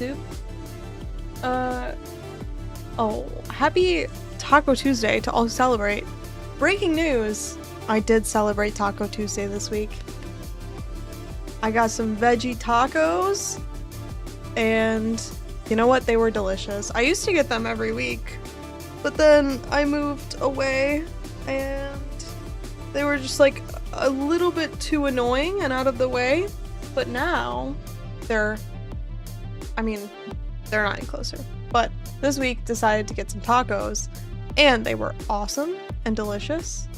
YouTube. Oh, happy Taco Tuesday to all who celebrate. Breaking news! I did celebrate Taco Tuesday this week. I got some veggie tacos, and you know what? They were delicious. I used to get them every week, but then I moved away, and they were just like a little bit too annoying and out of the way. But now, they're not any closer. But this week, decided to get some tacos, and they were awesome and delicious.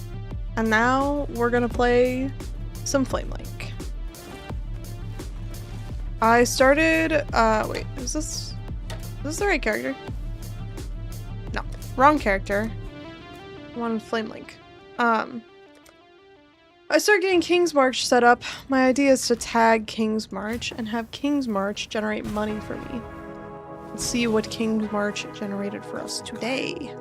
And now, we're gonna play some Flame Link. I started, wait, is this the right character? No, wrong character. I wanted Flame Link. I started getting King's March set up. My idea is to tag King's March and have King's March generate money for me. Let's see what King's March generated for us today.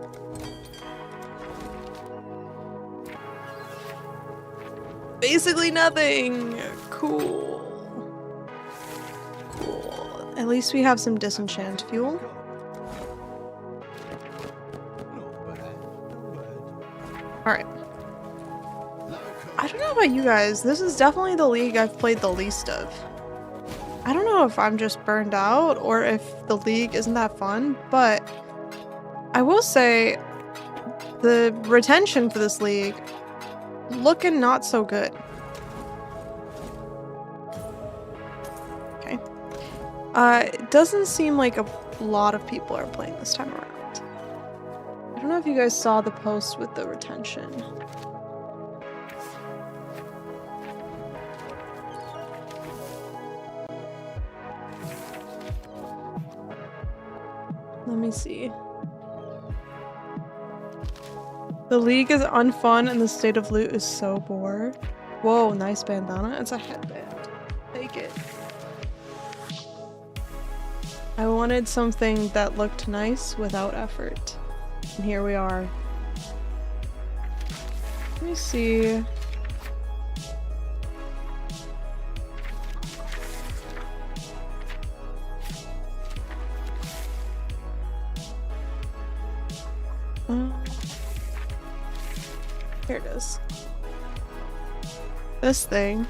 Basically nothing. Cool. Cool. At least we have some disenchant fuel. Alright. I don't know about you guys, this is definitely the league I've played the least of. I don't know if I'm just burned out or if the league isn't that fun, but I will say the retention for this league looking not so good. Okay. It doesn't seem like a lot of people are playing this time around. I don't know if you guys saw the post with the retention. Let me see. The league is unfun and the state of loot is so bored. Whoa, nice bandana. It's a headband. Take it. I wanted something that looked nice without effort. And here we are. Let me see. Here it is. This thing.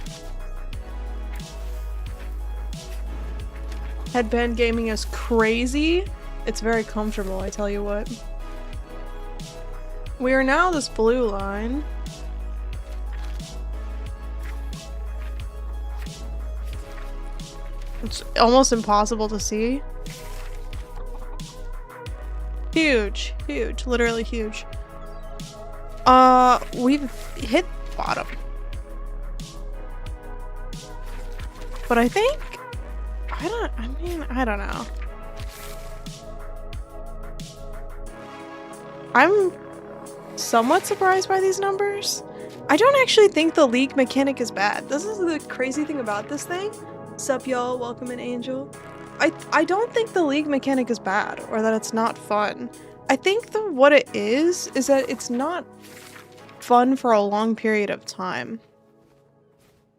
Headband gaming is crazy. It's very comfortable, I tell you what. We are now this blue line. It's almost impossible to see. Huge, huge, literally huge. We've hit bottom. But I think, I don't know. I'm somewhat surprised by these numbers. I don't actually think the league mechanic is bad. This is the crazy thing about this thing. Sup y'all, welcome in Angel. I don't think the league mechanic is bad or that it's not fun. I think what it is that it's not fun for a long period of time.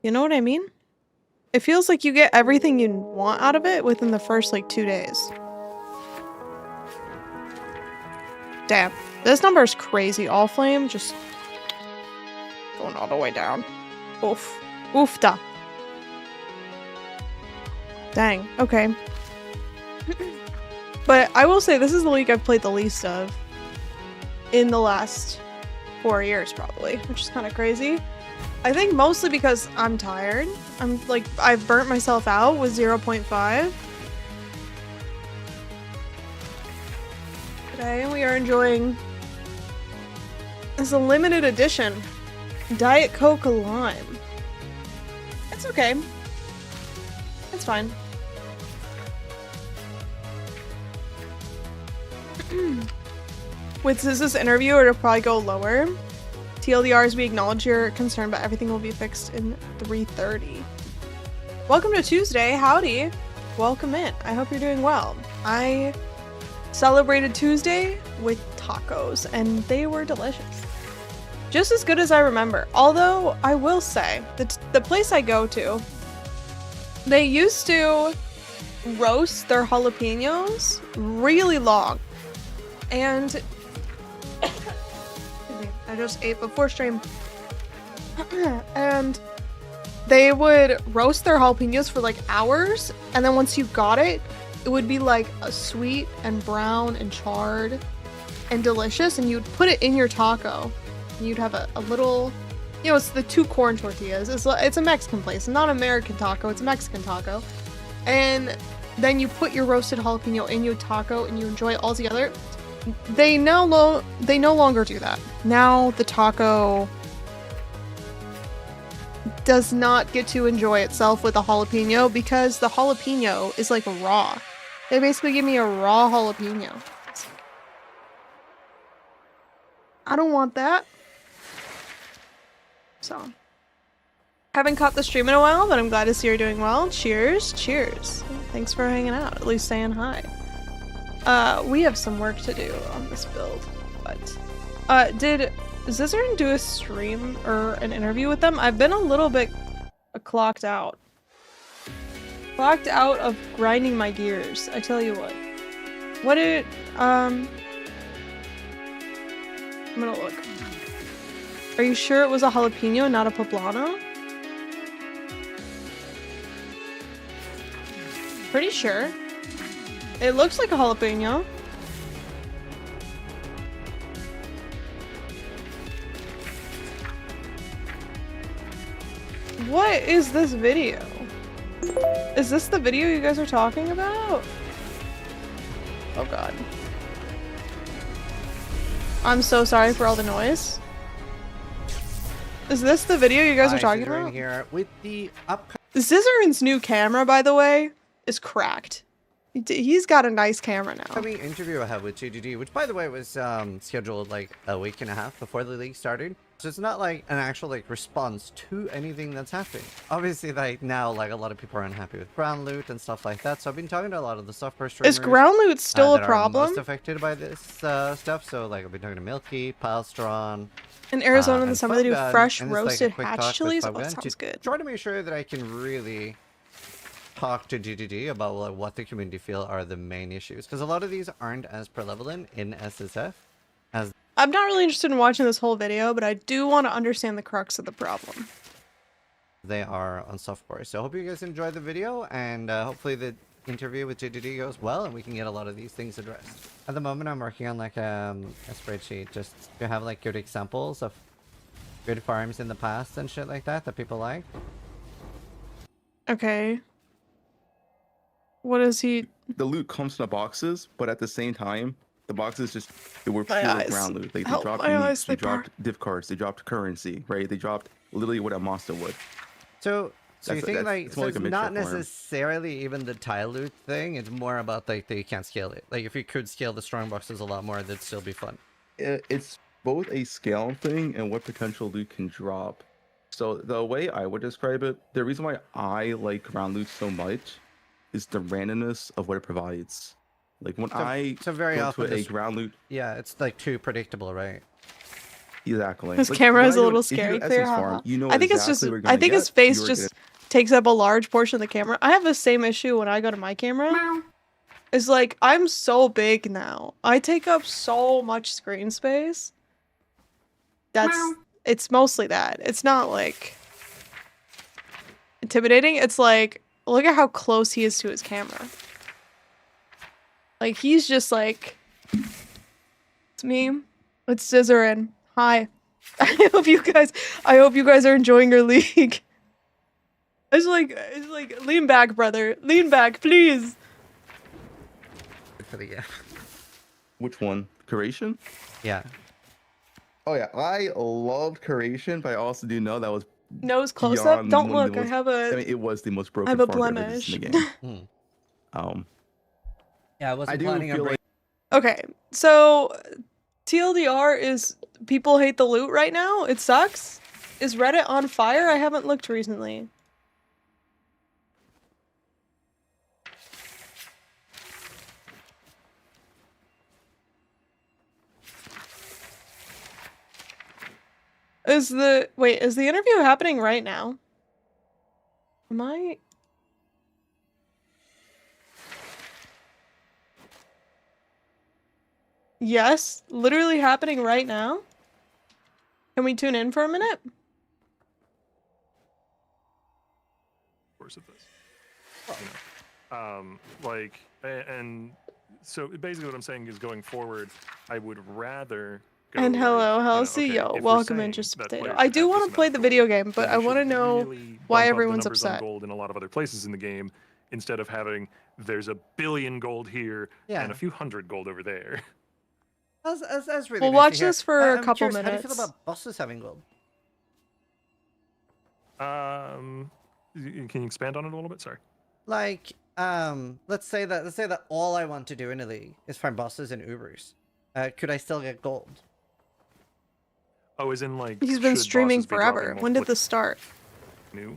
You know what I mean? It feels like you get everything you want out of it within the first like 2 days. Damn, this number is crazy. All flame just going all the way down. Oof. Oofta. Dang, okay. But I will say this is the league I've played the least of in the last 4 years probably, which is kind of crazy. I think mostly because I'm tired. I've burnt myself out with 0.5. Today we are enjoying this limited edition Diet Coke Lime. It's okay. It's fine. With this interview, it'll probably go lower. TLDRs, we acknowledge your concern, but everything will be fixed in 3:30. Welcome to Tuesday. Howdy. Welcome in. I hope you're doing well. I celebrated Tuesday with tacos, and they were delicious. Just as good as I remember. Although, I will say, the place I go to, they used to roast their jalapenos really long. And I just ate before stream. And they would roast their jalapenos for like hours, and then once you got it, it would be like a sweet and brown and charred and delicious, and you'd put it in your taco. And you'd have a little, you know, it's the 2 corn tortillas. It's a Mexican place, not an American taco, it's a Mexican taco. And then you put your roasted jalapeno in your taco and you enjoy it all together. They no longer do that. Now the taco does not get to enjoy itself with a jalapeno because the jalapeno is like raw. They basically give me a raw jalapeno. I don't want that. So, haven't caught the stream in a while, but I'm glad to see you're doing well. Cheers, cheers. Thanks for hanging out, at least saying hi. We have some work to do on this build, but did Zizzern do a stream or an interview with them? I've been a little bit clocked out. Clocked out of grinding my gears, I tell you what. What did, I'm gonna look. Are you sure it was a jalapeno, not a poblano? Pretty sure. It looks like a jalapeno. What is this video? Is this the video you guys are talking about? Oh god. I'm so sorry for all the noise. Is this the video you guys are talking about? Here with the Zizzern's new camera, by the way, is cracked. He's got a nice camera now. upcoming interview I have with JDD, which by the way was scheduled like a week and a half before the league started. So it's not like an actual like response to anything that's happening. Obviously, like now, like a lot of people are unhappy with ground loot and stuff like that. So I've been talking to a lot of the software streamers. Is ground loot still a that problem? Are most affected by this stuff. So like I've been talking to Milky, Pilestron. In Arizona in the summer, they do fresh and roasted like hatch chilies. Oh, that sounds good. Try to make sure that I can really talk to GDD about like what the community feel are the main issues, because a lot of these aren't as prevalent in SSF as I'm not really interested in watching this whole video, but I do want to understand the crux of the problem. they are on softcore. So I hope you guys enjoy the video, and hopefully the interview with JDD goes well and we can get a lot of these things addressed. At the moment I'm working on like a spreadsheet just to have like good examples of good farms in the past and shit like that people like. Okay. What is he? The loot comes from the boxes, but at the same time, the boxes just they were pure eyes. ground loot. Like they Help, dropped my loot, eyes, they they dropped div cards, they dropped currency, right? They dropped literally what a monster would. So you think like it's so more it's like a not mixture farm. necessarily even the tile loot thing, it's more about like that you can't scale it. Like if you could scale the strong boxes a lot more, that'd still be fun. It's both a scale thing and what potential loot can drop. So the way I would describe it, the reason why I like ground loot so much is the randomness of what it provides. Like when So very go often to a this- ground loot, Yeah, it's like too predictable, right? exactly. His Like, camera when is I a go- little if you go scary to clear. Essence Farm, you know I think it's exactly just. what you're I gonna think his get. face You're just gonna- takes up a large portion of the camera. I have the same issue when I go to my camera. It's like I'm so big now. I take up so much screen space. It's mostly that. It's not like intimidating. It's like look at how close he is to his camera. Like he's just like it's me. It's Scissorin. Hi. I hope you guys are enjoying your league. It's like lean back, brother. Lean back, please. For the yeah. Which one? Curation? Yeah. Oh yeah, I loved Curation, but I also do know that was Nose close up. beyond Don't one of look. the I most- have I a mean, it was the most broken have a farm ever in the blemish. game. Hmm. Yeah, I I wasn't do planning on feel like Okay, so TLDR is people hate the loot right now. It sucks. Is Reddit on fire? I haven't looked recently. Is the interview happening right now? Am I? Yes, literally happening right now. Can we tune in for a minute? Course of this. You know, like, and so basically what I'm saying is going forward, I would rather go And hello, like, Halsey, okay, yo, if we're welcome in saying Just that Potato. players I should do have want this to play amount the of video gold, game, but then I we want to should know really why bump up the everyone's numbers on upset. gold in a lot of other places in the game instead of having there's a billion gold here Yeah. and a few hundred gold over there. That's really We'll nice to watch hear. this for a I'm couple curious, how do you feel minutes. about bosses having gold? Can you expand on it a little bit? Sorry. Like, let's say that all I want to do in a league is farm bosses and Ubers. Could I still get gold? Oh, as in like He's been should streaming bosses be dropping forever. When did multiple this start? new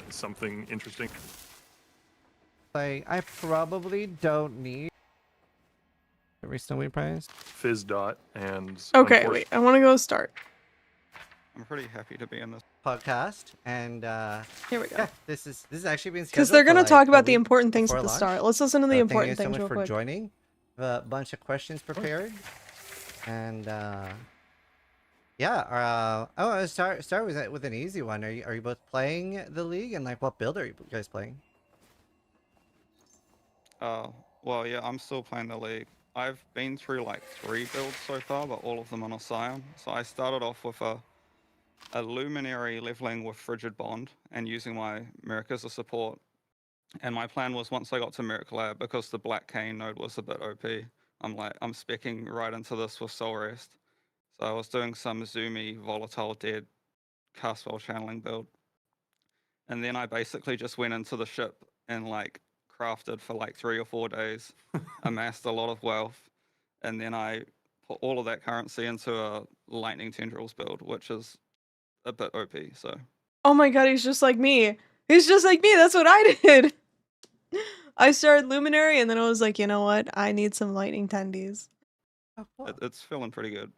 something interesting? Like, I probably don't need every snowy prize. Fizz dot and Okay, wait, I want to go start. I'm pretty happy to be in this. Podcast and Here we go. yeah, this is actually been scheduled Because they're going gonna to talk about the important things before at the launch. start. Let's listen to the So important thank you things so real much for quick. joining. A bunch of questions prepared, and yeah. I'll start with an easy one. Are you both playing the league, and like what build are you guys playing? Well, yeah, I'm still playing the league. I've been through like 3 builds so far, but all of them on a Scion. So I started off with a Luminary leveling with Frigid Bond and using my Merc as a support. And my plan was once I got to Merc Lab, because the Black Cane node was a bit OP, I'm speccing right into this with Soul Rest. So I was doing some Zoomy, Volatile Dead, Castwell channeling build. And then I basically just went into the ship and like crafted for like 3 or 4 days, amassed a lot of wealth, and then I put all of that currency into a Lightning Tendrils build, which is a bit OP. So Oh my god, he's just like me. He's just like me. That's what I did. I started Luminary, and then I was like, you know what? I need some lightning tendies. Oh, cool. it's feeling pretty good.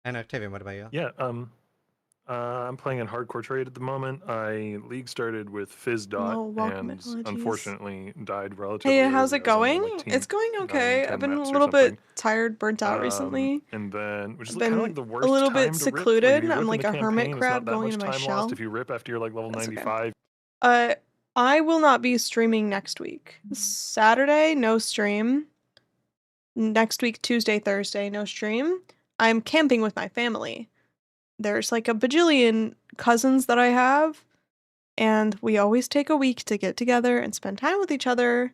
And Octavian, what about you? Yeah, I'm playing in hardcore trade at the moment. I league started with Fizz dot Oh, welcome in. and Oh, jeez. unfortunately died relatively. Hey, how's early. it I was only, going? like, team It's going 9, okay. 10 I've been a maps or little bit something. tired, burnt out recently. And then, which is I've kind of been like the a worst little time bit to rip. When secluded. you rip I'm in like the a hermit campaign, crab it's not that going much into my time shell. lost if you rip after you're like level That's okay. 95. I will not be streaming next week. Saturday, no stream. Next week, Tuesday, Thursday, no stream. I'm camping with my family. There's like a bajillion cousins that I have, and we always take a week to get together and spend time with each other.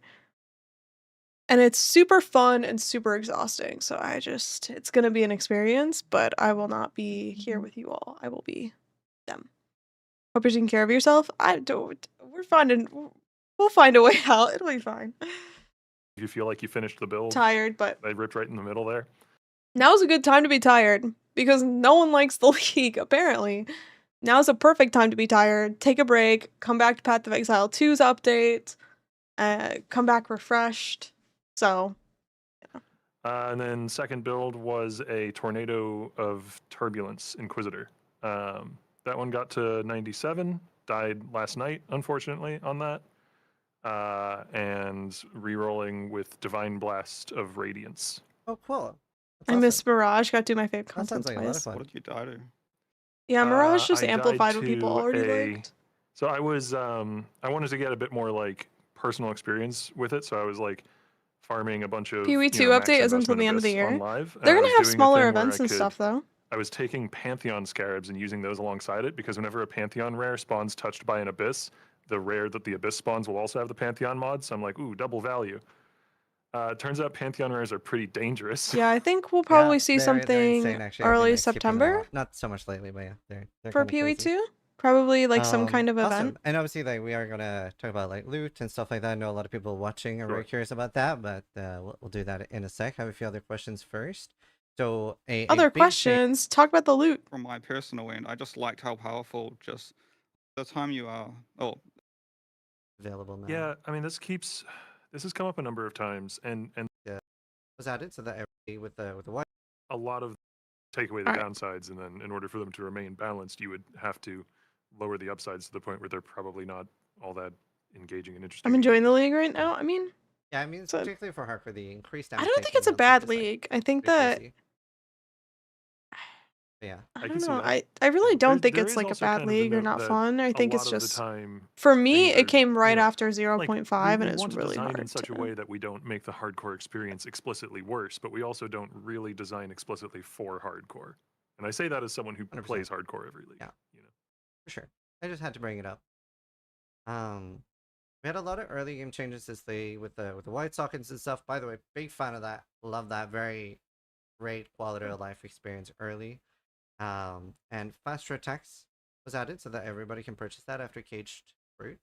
And it's super fun and super exhausting. So it's going to be an experience, but I will not be here with you all. I will be them. Hope you're taking care of yourself. We'll find a way out. It'll be fine. You feel like you finished the build. Tired, but I ripped right in the middle there. now's a good time to be tired because no one likes the league, apparently. Now's a perfect time to be tired. Take a break, come back to Path of Exile 2's update, come back refreshed. So, And then second build was a Tornado of Turbulence Inquisitor. That one got to 97, died last night, unfortunately, on that. And re-rolling with Divine Blast of Radiance. Oh, cool. That's I awesome. missed Mirage. Got to do my favorite That content sounds like a lot of twice. fun. What did you die to? Yeah, Mirage just I died amplified what people to already liked. So I was, I wanted to get a bit more like personal experience with it. So I was like farming a bunch of PoE2 max update isn't until investment the end of the abyss year. on live. They're I gonna was have doing the smaller thing where events I and could- stuff, though. I was taking Pantheon scarabs and using those alongside it because whenever a Pantheon rare spawns touched by an abyss, the rare that the abyss spawns will also have the Pantheon mod. So I'm like, ooh, double value. Turns out Pantheon rares are pretty dangerous. Yeah, I think we'll probably Yeah, see they're something insane, actually. I've been, early like, skipping them September off. Not so much lately, but yeah, they're for kinda crazy. PoE2. Probably like some kind of Awesome. event. And obviously, like, we are gonna talk about like loot and stuff like that. I know a lot of people watching are very Sure. curious about that, but we'll do that in a sec. I have a few other questions first. So a Other big change- questions. Talk about the loot. From my personal end, I just liked how powerful just the time you are. Oh, available now. Yeah, I mean, this has come up a number of times, and Was added so that everybody with the white. a lot of take away the Alright. downsides, and then in order for them to remain balanced, you would have to lower the upsides to the point where they're probably not all that engaging and interesting. I'm enjoying the league right now. I mean, Yeah, I mean, So- particularly for hardcore, the increased I damage don't think taken it's a on stuff bad is, like, league. I think pretty that crazy. But yeah. I I don't can see know. that. I really don't think There it's is like a also bad kind of the league or note not that fun. I a think it's lot of the just time for me things it are, came right you know, after like 0.5 we and it's want to really design in hard such a to. way that we don't make the hardcore experience explicitly worse, but we also don't really design explicitly for hardcore. And I say that as someone who 100%. plays hardcore every league. Yeah. You know. For sure. I just had to bring it up. We had a lot of early game changes this league with the white sockets and stuff. By the way, big fan of that. Love that. Very great quality of life experience early. And faster attacks was added so that everybody can purchase that after caged fruit.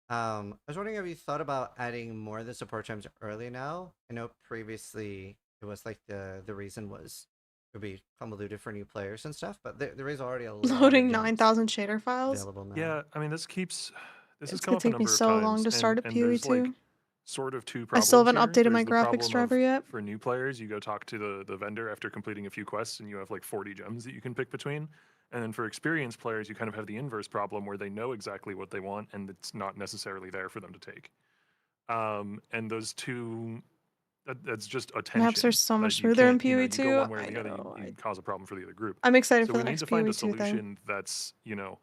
I was wondering, have you thought about adding more of the support times early now? I know previously it was like the reason was it would be convoluted for new players and stuff, but there is already a lot Loading of gems 9,000 shader files. available now. Yeah, I mean, this has It's come gonna up a take me number of so long times, to start a and there's like PoE2. sort of two I problems still haven't here. updated my There's the graphics problem driver of, yet. for new players, you go talk to the vendor after completing a few quests, and you have like 40 gems that you can pick between. And then for experienced players, you kind of have the inverse problem where they know exactly what they want, and it's not necessarily there for them to take. And those two, that's just a tension. Maps are so much that you smoother in can't, you know, you go one PoE2. way or I the other, know. you cause a problem for the other group. I'm excited So for we the need next to find a PoE2 thing. solution that's, you know,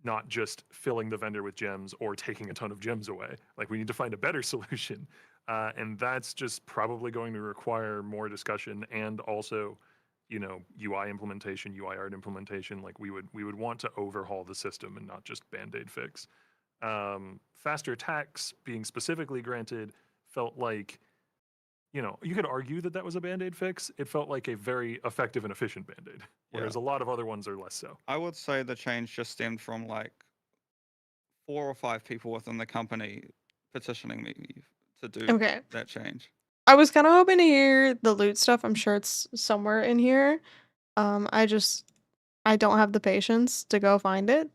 not just filling the vendor with gems or taking a ton of gems away. Like, we need to find a better solution. And that's just probably going to require more discussion and also, you know, UI implementation, UI art implementation. Like, we would want to overhaul the system and not just Band-Aid fix. Faster attacks being specifically granted felt like, you know, you could argue that that was a Band-Aid fix. It felt like a very effective and efficient Band-Aid, whereas a lot of other ones are less so. I would say the change just stemmed from like 4 or 5 people within the company petitioning me to do Okay. that change. I was kind of hoping to hear the loot stuff. I'm sure it's somewhere in here. I don't have the patience to go find it.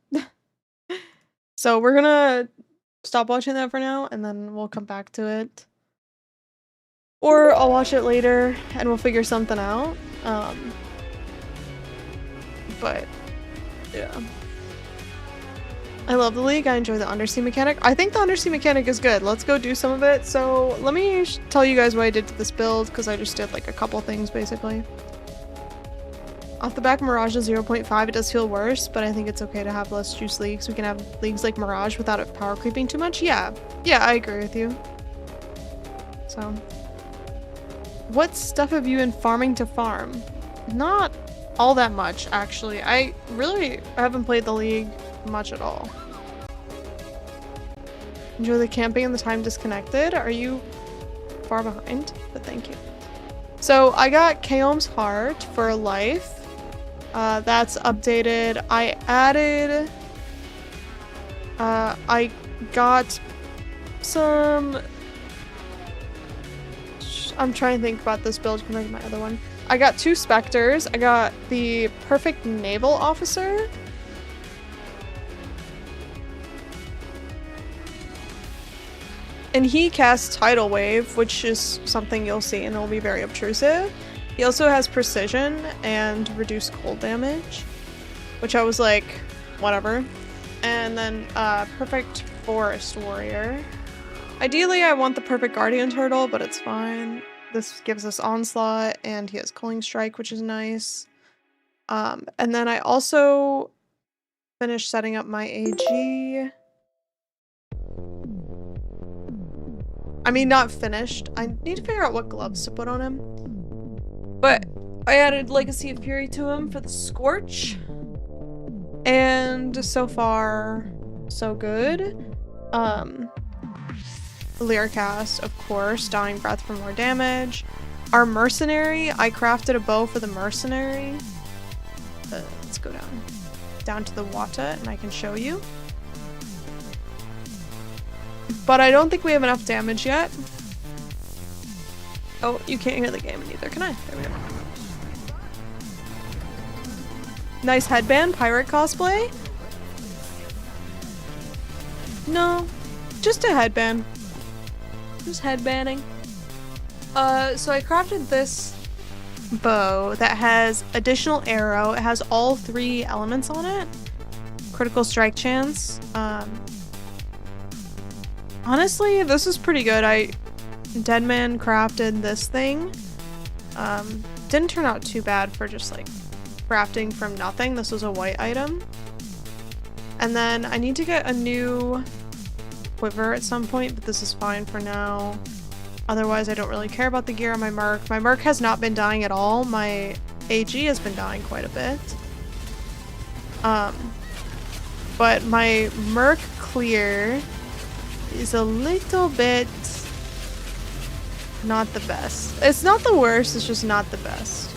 So we're gonna stop watching that for now, and then we'll come back to it. Or I'll watch it later, and we'll figure something out. But, yeah. I love the league. I enjoy the undersea mechanic. I think the undersea mechanic is good. Let's go do some of it. So let me tell you guys what I did to this build, because I just did like a couple things, basically. Off the back, Mirage is 0.5. It does feel worse, but I think it's okay to have less juice leagues. We can have leagues like Mirage without it power creeping too much. Yeah, I agree with you. So, what stuff have you been farming to farm? Not all that much, actually. I really haven't played the league much at all. Enjoy the camping and the time disconnected. Are you far behind? But thank you. So I got Kaom's Heart for life. That's updated. I added... I got some... I'm trying to think about this build compared to my other one. I got 2 Spectres. I got the Perfect Naval Officer. And he casts Tidal Wave, which is something you'll see and it'll be very obtrusive. He also has Precision and Reduced Cold Damage, which I was like, whatever. And then Perfect Forest Warrior. Ideally, I want the Perfect Guardian Turtle, but it's fine. This gives us Onslaught, and he has Culling Strike, which is nice. And then I also finished setting up my AG. I mean, not finished. I need to figure out what gloves to put on him. But I added Legacy of Fury to him for the Scorch. And so far, so good. Lyricast, of course. Dying Breath for more damage. Our Mercenary, I crafted a bow for the Mercenary. Let's go down to the Wata, and I can show you. But I don't think we have enough damage yet. Oh, you can't hear the game either, can I? There we go. Nice headband, pirate cosplay? No, just a headband. Just headbanding. So I crafted this bow that has additional arrow. It has all 3 elements on it. Critical strike chance. Honestly, this is pretty good. Deadman crafted this thing. Didn't turn out too bad for just like crafting from nothing. This was a white item. And then I need to get a new quiver at some point, but this is fine for now. Otherwise, I don't really care about the gear on my Merc. My Merc has not been dying at all. My AG has been dying quite a bit. But my Merc clear is a little bit not the best. It's not the worst, it's just not the best.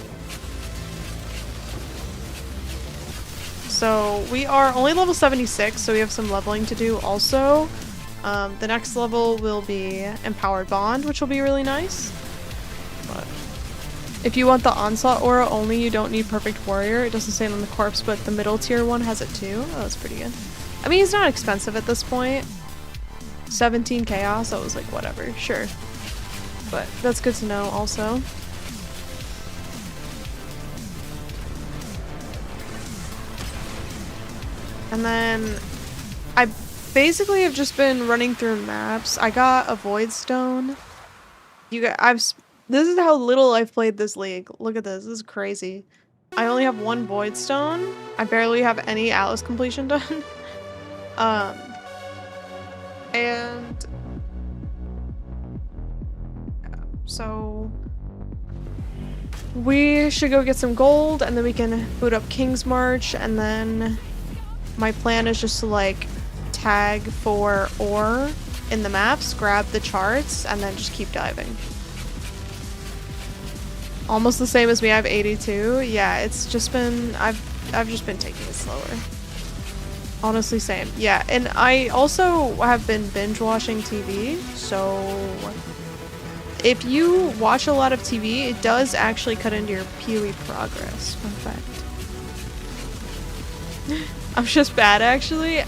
So we are only level 76, so we have some leveling to do also. The next level will be Empowered Bond, which will be really nice. But if you want the Onslaught aura only, you don't need Perfect Warrior. It doesn't say it on the corpse, but the middle tier one has it too. Oh, that's pretty good. I mean, he's not expensive at this point. 17 chaos, so it was like, whatever, sure. But that's good to know also. And then I basically have just been running through maps. I got a Void Stone. This is how little I've played this league. Look at this. This is crazy. I only have one Void Stone. I barely have any Atlas completion done. And so we should go get some gold and then we can boot up King's March, and then my plan is just to like tag for ore in the maps, grab the charts, and then just keep diving. Almost the same as me. I have 82. Yeah, it's just been I've just been taking it slower. Honestly, same. Yeah, and I also have been binge watching TV, so if you watch a lot of TV, it does actually cut into your PoE progress. Fun fact. I'm just bad, actually.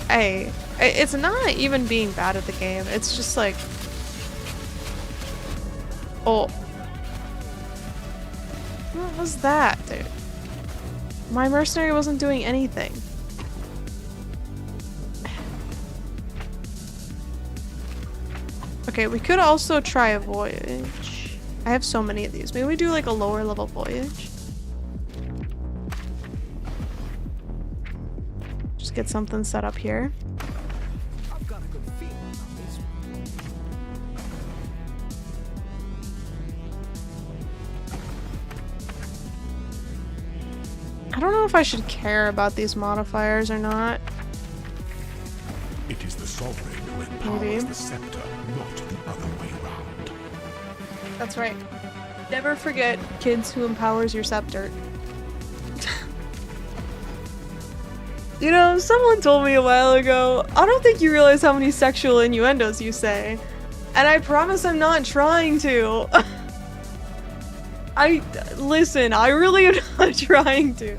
It's not even being bad at the game. It's just like, oh, what was that, dude? My mercenary wasn't doing anything. Okay, we could also try a voyage. I have so many of these. Maybe we do like a lower level voyage. Just get something set up here. I've got a good feeling about this one. I don't know if I should care about these modifiers or not. It is the sovereign who empowers Maybe. the scepter, not the other way round. That's right. Never forget, kids, who empowers your scepter. You know, someone told me a while ago, I don't think you realize how many sexual innuendos you say. And I promise I'm not trying to. Listen, I really am not trying to.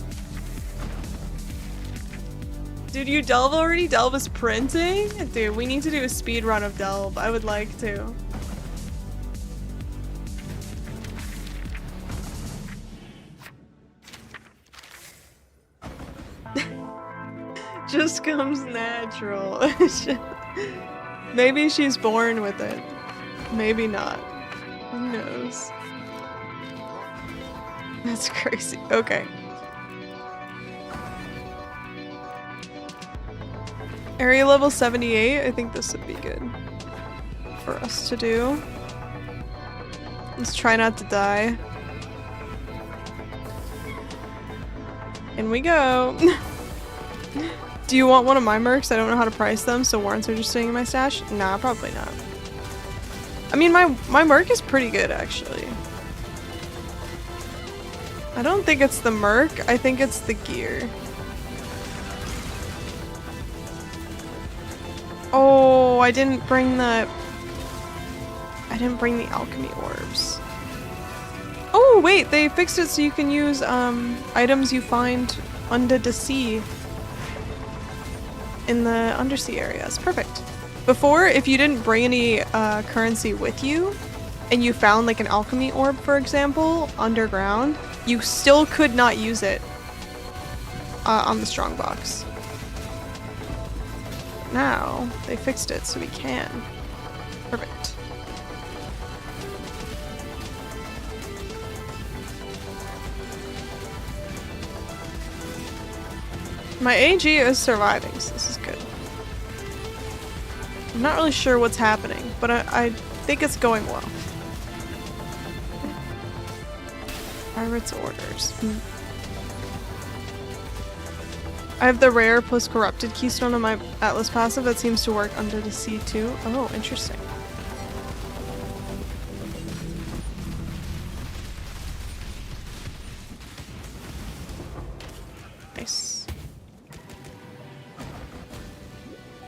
Dude, you Delve already? Delve is printing? Dude, we need to do a speed run of Delve. I would like to. Just comes natural. Maybe she's born with it. Maybe not. Who knows? That's crazy. Okay. Area level 78. I think this would be good for us to do. Let's try not to die. In we go. Do you want one of my mercs? I don't know how to price them, so warrants are just sitting in my stash? Nah, probably not. I mean, my merc is pretty good, actually. I don't think it's the merc. I think it's the gear. Oh, I didn't bring the alchemy orbs. Oh, wait, they fixed it so you can use items you find under the sea in the undersea areas. Perfect. Before, if you didn't bring any currency with you and you found like an alchemy orb, for example, underground, you still could not use it on the strongbox. Now they fixed it so we can. Perfect. My AG is surviving, so this is good. I'm not really sure what's happening, but I think it's going well. Pirate's orders. I have the rare plus corrupted keystone on my Atlas passive that seems to work under the sea too. Oh, interesting. Nice.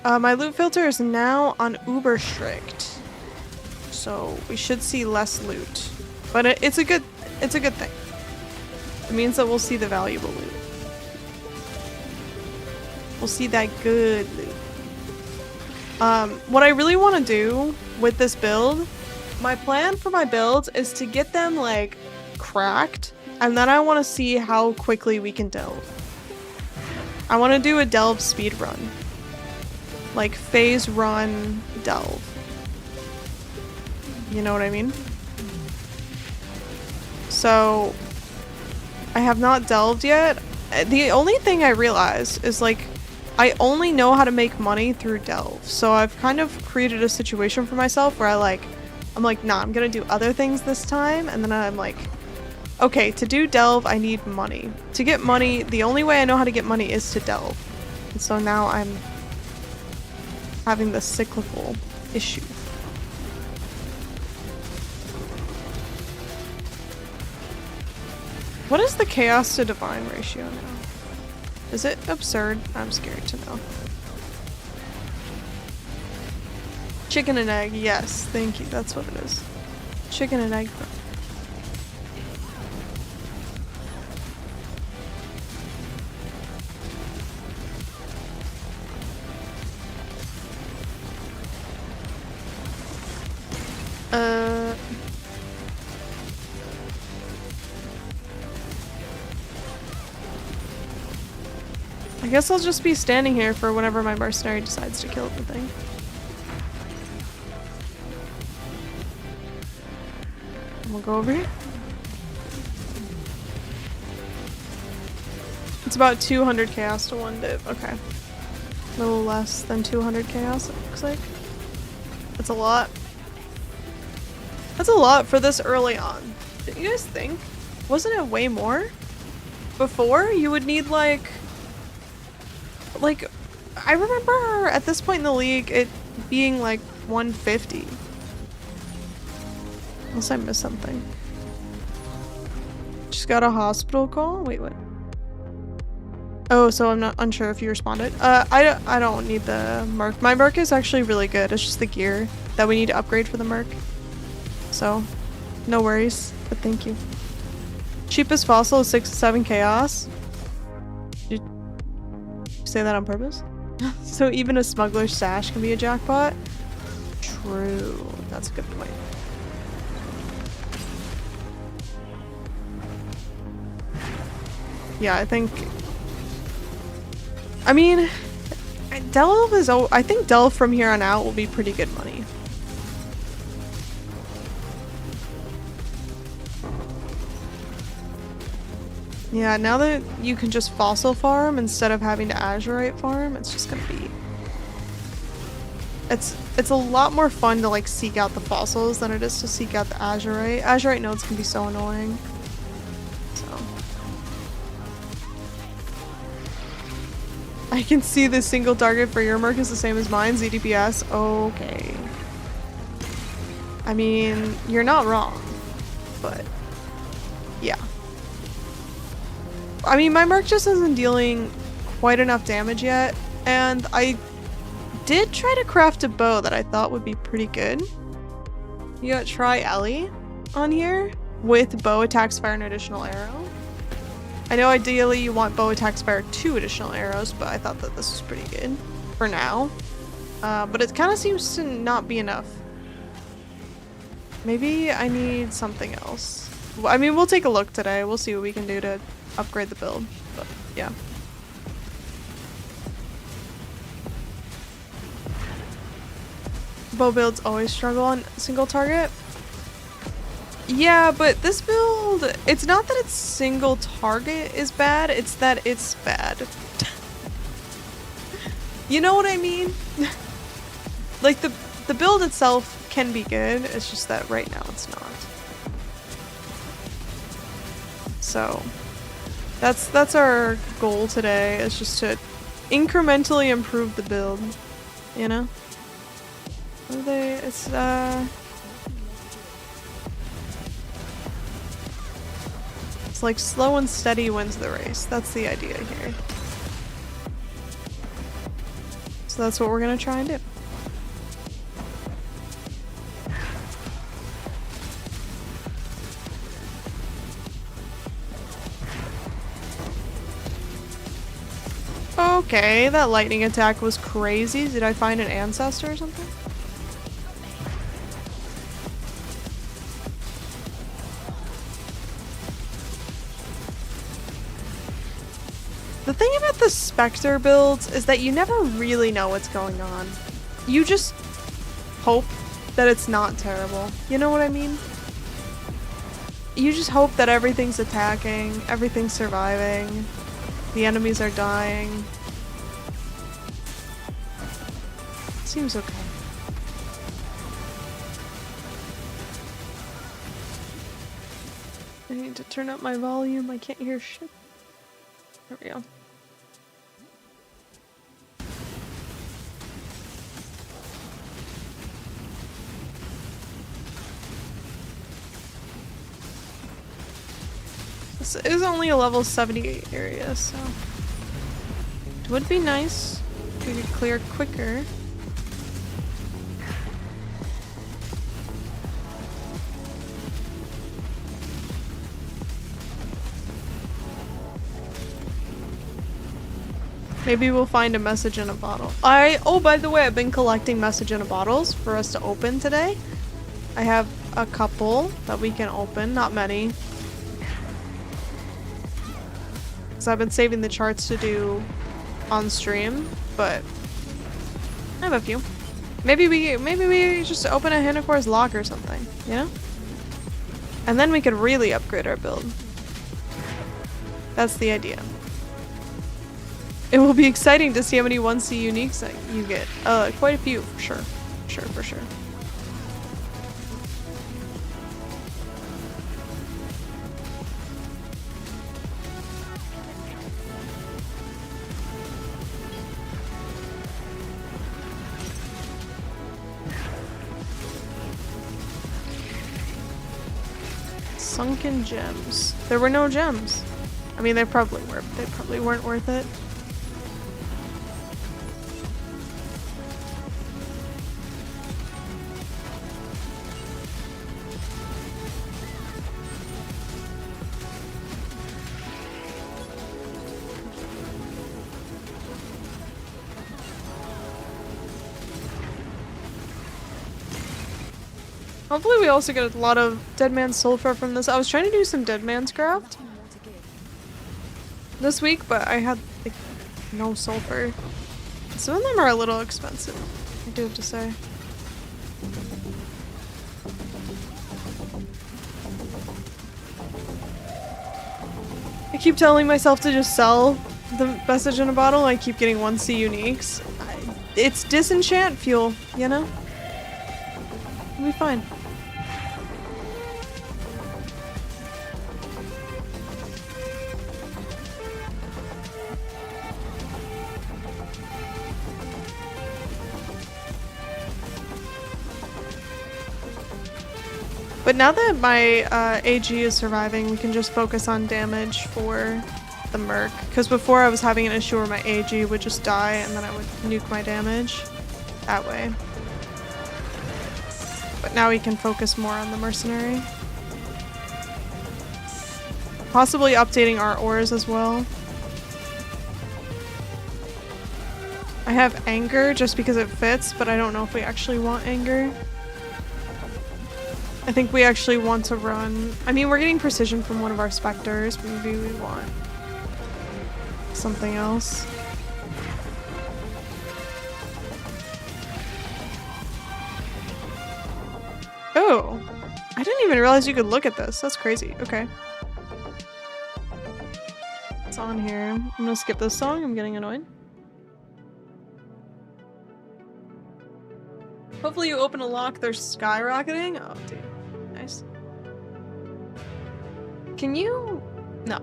My loot filter is now on uber strict, so we should see less loot. But it's a good thing. It means that we'll see the valuable loot. We'll see that good loot. What I really want to do with this build, my plan for my builds is to get them like cracked, and then I want to see how quickly we can delve. I want to do a delve speed run. Like phase run delve. You know what I mean? So I have not delved yet. The only thing I realized is like I only know how to make money through delve. So I've kind of created a situation for myself where I'm like, nah, I'm gonna do other things this time, and then I'm like, okay, to do delve I need money. To get money, the only way I know how to get money is to delve. And so now I'm having this cyclical issue. What is the chaos to divine ratio now? Is it absurd? I'm scared to know. Chicken and egg, yes, thank you, that's what it is. Chicken and egg. I guess I'll just be standing here for whenever my mercenary decides to kill the thing. And we'll go over here. It's about 200 chaos to 1 div. Okay. A little less than 200 chaos, it looks like. That's a lot. That's a lot for this early on. Did you guys think? Wasn't it way more? Before, you would need like, I remember at this point in the league it being like 150. Unless I missed something. Just got a hospital call? Wait, what? Oh, so I'm not unsure if you responded. I don't need the Merc. My Merc is actually really good. It's just the gear that we need to upgrade for the Merc. So, no worries, but thank you. Cheapest fossil is 6 to 7 chaos. Did you say that on purpose? So even a smuggler's stash can be a jackpot? True. That's a good point. Yeah, I think... I mean, delve is... I think delve from here on out will be pretty good money. Yeah, now that you can just fossil farm instead of having to azurite farm, it's just gonna be... It's a lot more fun to like seek out the fossils than it is to seek out the azurite. Azurite nodes can be so annoying. So... I can see the single target for your Merc is the same as mine, ZDPS. Okay. I mean, you're not wrong, but yeah. I mean, my Merc just isn't dealing quite enough damage yet, and I did try to craft a bow that I thought would be pretty good. You got try Ellie on here with bow attacks, fire, and additional arrow. I know ideally you want bow attacks, fire, 2 additional arrows, but I thought that this was pretty good for now. But it kind of seems to not be enough. Maybe I need something else. I mean, we'll take a look today. We'll see what we can do to upgrade the build, but yeah. bow builds always struggle on single target. Yeah, but this build, it's not that its single target is bad, it's that it's bad. You know what I mean? Like the build itself can be good, it's just that right now it's not. So that's our goal today, is just to incrementally improve the build, you know? What are they? It's like slow and steady wins the race. That's the idea here. So that's what we're gonna try and do. Okay, that lightning attack was crazy. Did I find an ancestor or something? The thing about the Spectre builds is that you never really know what's going on. You just hope that it's not terrible. You know what I mean? You just hope that everything's attacking, everything's surviving, the enemies are dying. Seems okay. I need to turn up my volume, I can't hear shit. There we go. This is only a level 78 area, so it would be nice if we could clear quicker. Maybe we'll find a message in a bottle. Oh, by the way, I've been collecting message in a bottles for us to open today. I have a couple that we can open, not many. Because I've been saving the charts to do on stream, but I have a few. Maybe we just open a Hinacor's lock or something, you know? And then we could really upgrade our build. That's the idea. It will be exciting to see how many 1C uniques that you get. Quite a few, for sure. For sure. Sunken gems. There were no gems. I mean, they probably were, but they probably weren't worth it. Hopefully we also get a lot of Dead Man's Sulfur from this. I was trying to do some Dead Man's Craft this week, but I had like no sulfur. Some of them are a little expensive, I do have to say. I keep telling myself to just sell the message in a bottle. I keep getting 1C uniques. It's disenchant fuel, you know? It'll be fine. But now that my AG is surviving, we can just focus on damage for the Merc. Because before I was having an issue where my AG would just die and then I would nuke my damage that way. But now we can focus more on the Mercenary. Possibly updating our ores as well. I have Anger just because it fits, but I don't know if we actually want Anger. I think we actually want to run... I mean, we're getting precision from one of our Spectres, but maybe we want something else. even realize you could look at this. That's crazy. Okay. It's on here. I'm gonna skip this song. I'm getting annoyed. Hopefully you open a lock, they're skyrocketing. Oh, dude. Nice. Can you... No.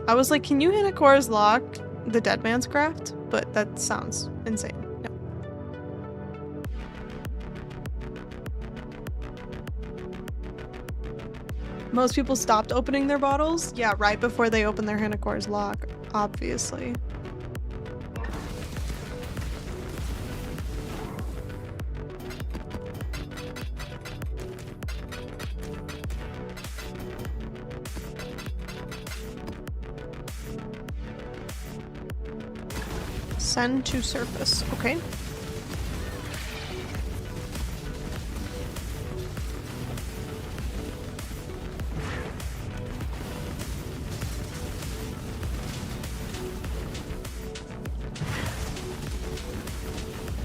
I was like, can you hit a Core's lock the Dead Man's Craft? But that sounds insane. No. Most people stopped opening their bottles? Yeah, right before they open their Hanacor's lock, obviously. Send to surface. Okay.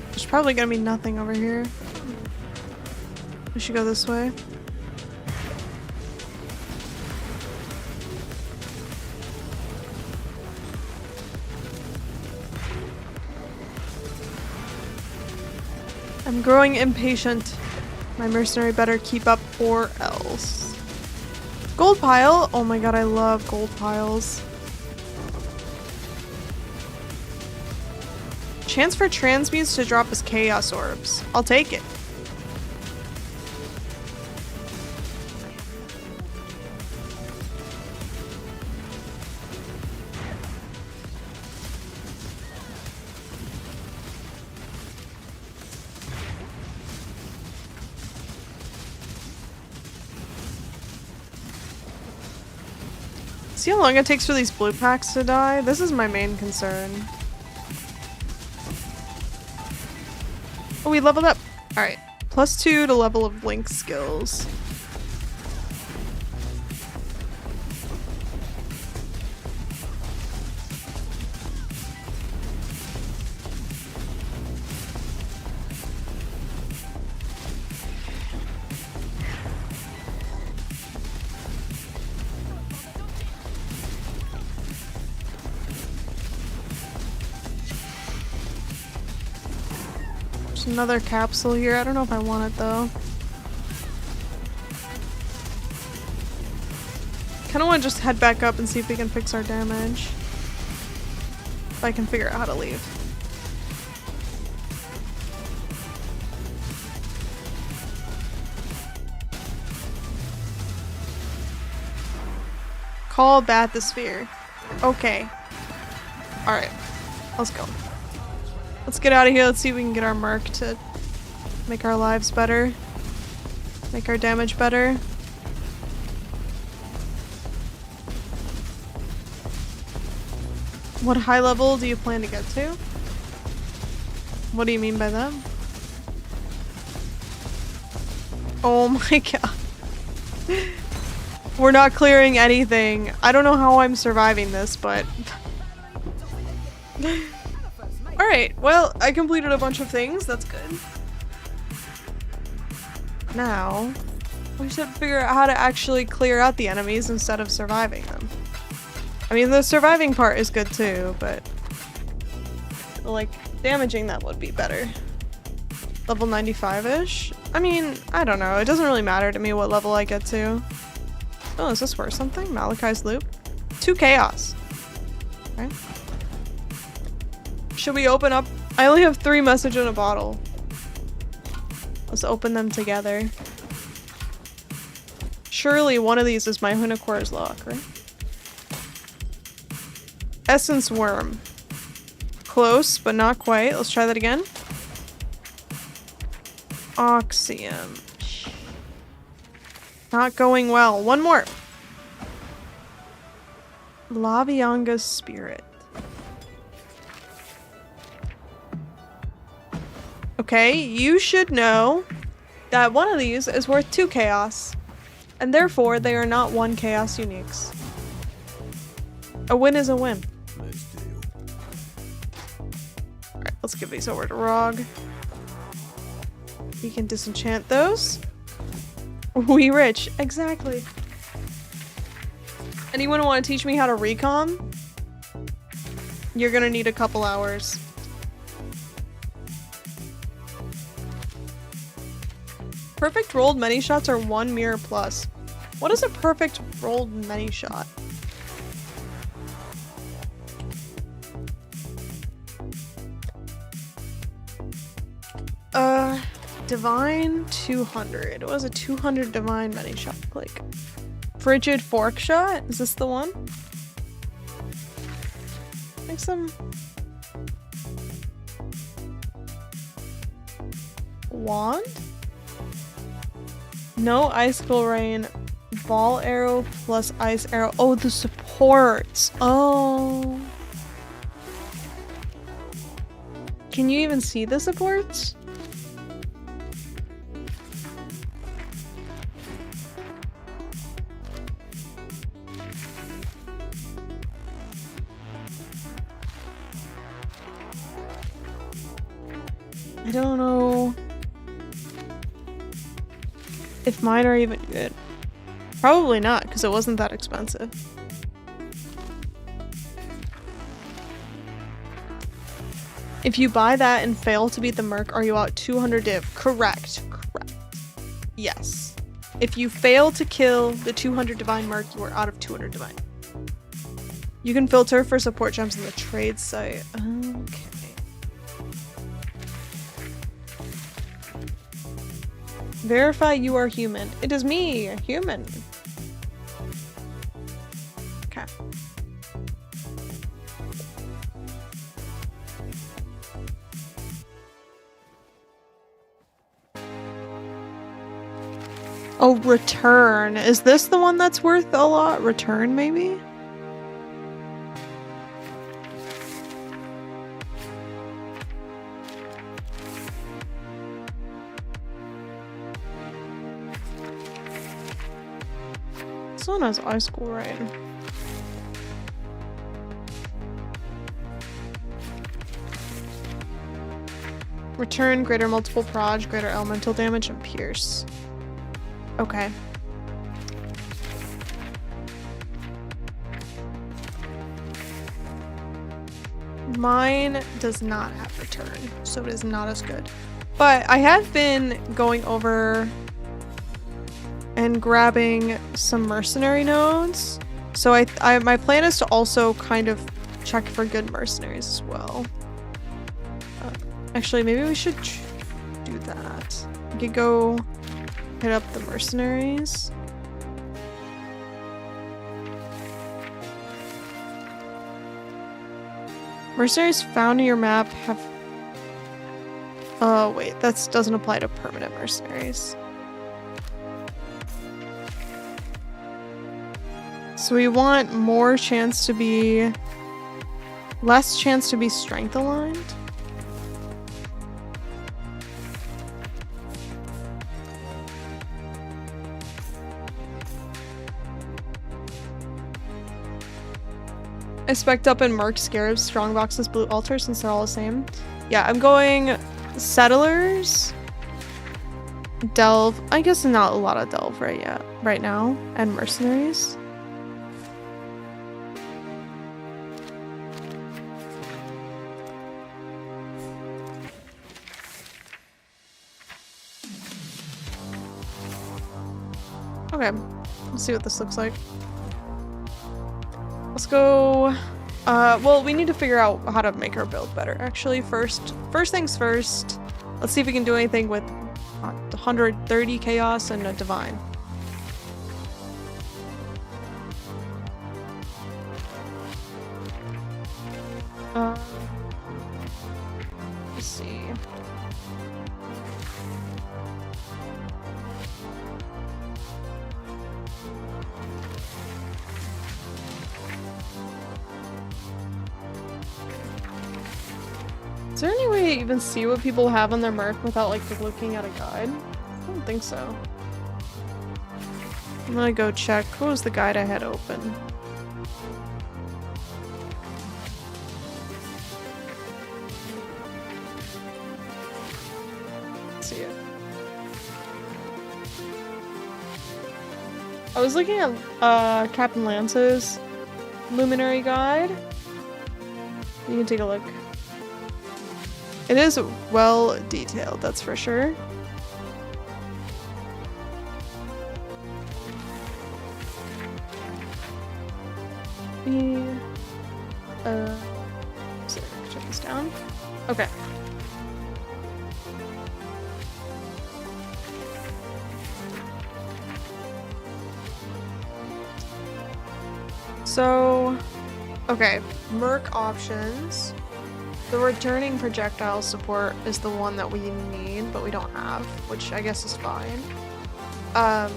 There's probably gonna be nothing over here. We should go this way. I'm growing impatient. My mercenary better keep up or else. Gold pile? Oh my god, I love gold piles. Chance for transmutes to drop as chaos orbs. I'll take it. See how long it takes for these blue packs to die? This is my main concern. Oh, we leveled up. Alright. +2 to level of Link skills. There's another capsule here. I don't know if I want it though. Kinda wanna just head back up and see if we can fix our damage. If I can figure out how to leave. Call bathysphere. Okay. Alright. Let's go. Let's get out of here. Let's see if we can get our merc to make our lives better. Make our damage better. What high level do you plan to get to? What do you mean by that? Oh my god. We're not clearing anything. I don't know how I'm surviving this, but... Alright, well, I completed a bunch of things. That's good. Now, we should figure out how to actually clear out the enemies instead of surviving them. I mean, the surviving part is good too, but... like, damaging them would be better. Level 95-ish? I mean, I don't know. It doesn't really matter to me what level I get to. Oh, is this worth something? Malachi's Loop? 2 chaos. Okay. Should we open up? I only have 3 message in a bottle. Let's open them together. Surely one of these is my Hunacor's lock, right? Essence worm. Close, but not quite. Let's try that again. Oxium. Not going well. One more. Lavianga's spirit. Okay, you should know that one of these is worth 2 chaos, and therefore they are not 1 chaos uniques. A win is a win. Alright, let's give these over to Rog. He can disenchant those. We rich. Exactly. Anyone want to teach me how to recon? You're gonna need a couple hours. Perfect rolled many shots are 1 mirror plus. What is a perfect rolled many shot? Divine 200. What is a 200 divine many shot like? Frigid fork shot? Is this the one? Like some wand? No icicle rain. Ball arrow plus ice arrow. Oh, the supports. Oh. Can you even see the supports? I don't know if mine are even good. Probably not, because it wasn't that expensive. If you buy that and fail to beat the Merc, are you out 200 div? Correct. Correct. Yes. If you fail to kill the 200 divine Merc, you are out of 200 divine. You can filter for support gems in the trade site. Okay. Verify you are human. It is me, a human. Okay. Oh, return. Is this the one that's worth a lot? Return, maybe? This one has icicle rain. Return, greater multiple proj, greater elemental damage, and pierce. Okay. Mine does not have return, so it is not as good. But I have been going over and grabbing some mercenary nodes. So my plan is to also kind of check for good mercenaries as well. Actually, maybe we should do that. We could go hit up the mercenaries. Mercenaries found in your map have... Oh, wait, that doesn't apply to permanent mercenaries. So we want more chance to be... less chance to be strength aligned. I spec'd up in Merc, Scarabs, Strongboxes, Blue Altar since they're all the same. Yeah, I'm going Settlers, Delve. I guess not a lot of Delve right now, and Mercenaries. Okay, let's see what this looks like. Let's go, well, we need to figure out how to make our build better, actually. First things first, let's see if we can do anything with 130 chaos and a divine. Let's see. Is there any way to even see what people have on their Merc without like looking at a guide? I don't think so. I'm gonna go check. What was the guide I had open? Let's see it. I was looking at Captain Lance's Luminary Guide. You can take a look. It is well detailed, that's for sure. Sorry, check this down. Okay. So, okay, Merc options. The returning projectile support is the one that we need, but we don't have, which I guess is fine. I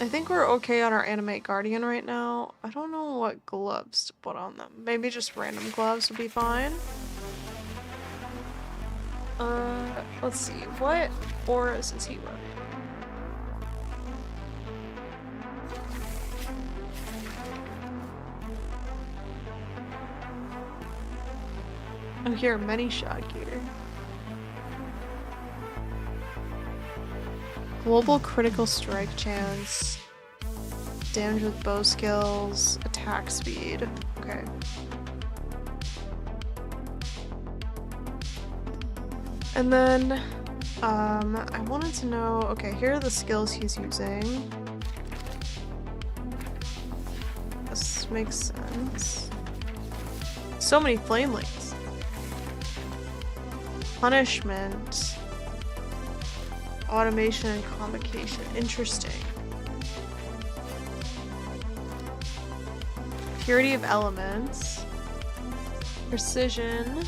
think we're okay on our Animate Guardian right now. I don't know what gloves to put on them. Maybe just random gloves would be fine. Let's see. What auras is he running? Oh, here, many shot gear. Global critical strike chance. Damage with bow skills. Attack speed. Okay. And then, I wanted to know, okay, here are the skills he's using. This makes sense. So many flamelings. Punishment. Automation and convocation. Interesting. Purity of elements. Precision.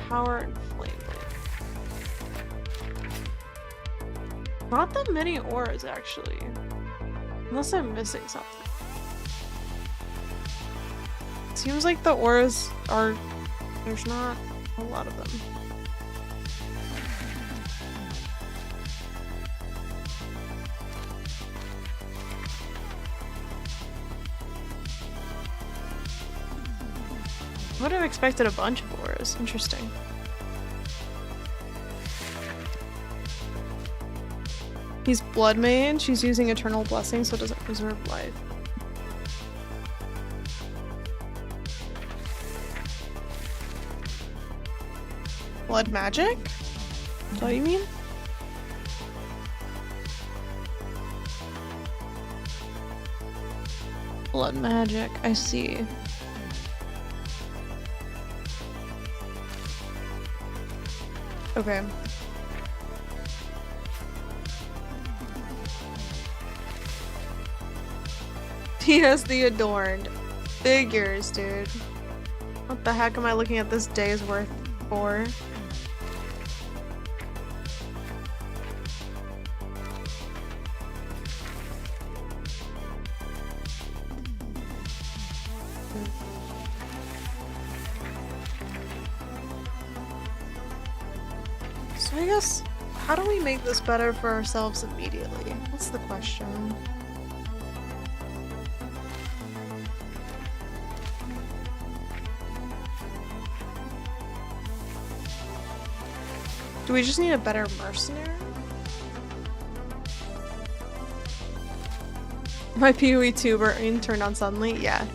Power and flame. Not that many auras, actually. Unless I'm missing something. Seems like the auras are... There's not a lot of them. I would have expected a bunch of auras. Interesting. He's Blood Mage. He's using Eternal Blessing, so it doesn't preserve life. Blood magic? Is that what you mean? Blood magic, I see. Okay. He has the adorned figures, dude. What the heck am I looking at this day's worth for? So I guess, how do we make this better for ourselves immediately? That's the question. Do we just need a better mercenary? My PoE tuber turned on suddenly? Yeah.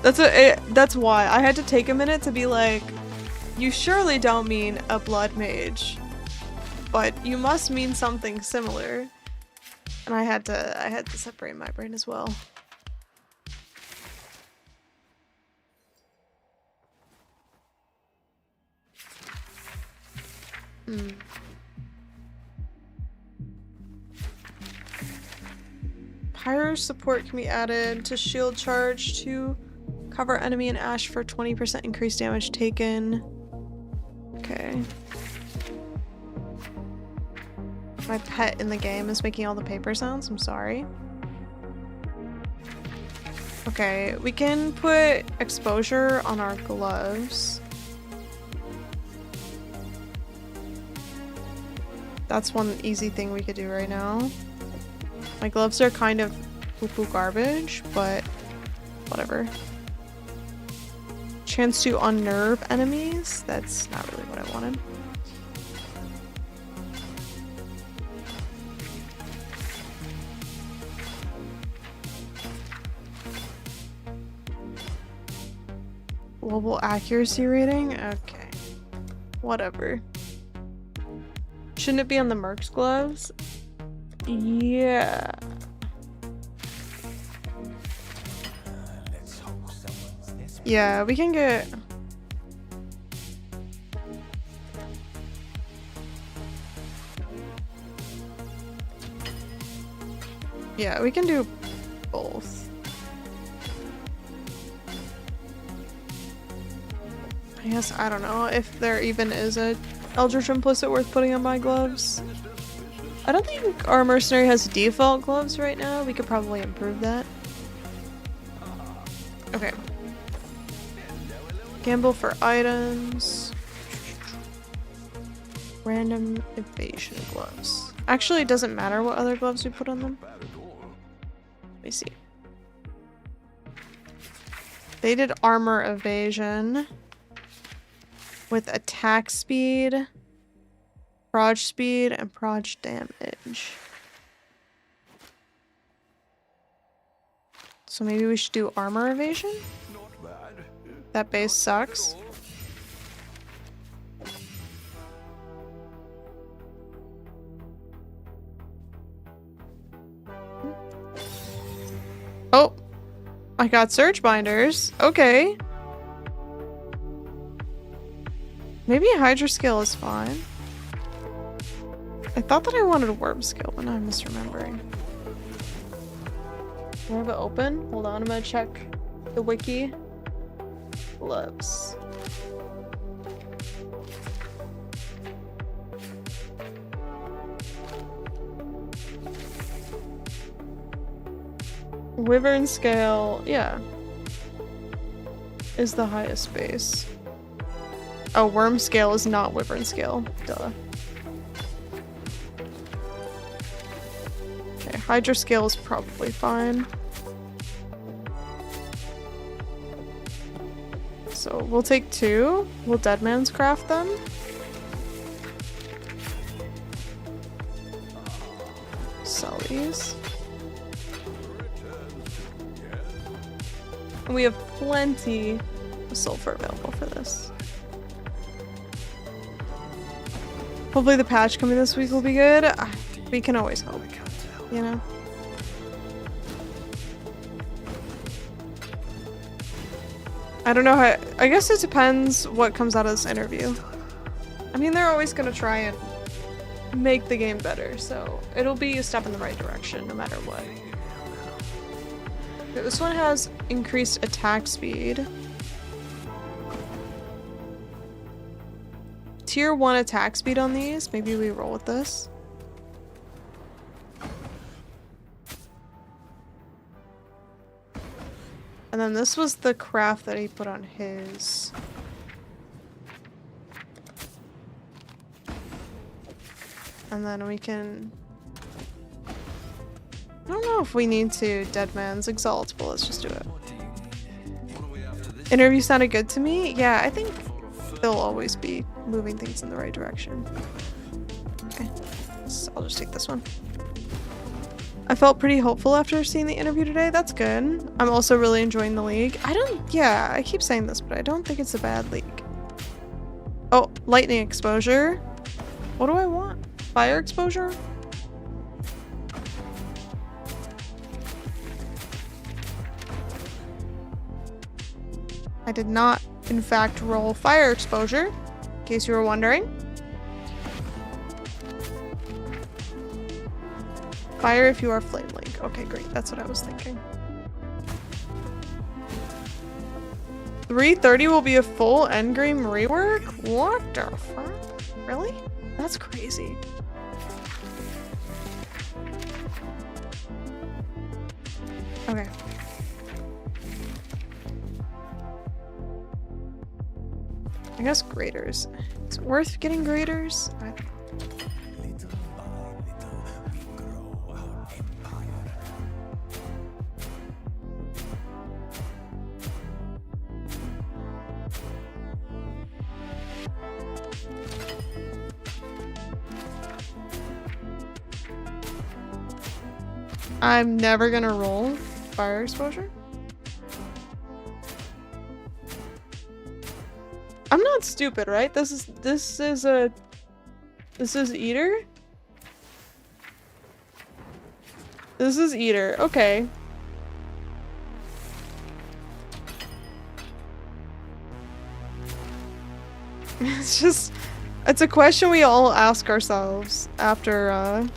That's why. I had to take a minute to be like, you surely don't mean a blood mage. But you must mean something similar. And I had to separate my brain as well. Pyro support can be added to shield charge to cover enemy and ash for 20% increased damage taken. Okay. My pet in the game is making all the paper sounds. I'm sorry. Okay, we can put exposure on our gloves. That's one easy thing we could do right now. My gloves are kind of poo-poo garbage, but whatever. Chance to unnerve enemies? That's not really what I wanted. Global accuracy rating? Okay. Whatever. Shouldn't it be on the Merc's gloves? Yeah. Yeah, we can get... Yeah, we can do both. I guess, I don't know if there even is a Eldritch Implicit worth putting on my gloves. I don't think our Mercenary has default gloves right now. We could probably improve that. Okay. Gamble for items. Random evasion gloves. Actually, it doesn't matter what other gloves we put on them. Let me see. They did armor evasion with attack speed, proj speed, and proj damage. So maybe we should do armor evasion? That base sucks. Oh, I got surge binders. Okay. Maybe a Hydra scale is fine. I thought that I wanted a worm scale, but I'm misremembering. Do I have it open? Hold on, I'm gonna check the wiki. Gloves. Wyvern scale, yeah, is the highest base. Oh, worm scale is not wyvern scale. Duh. Okay, Hydra scale is probably fine. So we'll take 2. We'll Deadman's craft them. Sell these. And we have plenty of sulfur available for this. Hopefully the patch coming this week will be good. We can always hope, you know? I don't know how... I guess it depends what comes out of this interview. I mean, they're always gonna try and make the game better, so it'll be a step in the right direction no matter what. Okay, this one has increased attack speed. Tier 1 attack speed on these. Maybe we roll with this. And then this was the craft that he put on his. And then we can... I don't know if we need to Deadman's Exalt, but let's just do it. Interview sounded good to me. Yeah, I think they'll always be moving things in the right direction. Okay, so I'll just take this one. I felt pretty hopeful after seeing the interview today. That's good. I'm also really enjoying the league. Yeah, I keep saying this, but I don't think it's a bad league. Oh, lightning exposure. What do I want? Fire exposure? I did not, in fact, roll fire exposure, in case you were wondering. Fire if you are Flame Link. Okay, great. That's what I was thinking. 330 will be a full endgame rework? What the fuck? Really? That's crazy. Okay. I guess graders. Is it worth getting graders? Little by little, we grow our empire. I'm never gonna roll fire exposure. I'm not stupid, right? This is Eater? This is Eater. Okay. It's a question we all ask ourselves after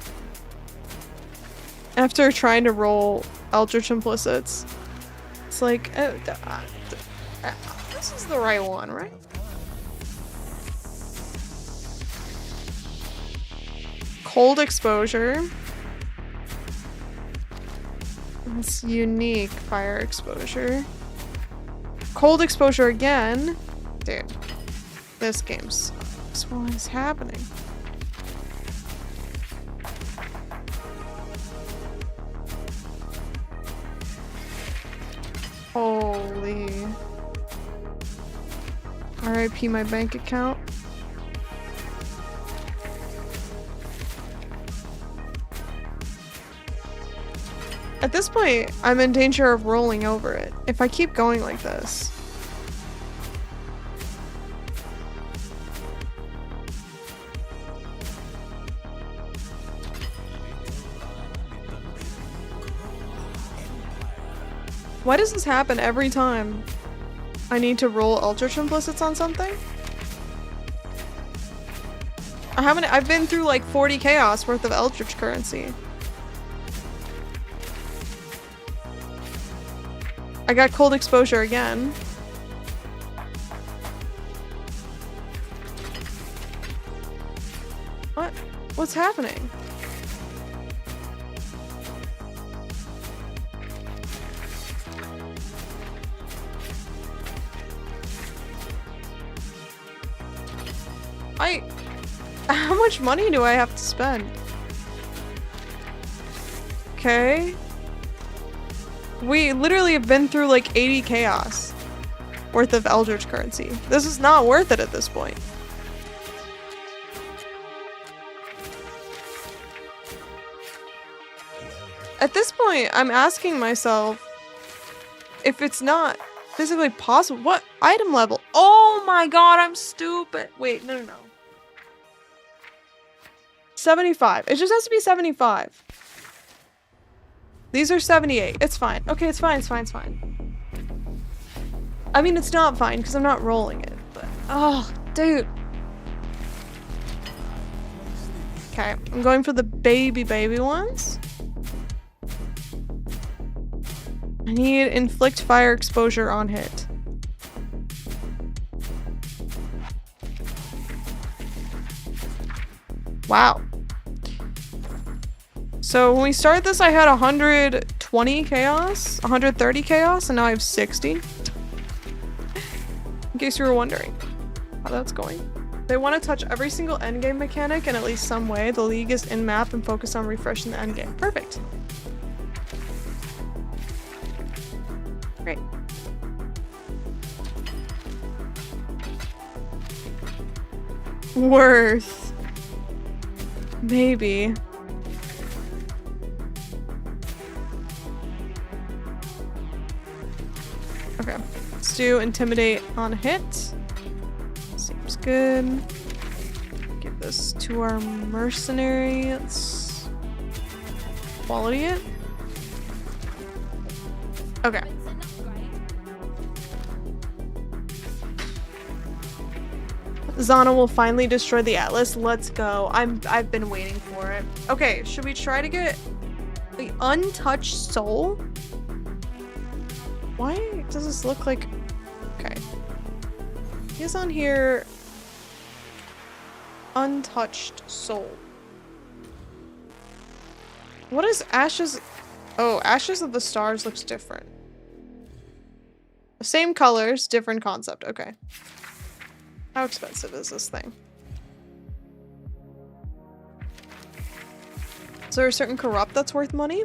trying to roll Eldritch Implicits. It's like, this is the right one, right? Cold exposure. It's unique fire exposure. Cold exposure again. Dude, this game sucks. What is happening? Holy. RIP my bank account. At this point, I'm in danger of rolling over it if I keep going like this. Why does this happen every time I need to roll Eldritch Implicits on something? I've been through like 40 chaos worth of Eldritch currency. I got cold exposure again. What? What's happening? How much money do I have to spend? Okay. We literally have been through like 80 chaos worth of Eldritch currency. This is not worth it at this point. At this point, I'm asking myself if it's not physically possible. What item level? Oh my god, I'm stupid. Wait, no. 75. It just has to be 75. These are 78. It's fine. Okay, it's fine. I mean, it's not fine because I'm not rolling it, but oh, dude. Okay, I'm going for the baby ones. I need inflict fire exposure on hit. Wow. So when we started this, I had 120 chaos, 130 chaos, and now I have 60. In case you were wondering how that's going. They want to touch every single endgame mechanic in at least some way. The league is in-map and focus on refreshing the endgame. Perfect. Great. Worth. Maybe. Okay, let's do intimidate on hit. Seems good. Give this to our mercenary. Let's quality it. Okay. Zana will finally destroy the Atlas. Let's go. I've been waiting for it. Okay, should we try to get the untouched soul? Why does this look like... Okay. He is on here... Untouched soul. What is Ashes... Oh, Ashes of the Stars looks different. Same colors, different concept. Okay. How expensive is this thing? Is there a certain corrupt that's worth money?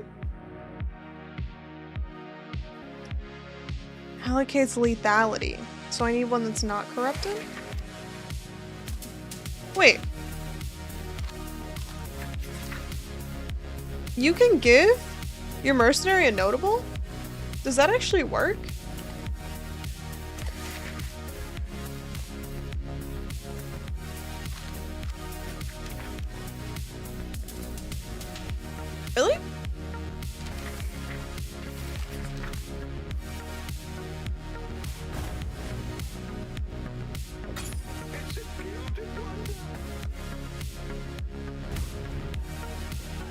Allocates lethality. So I need one that's not corrupted? Wait. You can give your mercenary a notable? Does that actually work? Really?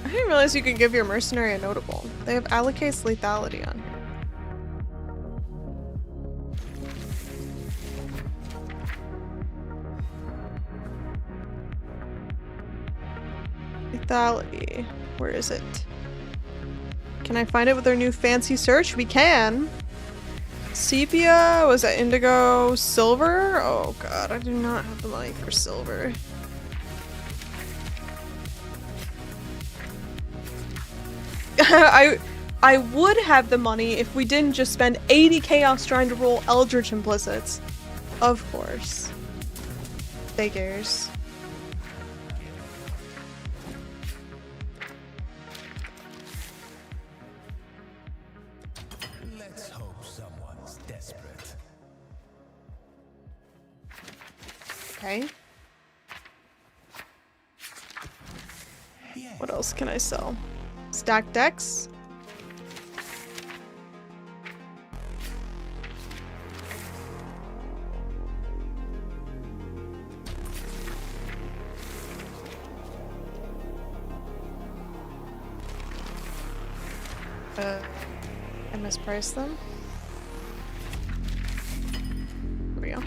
I didn't realize you could give your mercenary a notable. They have allocates lethality on here. Lethality. Where is it? Can I find it with our new fancy search? We can. Sepia? Was that indigo? Silver? Oh god, I do not have the money for silver. I would have the money if we didn't just spend 80 chaos trying to roll Eldritch Implicits. Of course. Figures. Let's hope someone's desperate. Okay. What else can I sell? Stack decks? I mispriced them. Here we go.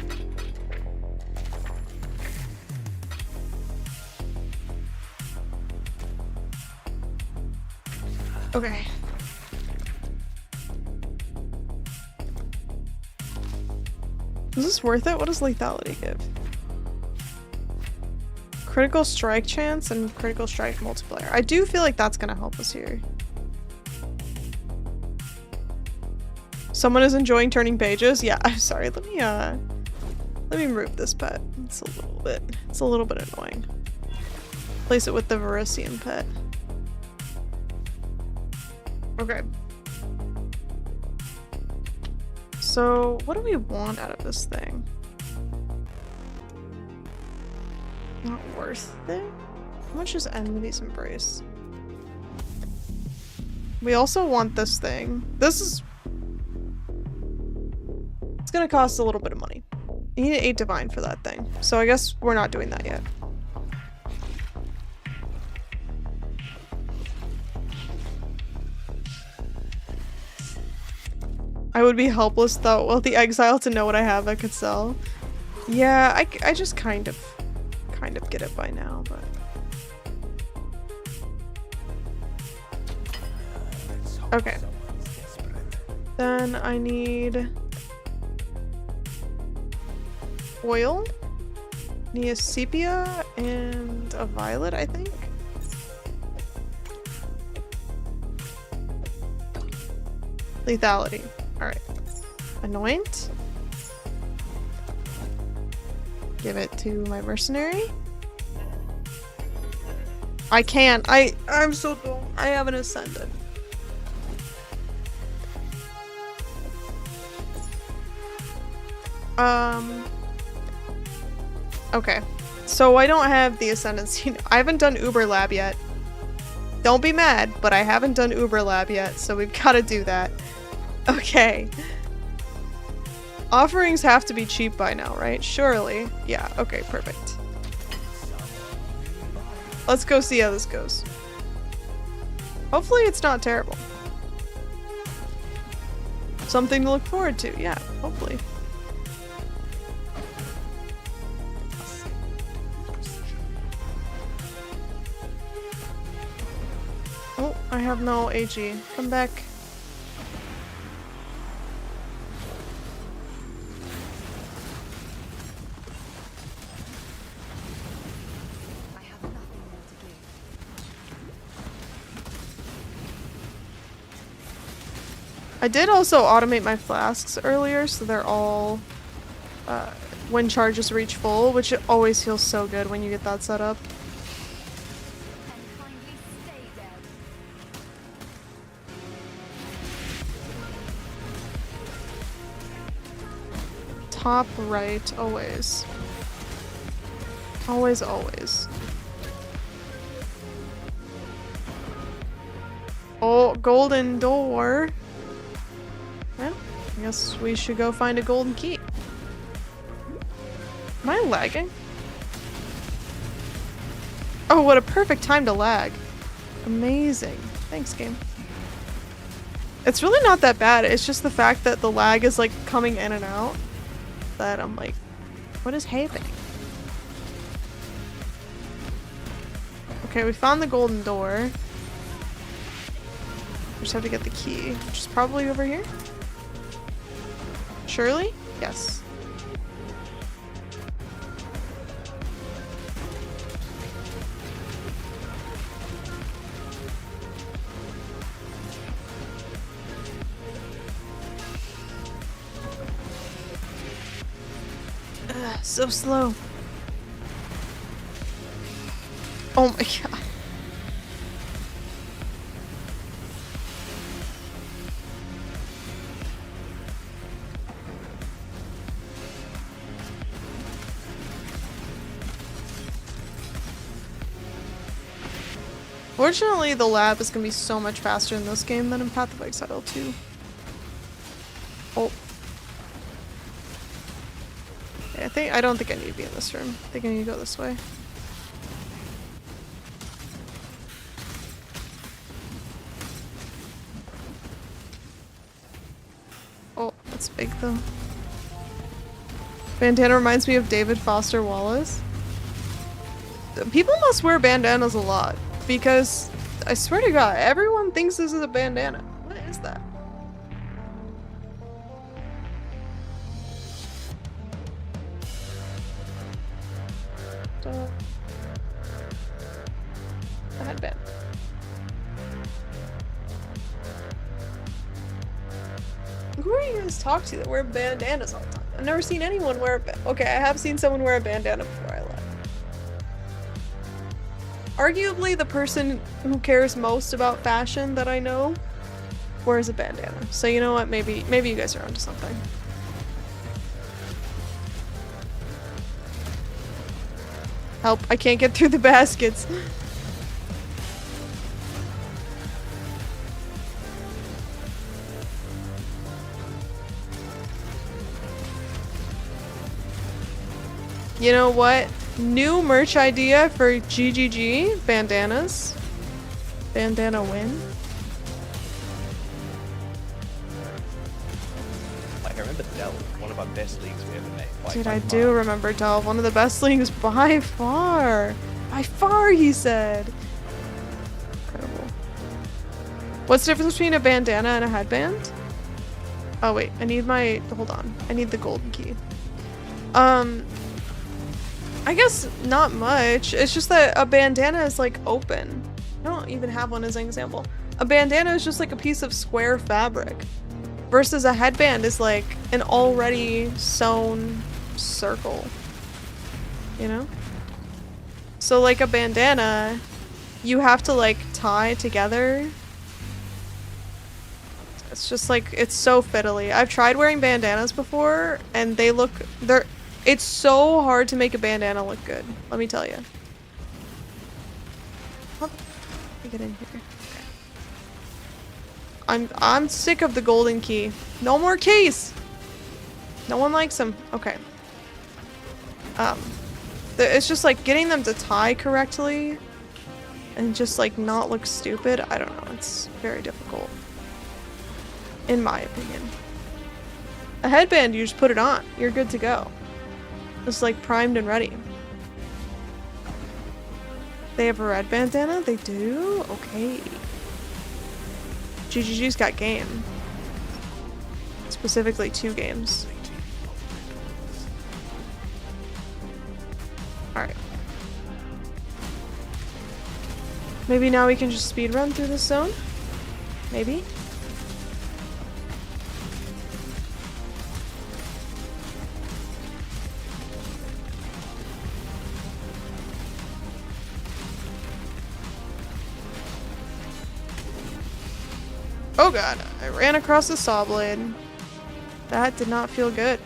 Okay. Is this worth it? What does lethality give? Critical strike chance and critical strike multiplier. I do feel like that's gonna help us here. Someone is enjoying turning pages? Yeah, I'm sorry. Let me remove this pet. It's a little bit annoying. Place it with the Verisian pet. Okay. So, what do we want out of this thing? Not worth it? How much is Enmity's Embrace? We also want this thing. This is... It's gonna cost a little bit of money. You need 8 divine for that thing. So I guess we're not doing that yet. I would be helpless though, well, the exile to know what I have I could sell. Yeah, I just kind of get it by now, but... Okay. Then I need... oil, Neosepia, and a violet, I think. Lethality. Alright. Anoint. Give it to my mercenary. I can't. I'm so dumb. I haven't ascended. Okay. So I don't have the ascendancy. I haven't done Uber Lab yet. Don't be mad, but I haven't done Uber Lab yet, so we've got to do that. Okay. Offerings have to be cheap by now, right? Surely. Yeah, okay, perfect. Let's go see how this goes. Hopefully it's not terrible. Something to look forward to, yeah, hopefully. Oh, I have no AG. Come back. I did also automate my flasks earlier, so they're all when charges reach full, which always feels so good when you get that set up. Top right, always. Always, always. golden door. Well, I guess we should go find a golden key. Am I lagging? Oh, what a perfect time to lag. Amazing. Thanks, game. It's really not that bad. It's just the fact that the lag is like coming in and out that I'm like, what is happening? Okay, we found the golden door. We just have to get the key, which is probably over here. Surely? Yes. So slow. Oh my god. Fortunately, the lab is gonna be so much faster in this game than in Path of Exile 2. Oh. I don't think I need to be in this room. I think I need to go this way. Oh, that's big though. Bandana reminds me of David Foster Wallace. People must wear bandanas a lot because I swear to God, everyone thinks this is a bandana. What is that? A headband. Who are you guys talk to that wear bandanas all the time? I've never seen anyone wear a okay, I have seen someone wear a bandana before I left. Arguably the person who cares most about fashion that I know wears a bandana. So you know what, maybe you guys are onto something. Help, I can't get through the baskets. You know what? New merch idea for GGG bandanas. Bandana win. Like I remember Dell, one of our best leagues we ever made. Like, Dude, by I far. do remember Delve. One of the best leagues by far. By far, he said. Incredible. What's the difference between a bandana and a headband? Oh wait, I need my, hold on. I need the golden key. I guess not much. It's just that a bandana is like open. I don't even have one as an example. A bandana is just like a piece of square fabric. Versus a headband is like an already sewn circle. You know? So like a bandana, you have to like tie together. It's just like, it's so fiddly. I've tried wearing bandanas before and it's so hard to make a bandana look good, let me tell you. Let me get in here. Okay. I'm sick of the golden key. No more keys! No one likes them. Okay. It's just like getting them to tie correctly and just like not look stupid. I don't know, it's very difficult. In my opinion. A headband, you just put it on. You're good to go. It's like primed and ready. They have a red bandana? They do? Okay. GGG's got game. Specifically 2 games. Alright. Maybe now we can just speedrun through this zone? Maybe? Oh god, I ran across a saw blade. That did not feel good.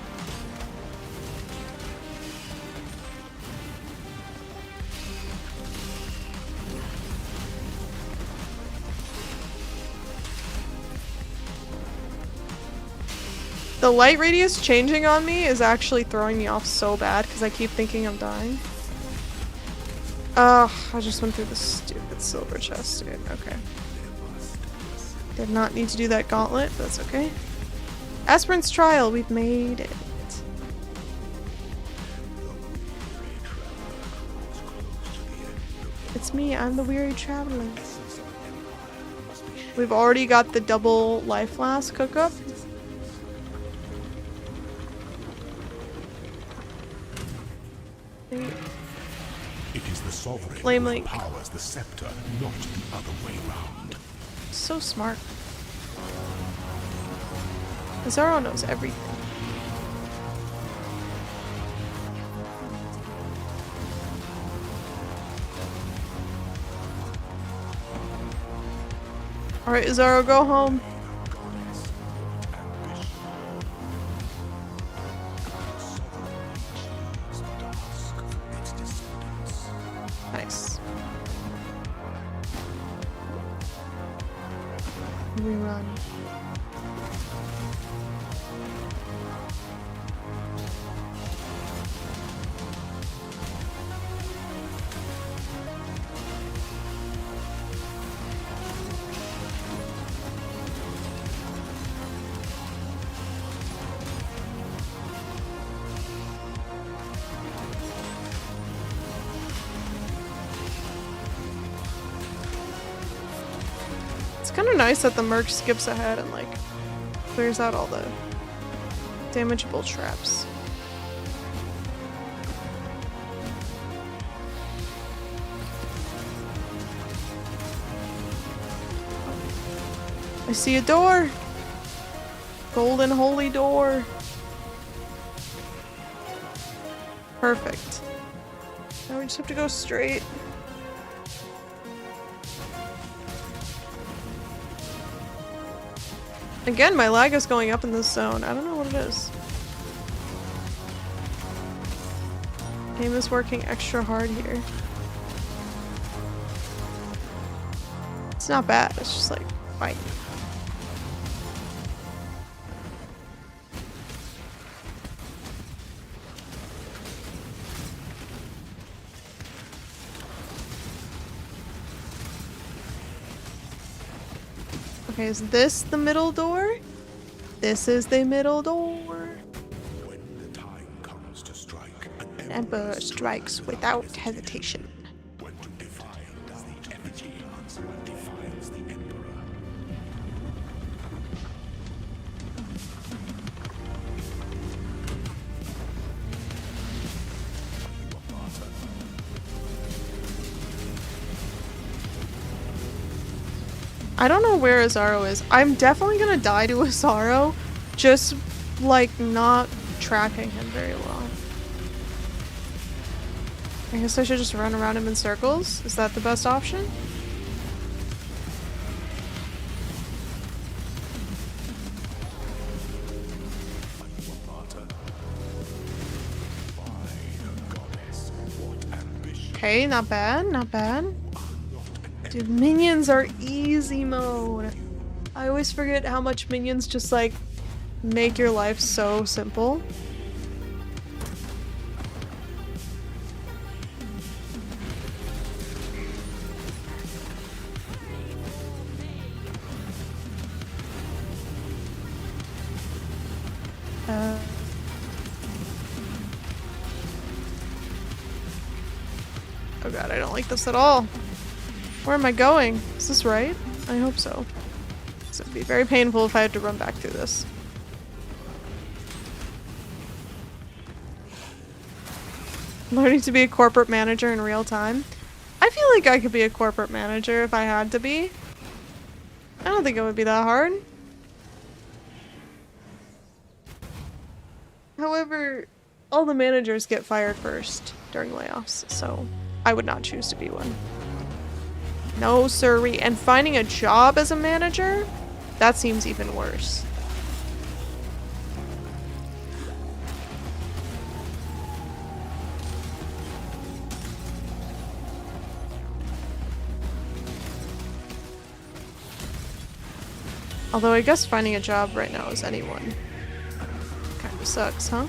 The light radius changing on me is actually throwing me off so bad because I keep thinking I'm dying. Ugh, I just went through the stupid silver chest, dude. Okay. Did not need to do that gauntlet, but that's okay. Aspirant's Trial, we've made it. It's me, I'm the weary traveler. We've already got the double life flask hookup. It is the sovereign Flame who Link. powers the scepter, not the other way round. So smart. Zaro knows everything. Alright, Zaro, go home. Nice. Rerun. It's kind of nice that the merc skips ahead and like clears out all the damageable traps. I see a door. Golden holy door. Perfect. Now we just have to go straight. Again, my lag is going up in this zone. I don't know what it is. Game is working extra hard here. It's not bad, it's just like, fight. Okay, is this the middle door? This is the middle door. When the time comes to strike, an Emperor strikes without hesitation. when to defy the effigy defiles the emperor. I don't know where Azaro is. I'm definitely gonna die to Azaro, just like not tracking him very well. I guess I should just run around him in circles. Is that the best option? Okay, not bad, not bad. Dude, minions are easy mode. I always forget how much minions just like make your life so simple. Oh god, I don't like this at all. Where am I going? Is this right? I hope so. This would be very painful if I had to run back through this. Learning to be a corporate manager in real time. I feel like I could be a corporate manager if I had to be. I don't think it would be that hard. However, all the managers get fired first during layoffs, so I would not choose to be one. No, sirree. And finding a job as a manager? That seems even worse. Although I guess finding a job right now is anyone. Sucks, huh?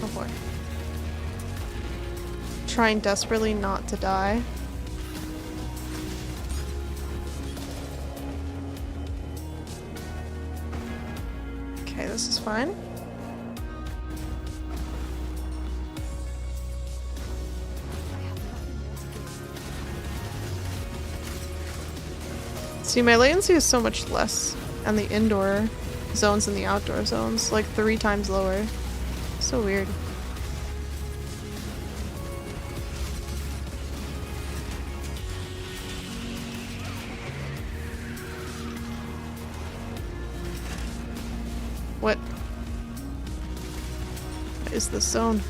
Oh boy. Trying desperately not to die. Okay, this is fine. See, my latency is so much less on the indoor zones than the outdoor zones, like 3 times lower. So weird. What is this zone?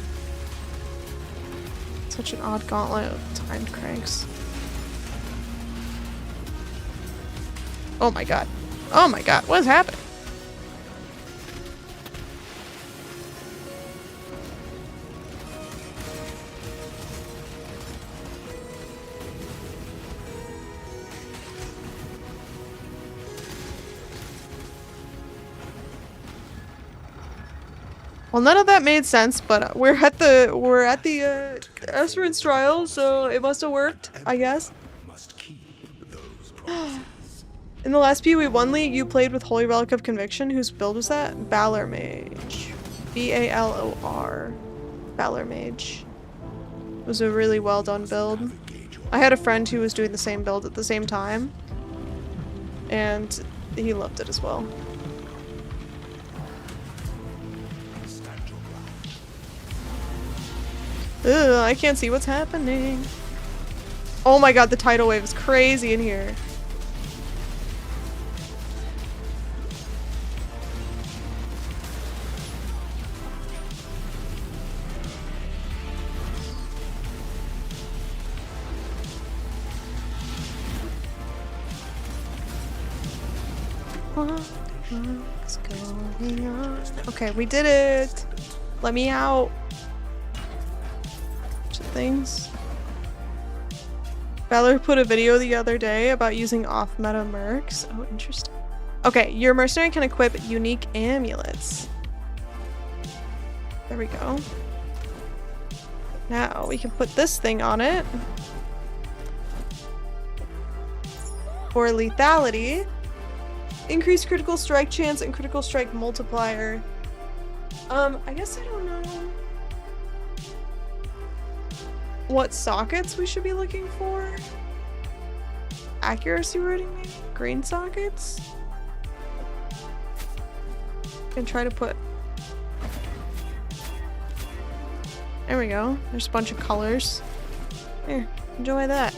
Such an odd gauntlet of timed cranks. Oh my god. Oh my god, what has happened? Well, none of that made sense, but we're at the Esperance trial, so it must have worked, I guess. Must keep those promises. In the last PoE1 league, you played with Holy Relic of Conviction. Whose build was that? Balor Mage. B-A-L-O-R. Balor Mage. It was a really well done build. I had a friend who was doing the same build at the same time, and he loved it as well. Ugh, I can't see what's happening. Oh my god, the tidal wave is crazy in here. What's going on? Okay, we did it. Let me out. Things. Valor put a video the other day about using off-meta mercs. Oh, interesting. Okay, your mercenary can equip unique amulets. There we go. Now we can put this thing on it. For lethality. Increase critical strike chance and critical strike multiplier. I guess I don't know what sockets we should be looking for. Accuracy rating, maybe? Green sockets? Can try to put... There we go. There's a bunch of colors. Here, enjoy that.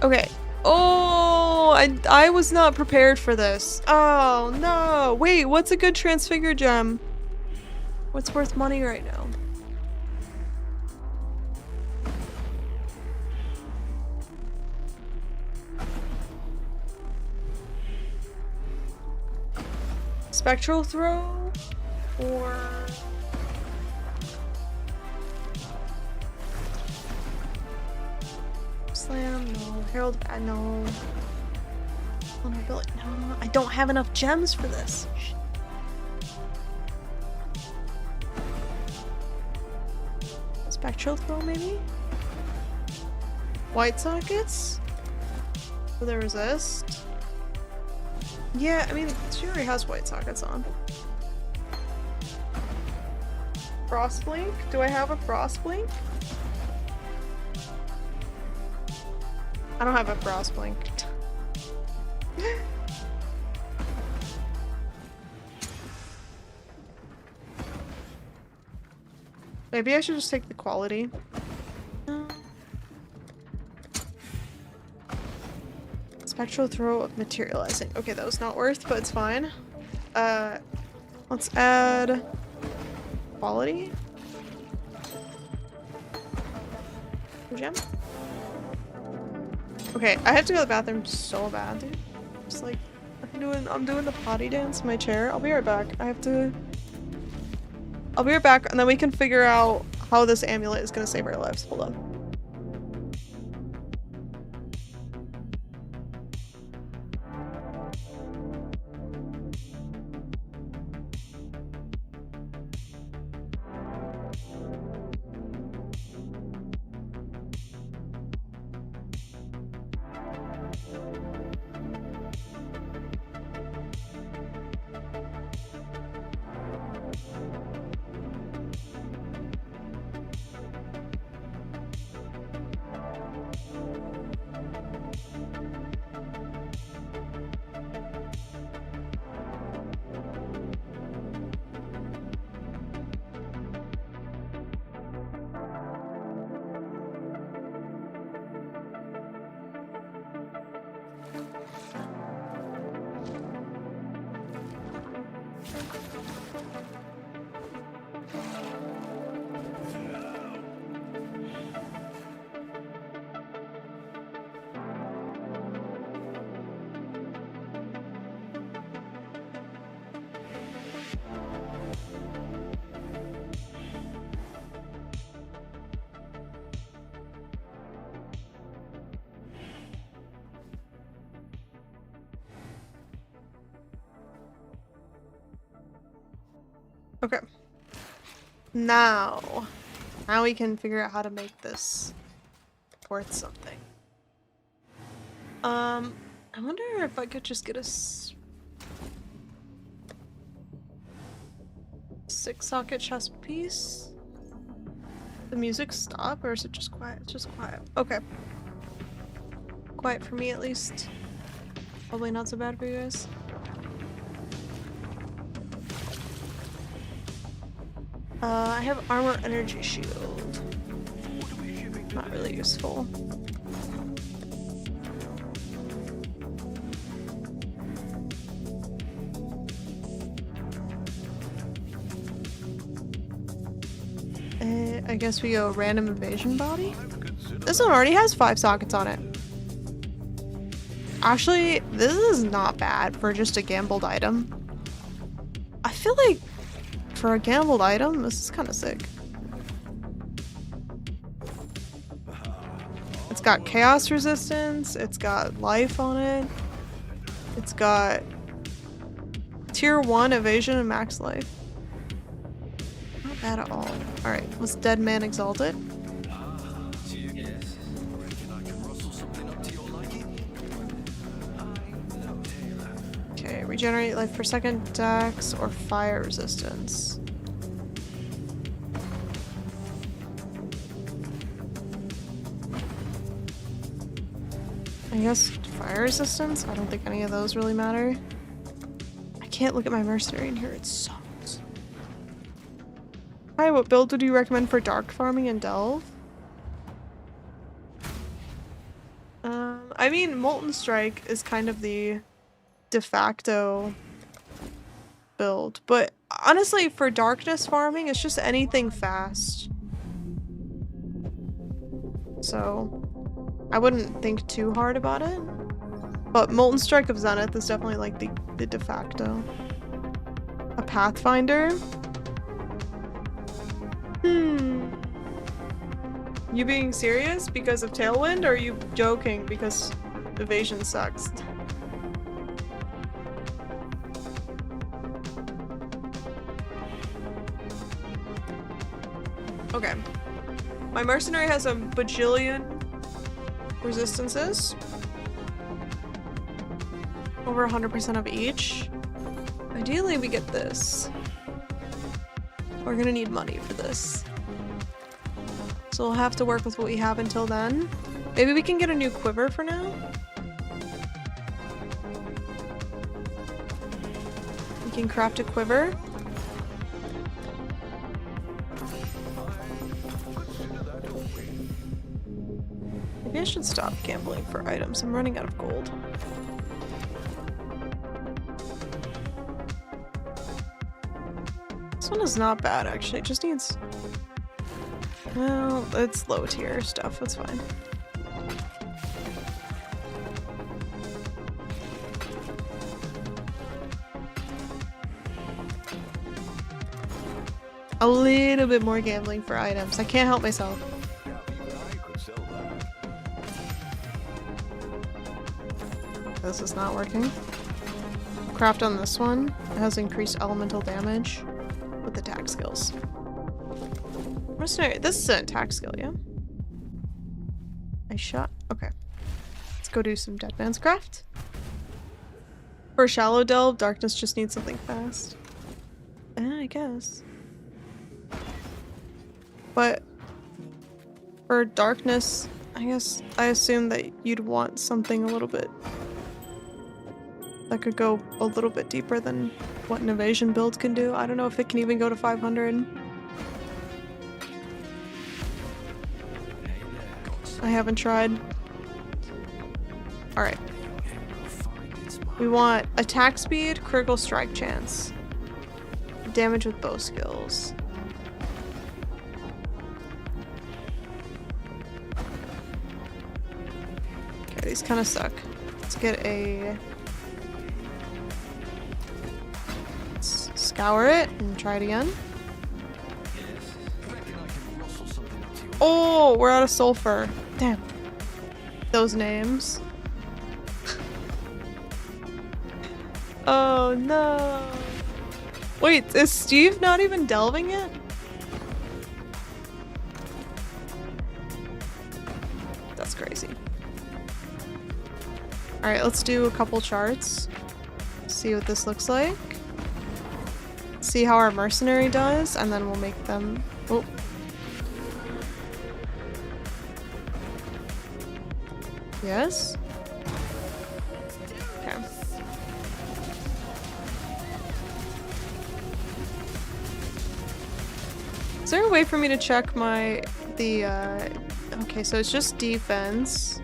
Okay. Oh, I was not prepared for this. Oh, no. Wait, what's a good transfigure gem? What's worth money right now? Spectral throw? Or... Slam? No. Herald? No. Vulnerability? No. I don't have enough gems for this. Spectral throw, maybe? White sockets? For the resist? Yeah, I mean, she already has white sockets on. Frost blink? Do I have a frost blink? I don't have a frost blink. Maybe I should just take the quality. Spectral throw of materializing. Okay, that was not worth, but it's fine. Let's add quality. Gem. Okay, I have to go to the bathroom so bad, dude. Just like I'm doing the potty dance in my chair. I'll be right back. I'll be right back, and then we can figure out how this amulet is gonna save our lives. Hold on. Okay. Now we can figure out how to make this worth something. I wonder if I could just get a 6-socket chest piece. The music stop, or is it just quiet? It's just quiet. Okay. Quiet for me at least. Probably not so bad for you guys. I have armor energy shield. Not really useful. I guess we go random invasion body? This one already has 5 sockets on it. Actually, this is not bad for just a gambled item. I feel like for a gambled item, this is kind of sick. It's got chaos resistance, it's got life on it, it's got tier 1 evasion and max life. Not bad at all. Alright, was Dead Man exalted? Okay, regenerate life per second, dex, or fire resistance. I guess fire resistance? I don't think any of those really matter. I can't look at my mercenary in here, it sucks. Hi, what build would you recommend for dark farming and delve? I mean, Molten Strike is kind of the de facto build, but honestly, for darkness farming, it's just anything fast. So, I wouldn't think too hard about it. But Molten Strike of Zenith is definitely like the de facto. A Pathfinder? You being serious because of Tailwind, or are you joking because evasion sucks? Okay. My mercenary has a bajillion resistances. Over 100% of each. Ideally, we get this. We're gonna need money for this. So we'll have to work with what we have until then. Maybe we can get a new quiver for now? We can craft a quiver. Maybe I should stop gambling for items. I'm running out of gold. This one is not bad, actually. It just needs... Well, it's low tier stuff. That's fine. A little bit more gambling for items. I can't help myself. This is not working. Craft on this one. It has increased elemental damage with attack skills. Mercenary. This is an attack skill, yeah? I shot. Okay. Let's go do some Dead Man's Craft. For Shallow Delve, Darkness just needs something fast. I guess. But for Darkness, I guess I assume that you'd want something a little bit that could go a little bit deeper than what an evasion build can do. I don't know if it can even go to 500. I haven't tried. Alright. We want attack speed, critical strike chance. Damage with bow skills. Okay, these kind of suck. Let's get a... Let's scour it and try it again. Oh, we're out of sulfur. Damn. Those names. Oh no. Wait, is Steve not even delving yet? That's crazy. Alright, let's do a couple charts. See what this looks like. See how our mercenary does, and then we'll make them... Oh. Yes? Okay. Is there a way for me to check okay, so it's just defense.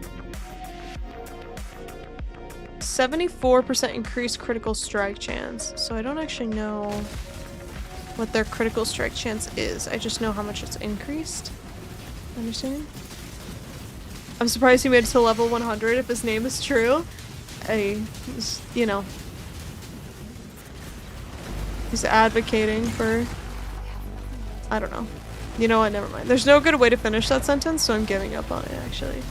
74% increased critical strike chance. So I don't actually know what their critical strike chance is. I just know how much it's increased. Understand? I'm surprised he made it to level 100 if his name is true. You know. He's advocating for... I don't know. You know what? Never mind. There's no good way to finish that sentence, so I'm giving up on it, actually.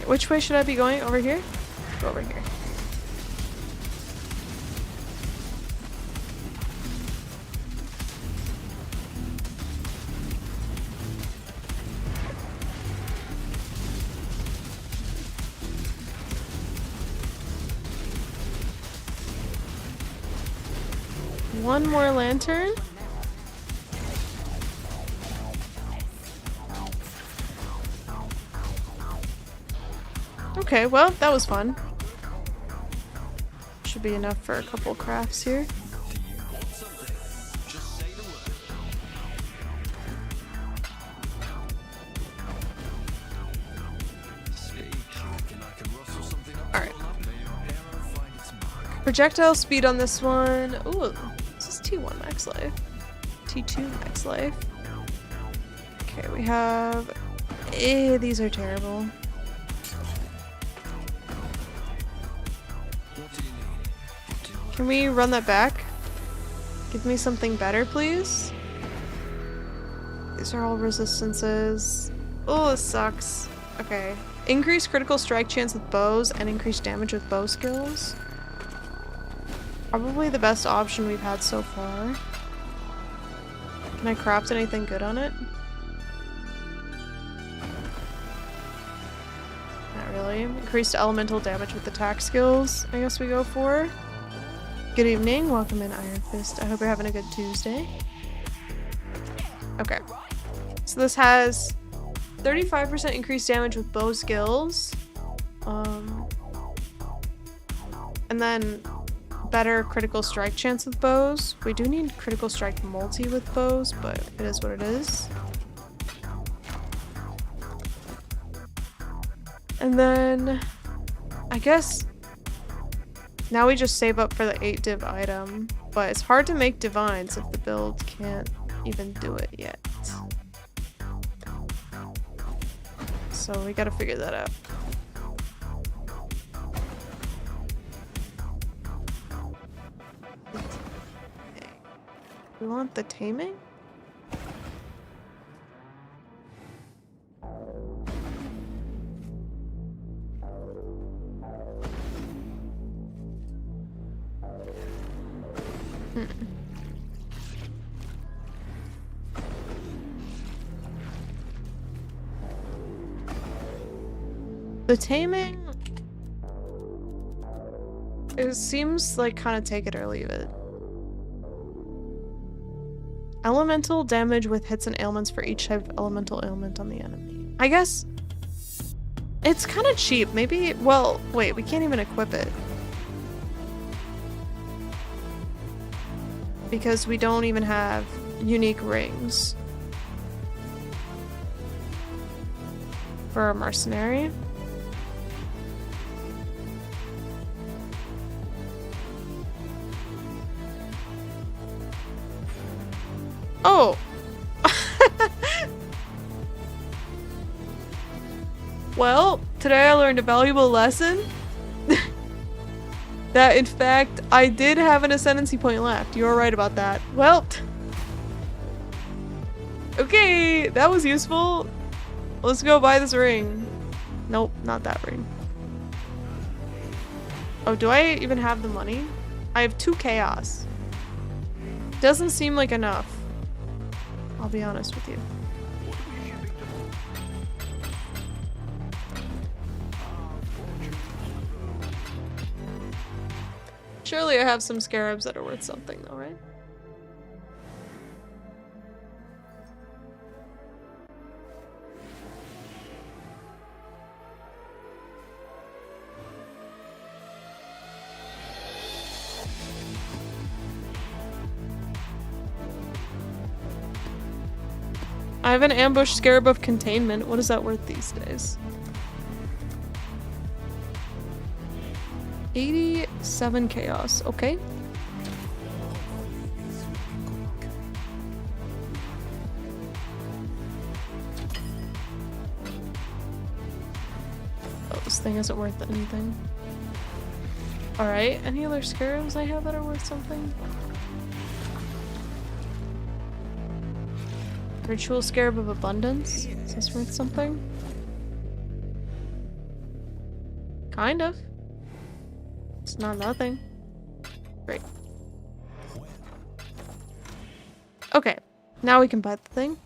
Which way should I be going? Over here? Go over here. One more lantern. Okay, well, that was fun. Should be enough for a couple crafts here. Alright. Projectile speed on this one. Ooh, this is T1 max life. T2 max life. Okay, we have... these are terrible. Can we run that back? Give me something better, please? These are all resistances. Oh, this sucks. Okay. Increased critical strike chance with bows and increased damage with bow skills. Probably the best option we've had so far. Can I craft anything good on it? Not really. Increased elemental damage with attack skills, I guess we go for. Good evening, welcome in Iron Fist. I hope you're having a good Tuesday. Okay. So this has 35% increased damage with bow skills. And then better critical strike chance with bows. We do need critical strike multi with bows, but it is what it is. And then I guess now we just save up for the 8 div item, but it's hard to make divines if the build can't even do it yet. So we gotta figure that out. We want the taming? The taming, it seems like kind of take it or leave it. Elemental damage with hits and ailments for each type of elemental ailment on the enemy. I guess it's kind of cheap. Maybe, well, wait, we can't even equip it. Because we don't even have unique rings for a mercenary. Oh! Well, today I learned a valuable lesson. That in fact, I did have an ascendancy point left. You were right about that. Well, okay, that was useful. Let's go buy this ring. Nope, not that ring. Oh, do I even have the money? I have 2 chaos. Doesn't seem like enough. I'll be honest with you. Surely I have some scarabs that are worth something though, right? I have an ambush scarab of containment. What is that worth these days? 87 chaos. Okay. Oh, this thing isn't worth anything. Alright, any other scarabs I have that are worth something? Ritual Scarab of Abundance? Is this worth something? Kind of. It's not nothing. Great. Okay, now we can buy the thing.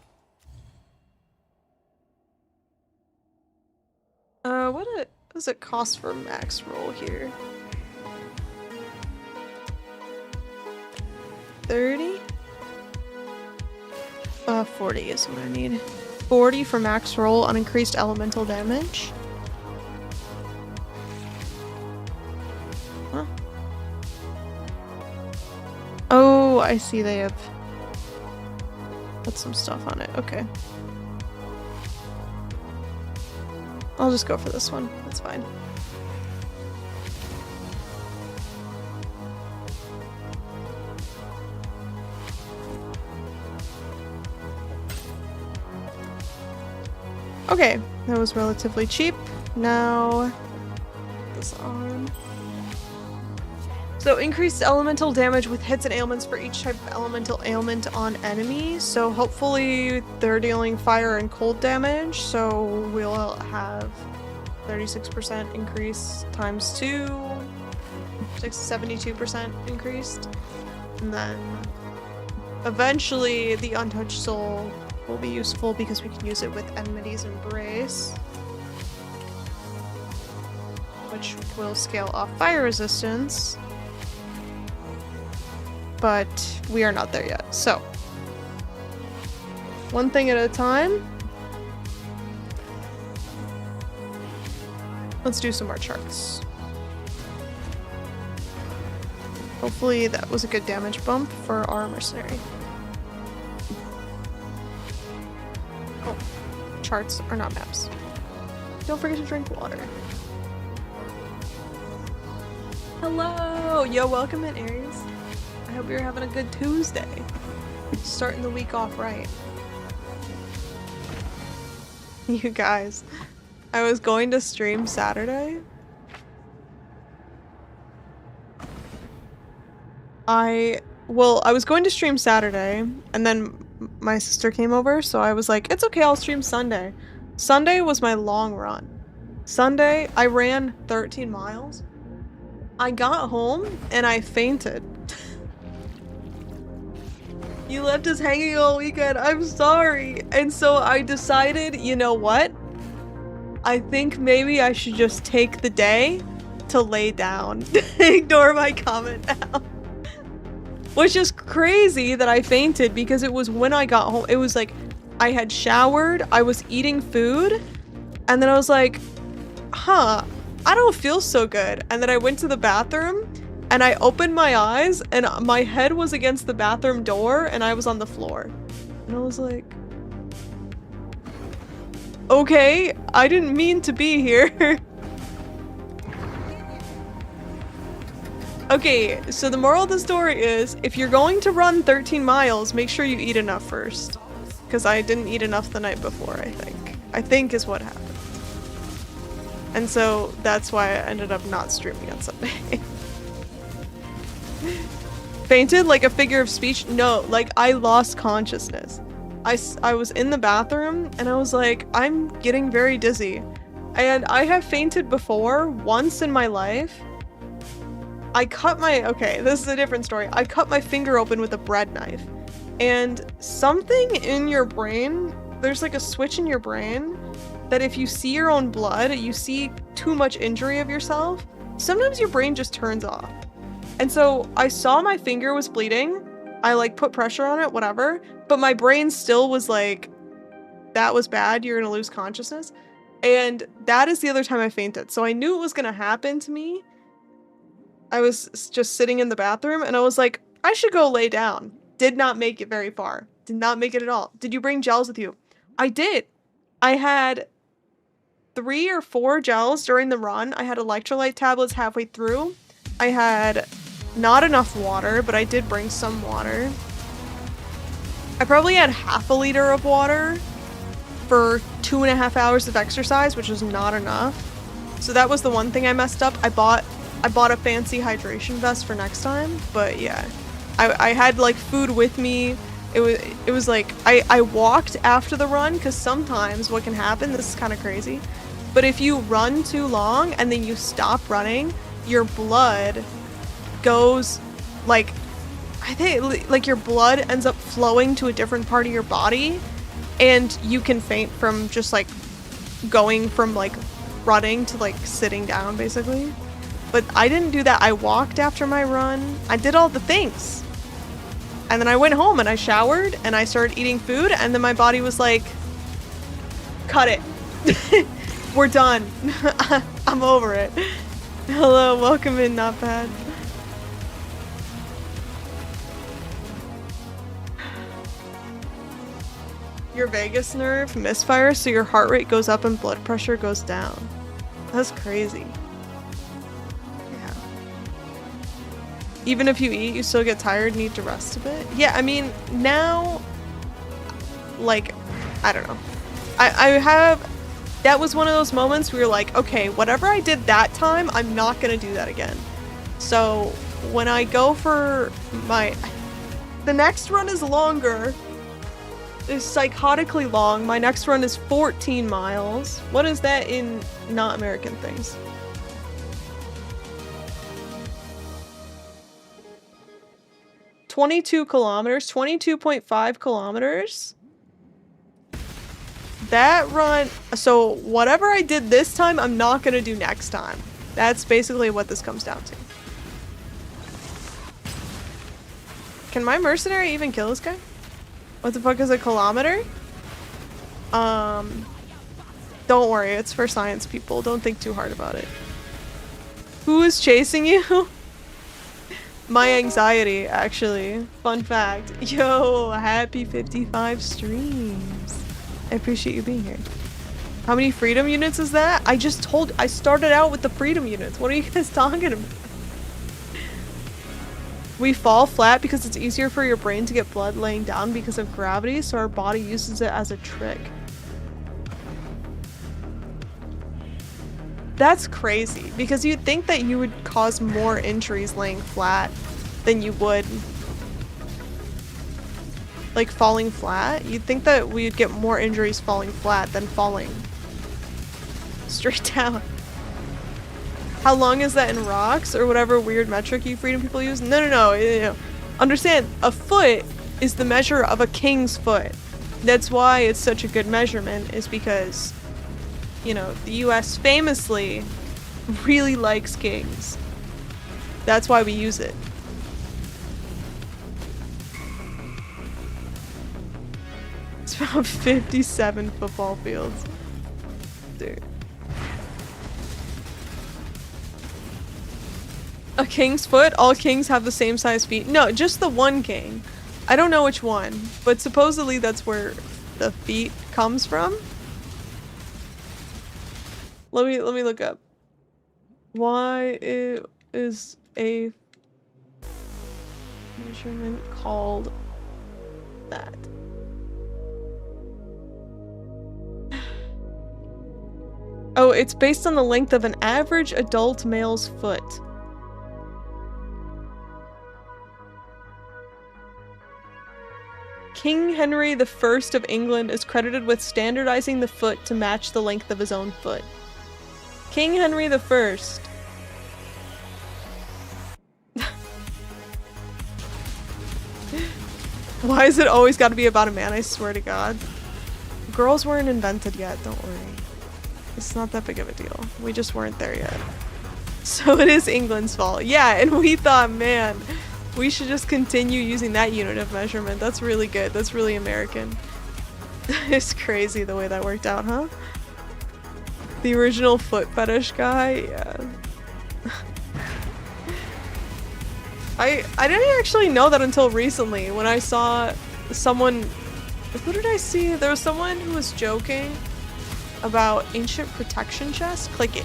What does it cost for max roll here? 30? 40 is what I need. 40 for max roll on increased elemental damage. Huh? Oh, I see they have put some stuff on it. Okay. I'll just go for this one. That's fine. Okay, that was relatively cheap. Now, this on. So increased elemental damage with hits and ailments for each type of elemental ailment on enemies. So hopefully they're dealing fire and cold damage. So we'll have 36% increase times 2, 72% increased. And then eventually the untouched soul will be useful because we can use it with Enmity's Embrace, which will scale off fire resistance, but we are not there yet. So, one thing at a time. Let's do some more charts. Hopefully that was a good damage bump for our mercenary. Charts are not maps. Don't forget to drink water. Hello! Yo, welcome in, Aries. I hope you're having a good Tuesday. Starting the week off right. You guys, I was going to stream Saturday. I was going to stream Saturday, and then my sister came over, so I was like, it's okay, I'll stream Sunday. Sunday was my long run. Sunday, I ran 13 miles. I got home, and I fainted. You left us hanging all weekend, I'm sorry. And so I decided, you know what? I think maybe I should just take the day to lay down. Ignore my comment now. Which is crazy that I fainted because it was when I got home. It was like I had showered, I was eating food, and then I was like, huh, I don't feel so good. And then I went to the bathroom and I opened my eyes and my head was against the bathroom door and I was on the floor. And I was like, okay, I didn't mean to be here. Okay, so the moral of the story is, if you're going to run 13 miles, make sure you eat enough first. Because I didn't eat enough the night before, I think. I think is what happened. And so that's why I ended up not streaming on Sunday. Fainted like a figure of speech? No, like I lost consciousness. I was in the bathroom and I was like, I'm getting very dizzy. And I have fainted before, once in my life. Okay, this is a different story. I cut my finger open with a bread knife. And something in your brain, there's like a switch in your brain that if you see your own blood, you see too much injury of yourself, sometimes your brain just turns off. And so I saw my finger was bleeding. I like put pressure on it, whatever. But my brain still was like, that was bad. You're going to lose consciousness. And that is the other time I fainted. So I knew it was going to happen to me. I was just sitting in the bathroom and I was like, I should go lay down. Did not make it very far. Did not make it at all. Did you bring gels with you? I did. I had 3 or 4 gels during the run. I had electrolyte tablets halfway through. I had not enough water, but I did bring some water. I probably had half a liter of water for 2.5 hours of exercise, which is not enough. So that was the one thing I messed up. I bought a fancy hydration vest for next time, but yeah. I had like food with me. It was like I walked after the run because sometimes what can happen, this is kind of crazy, but if you run too long and then you stop running, your blood goes like, I think like your blood ends up flowing to a different part of your body and you can faint from just like going from like running to like sitting down basically. But I didn't do that. I walked after my run. I did all the things. And then I went home and I showered and I started eating food and then my body was like, cut it. We're done. I'm over it. Hello, welcome in, not bad. Your vagus nerve misfires so your heart rate goes up and blood pressure goes down. That's crazy. Even if you eat, you still get tired and need to rest a bit? Yeah, I mean, now, like, I don't know. That was one of those moments where you're like, okay, whatever I did that time, I'm not gonna do that again. So, when I go for the next run is longer. It's psychotically long. My next run is 14 miles. What is that in not American things? kilometers, 22.5 kilometers. That run, so whatever I did this time, I'm not gonna do next time. That's basically what this comes down to. Can my mercenary even kill this guy? What the fuck is a kilometer? Don't worry, it's for science people. Don't think too hard about it. Who is chasing you? My anxiety, actually. Fun fact. Yo, happy 55 streams. I appreciate you being here. How many freedom units is that? I started out with the freedom units. What are you guys talking about? We fall flat because it's easier for your brain to get blood laying down because of gravity, so our body uses it as a trick. That's crazy, because you'd think that you would cause more injuries laying flat than you would like falling flat. You'd think that we'd get more injuries falling flat than falling straight down. How long is that in rocks or whatever weird metric you freedom people use? No. Understand, a foot is the measure of a king's foot. That's why it's such a good measurement, is because, you know, the US famously really likes kings. That's why we use it. It's about 57 football fields. Dude. A king's foot? All kings have the same size feet? No, just the one king. I don't know which one, but supposedly that's where the feet comes from. Let me look up. Why is a measurement called that? Oh, it's based on the length of an average adult male's foot. King Henry I of England is credited with standardizing the foot to match the length of his own foot. King Henry I. Why is it always got to be about a man? I swear to God. Girls weren't invented yet, don't worry. It's not that big of a deal. We just weren't there yet. So it is England's fault. Yeah, and we thought, man, we should just continue using that unit of measurement. That's really good. That's really American. It's crazy the way that worked out, huh? The original foot fetish guy, yeah. I didn't actually know that until recently when I saw someone, who did I see? There was someone who was joking about ancient protection chests, like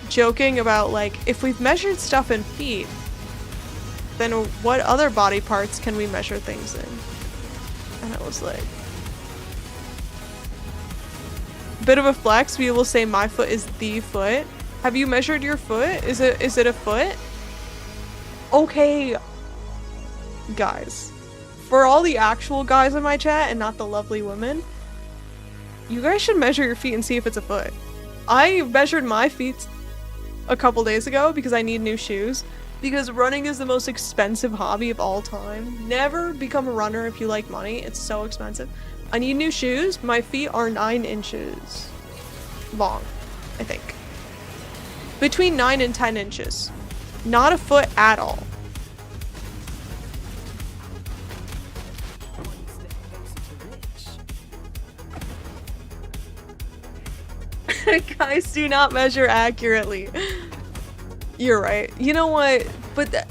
joking about like, if we've measured stuff in feet, then what other body parts can we measure things in? And I was like, bit of a flex, we will say my foot is the foot. Have you measured your foot? Is it a foot? Okay, guys, for all the actual guys in my chat and not the lovely women, you guys should measure your feet and see if it's a foot. I measured my feet a couple days ago because I need new shoes, because running is the most expensive hobby of all time. Never become a runner if you like money. It's so expensive. I need new shoes. My feet are 9 inches long, I think. Between 9 and 10 inches. Not a foot at all. Guys do not measure accurately. You're right. You know what? But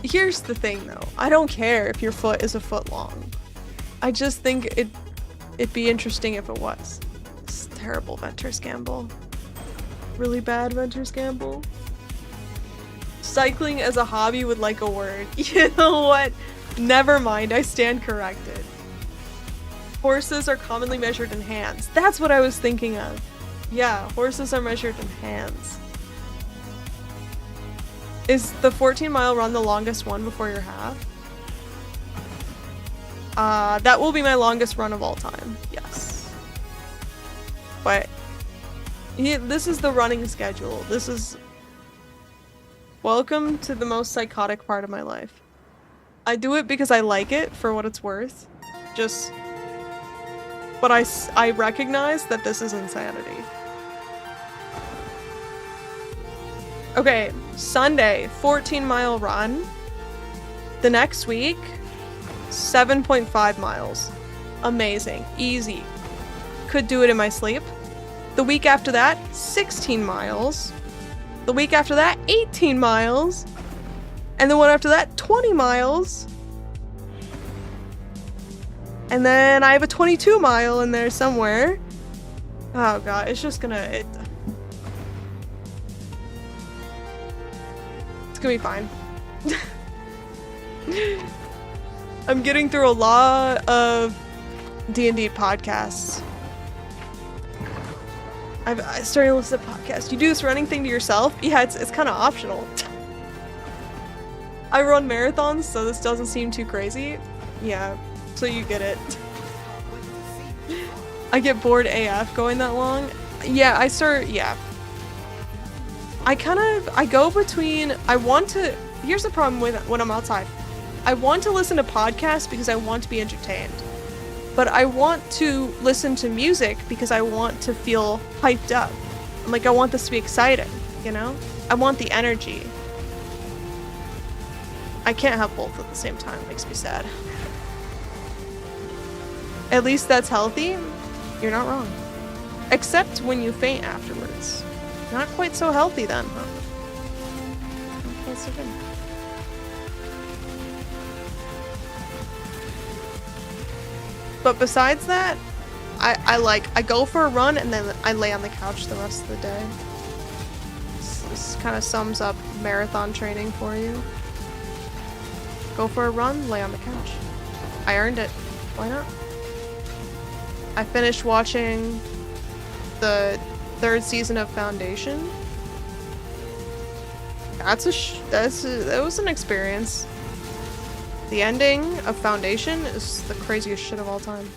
here's the thing though. I don't care if your foot is a foot long. I just think it'd be interesting if it was. It's terrible Ventur's Gamble. Really bad Ventur's Gamble. Cycling as a hobby would like a word. You know what? Never mind, I stand corrected. Horses are commonly measured in hands. That's what I was thinking of. Yeah, horses are measured in hands. Is the 14-mile run the longest one before your half? That will be my longest run of all time, yes. But this is the running schedule. This is... Welcome to the most psychotic part of my life. I do it because I like it, for what it's worth. Just... But I recognize that this is insanity. Okay, Sunday, 14-mile run. The next week, 7.5 miles. Amazing. Easy. Could do it in my sleep. The week after that, 16 miles. The week after that, 18 miles. And the one after that, 20 miles. And then I have a 22 mile in there somewhere. Oh god, it's just gonna... It's gonna be fine. I'm getting through a lot of D&D podcasts. I started to listen to podcasts. You do this running thing to yourself? Yeah, it's kind of optional. I run marathons, so this doesn't seem too crazy. Yeah, so you get it. I get bored AF going that long. Yeah, I go between, here's the problem with when I'm outside. I want to listen to podcasts because I want to be entertained. But I want to listen to music because I want to feel hyped up. Like, I want this to be exciting, you know? I want the energy. I can't have both at the same time. It makes me sad. At least that's healthy. You're not wrong. Except when you faint afterwards. Not quite so healthy then, huh? Not quite so good. But besides that, I go for a run and then I lay on the couch the rest of the day. This kind of sums up marathon training for you. Go for a run, lay on the couch. I earned it. Why not? I finished watching the 3rd season of Foundation. That was an experience. The ending of Foundation is the craziest shit of all time.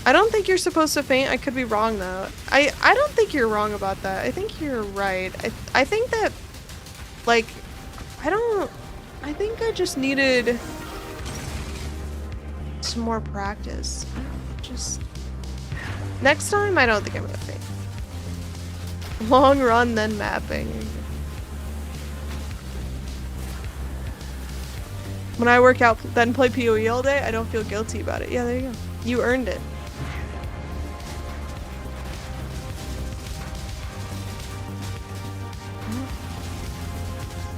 I don't think you're supposed to faint. I could be wrong though. I don't think you're wrong about that. I think you're right. I think that, like, I think I just needed some more practice. Just next time, I don't think I'm gonna faint. Long run, then mapping. When I work out, then play PoE all day, I don't feel guilty about it. Yeah, there you go. You earned it.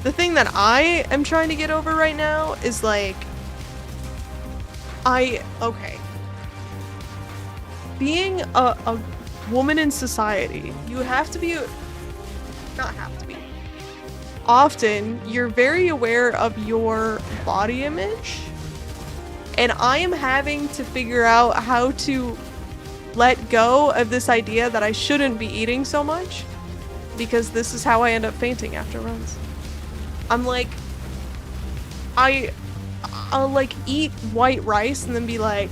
The thing that I am trying to get over right now is like, okay. Being a woman in society, you have to be, not have to be. Often, you're very aware of your body image, and I am having to figure out how to let go of this idea that I shouldn't be eating so much, because this is how I end up fainting after runs. I'm like, I'll like eat white rice and then be like,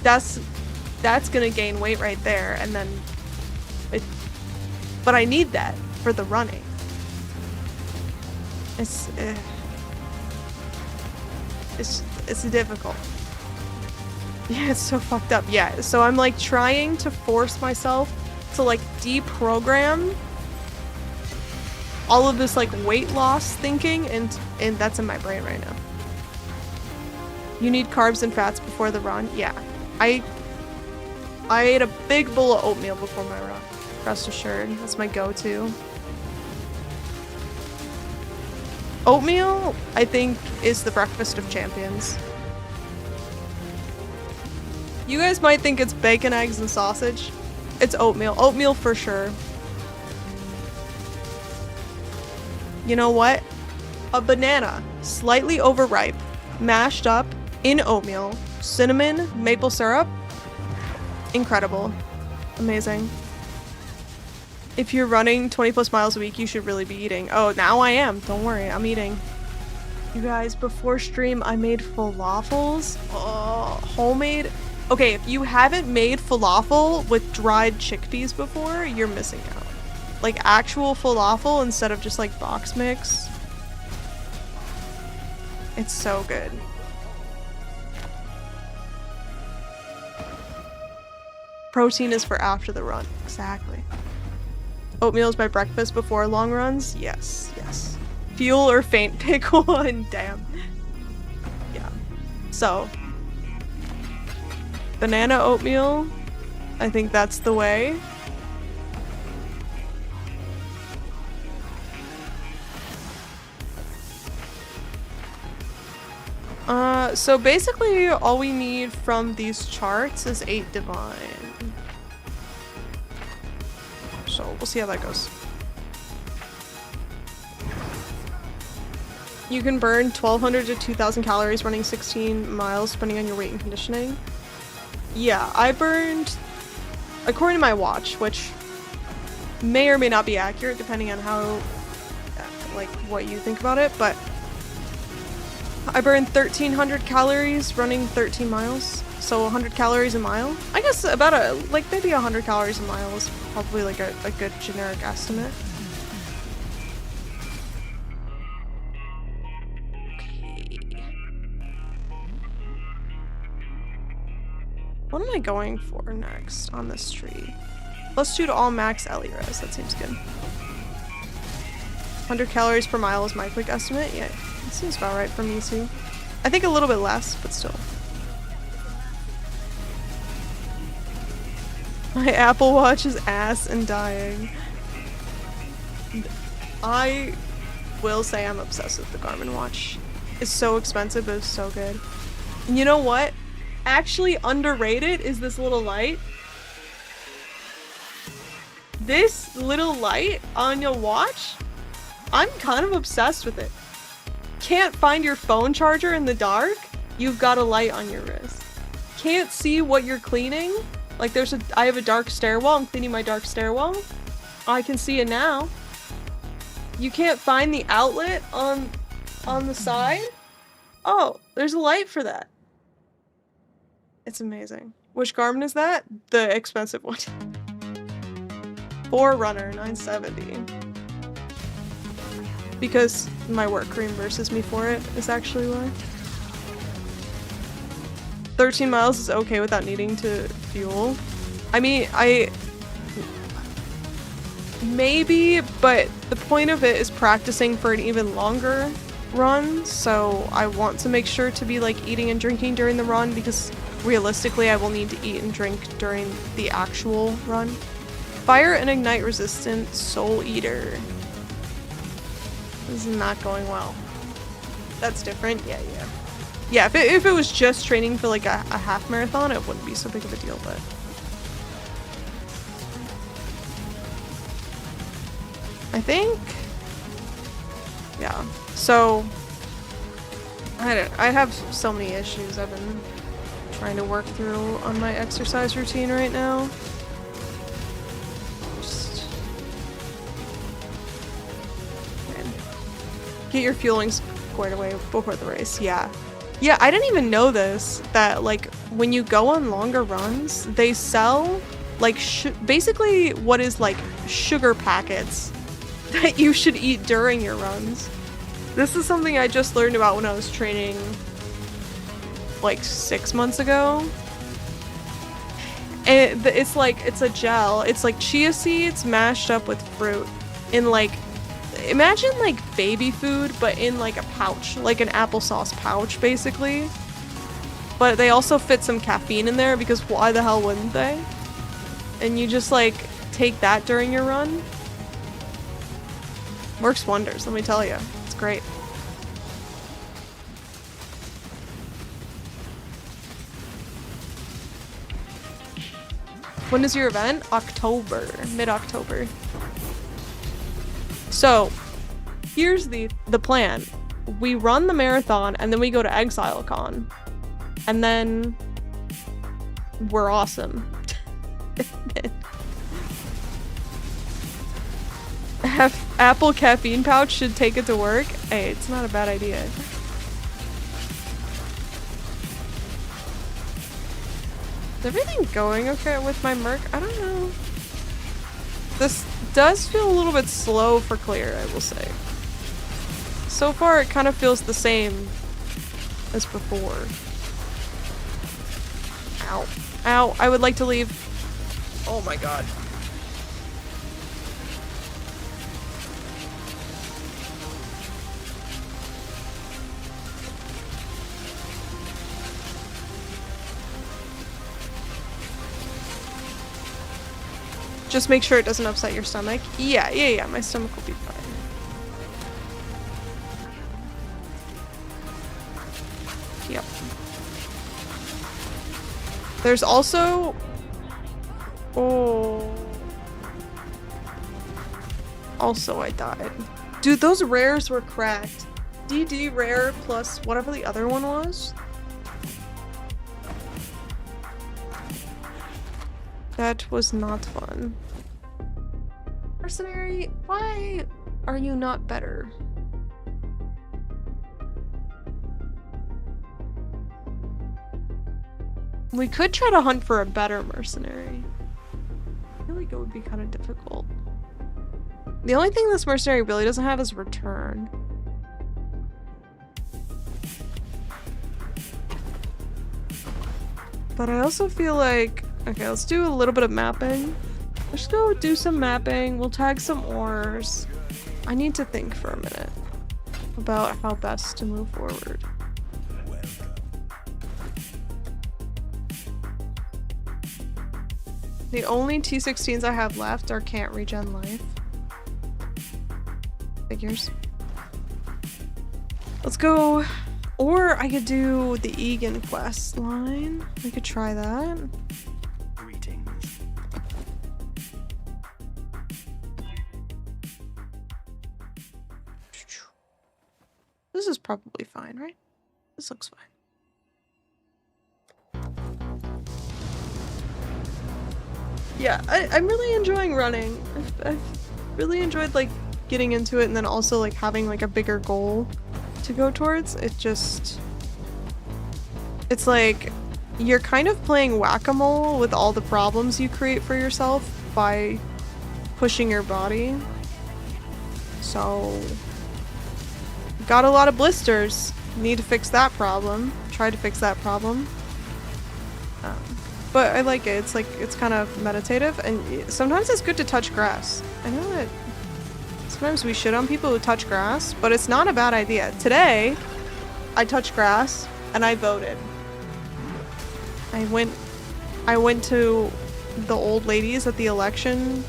that's gonna gain weight right there, and then but I need that for the running. It's difficult. Yeah, it's so fucked up. Yeah, so I'm like trying to force myself to like deprogram all of this like weight loss thinking, and that's in my brain right now. You need carbs and fats before the run? Yeah. I ate a big bowl of oatmeal before my run. Rest assured, that's my go-to. Oatmeal, I think, is the breakfast of champions. You guys might think it's bacon, eggs, and sausage. It's oatmeal. Oatmeal for sure. You know what? A banana, slightly overripe, mashed up in oatmeal, cinnamon, maple syrup. Incredible. Amazing. If you're running 20 plus miles a week, you should really be eating. Oh, now I am. Don't worry, I'm eating. You guys, before stream, I made falafels. Oh, homemade. Okay, if you haven't made falafel with dried chickpeas before, you're missing out. Like actual falafel instead of just like box mix. It's so good. Protein is for after the run. Exactly. Oatmeal is my breakfast before long runs? Yes, yes. Fuel or faint? Pick one. Damn. Yeah. So, banana oatmeal. I think that's the way. So basically all we need from these charts is 8 divine. So we'll see how that goes. You can burn 1,200 to 2,000 calories running 16 miles depending on your weight and conditioning. Yeah, I burned, according to my watch, which may or may not be accurate depending on how, like, what you think about it, but I burned 1,300 calories running 13 miles. So 100 calories a mile. I guess about maybe 100 calories a mile is probably like a good generic estimate. What am I going for next on this tree? Let's do to all max Ellie res. That seems good. 100 calories per mile is my quick estimate. Yeah, it seems about right for me too. I think a little bit less, but still. My Apple Watch is ass and dying. I will say I'm obsessed with the Garmin watch. It's so expensive, but it's so good. And you know what? Actually underrated is this little light. This little light on your watch, I'm kind of obsessed with it. Can't find your phone charger in the dark? You've got a light on your wrist. Can't see what you're cleaning? Like I have a dark stairwell, I'm cleaning my dark stairwell. I can see it now. You can't find the outlet on the side? Oh, there's a light for that. It's amazing. Which Garmin is that? The expensive one. Forerunner 970. Because my work reimburses me for it, is actually why. 13 miles is okay without needing to fuel. I mean, maybe, but the point of it is practicing for an even longer run, so I want to make sure to be like eating and drinking during the run because realistically I will need to eat and drink during the actual run. Fire and ignite resistant Soul Eater. This is not going well. That's different? Yeah. Yeah, if it was just training for like a half marathon, it wouldn't be so big of a deal, but... I think... Yeah. So... I have so many issues I've been trying to work through on my exercise routine right now. Just... Man. Get your fueling squared away before the race, yeah. Yeah, I didn't even know this, that like when you go on longer runs, they sell like basically what is like sugar packets that you should eat during your runs. This is something I just learned about when I was training like 6 months ago. And it's a gel. It's like chia seeds mashed up with fruit in like, imagine like baby food, but in like a pouch, like an applesauce pouch, basically. But they also fit some caffeine in there because why the hell wouldn't they? And you just like take that during your run. Works wonders, let me tell you. It's great. When is your event? October, mid-October. So, here's the plan. We run the marathon and then we go to ExileCon. And then we're awesome. Apple caffeine pouch should take it to work. Hey, it's not a bad idea. Is everything going okay with my Merc? I don't know. This does feel a little bit slow for clear, I will say. So far, it kind of feels the same as before. Ow. Ow, I would like to leave. Oh my god. Just make sure it doesn't upset your stomach. Yeah, my stomach will be fine. Yep. There's also... Oh. Also, I died. Dude, those rares were cracked. DD rare plus whatever the other one was. That was not fun. Mercenary, why are you not better? We could try to hunt for a better mercenary. I feel like it would be kind of difficult. The only thing this mercenary really doesn't have is return. But I also feel like, okay, let's do a little bit of mapping. Let's go do some mapping. We'll tag some ores. I need to think for a minute about how best to move forward. The only T16s I have left are can't regen life. Figures. Let's go. Or I could do the Egan quest line. We could try that. Greetings. This is probably fine, right? This looks fine. Yeah, I'm really enjoying running. I've really enjoyed like getting into it and then also like having like a bigger goal to go towards. It's like you're kind of playing whack-a-mole with all the problems you create for yourself by pushing your body. So got a lot of blisters. Need to fix that problem. Try to fix that problem. But I like it. It's like, it's kind of meditative, and sometimes it's good to touch grass. I know that sometimes we shit on people who touch grass, but it's not a bad idea. Today, I touched grass and I voted. I went to the old ladies at the election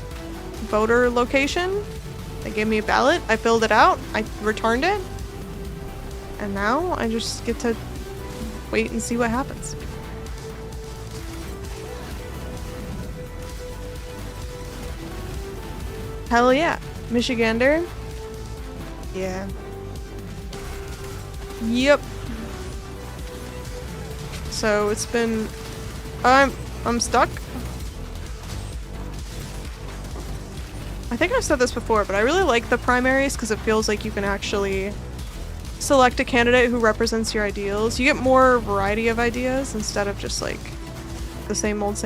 voter location. They gave me a ballot. I filled it out. I returned it. And now I just get to wait and see what happens. Hell yeah. Michigander? Yeah. Yep. So it's been... I'm stuck. I think I've said this before, but I really like the primaries because it feels like you can actually select a candidate who represents your ideals. You get more variety of ideas instead of just like the same old,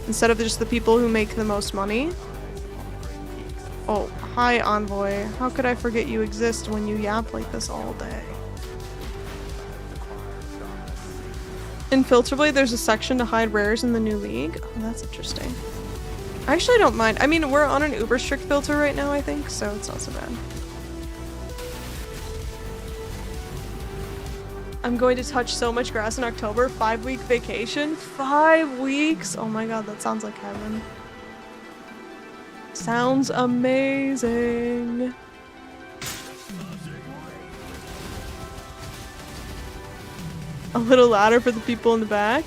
instead of just the people who make the most money. Oh, hi Envoy. How could I forget you exist when you yap like this all day? In Filterblade, there's a section to hide rares in the new league. Oh, that's interesting. I actually don't mind. I mean, we're on an uber strict filter right now, I think, so it's not so bad. I'm going to touch so much grass in October. 5-week vacation. 5 weeks? Oh my god, that sounds like heaven. Sounds amazing. A little louder for the people in the back.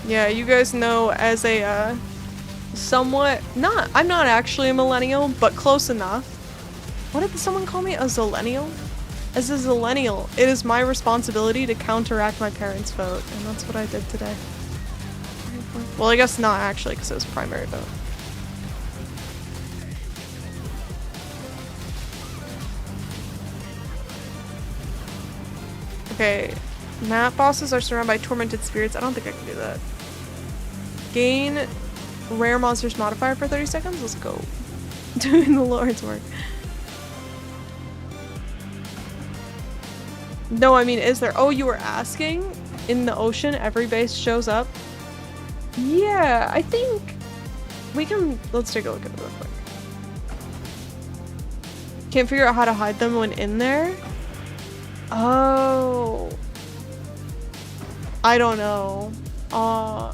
Yeah, you guys know as a somewhat I'm not actually a millennial, but close enough. What did someone call me? A zillennial? As a zillennial, it is my responsibility to counteract my parents' vote, and that's what I did today. Well, I guess not actually, because it was primary vote. Okay, map bosses are surrounded by tormented spirits. I don't think I can do that. Gain rare monsters modifier for 30 seconds? Let's go. Doing the Lord's work. No, I mean, is there? Oh, you were asking? In the ocean, every base shows up? Yeah, I think we can... Let's take a look at it real quick. Can't figure out how to hide them when in there? Oh. I don't know. I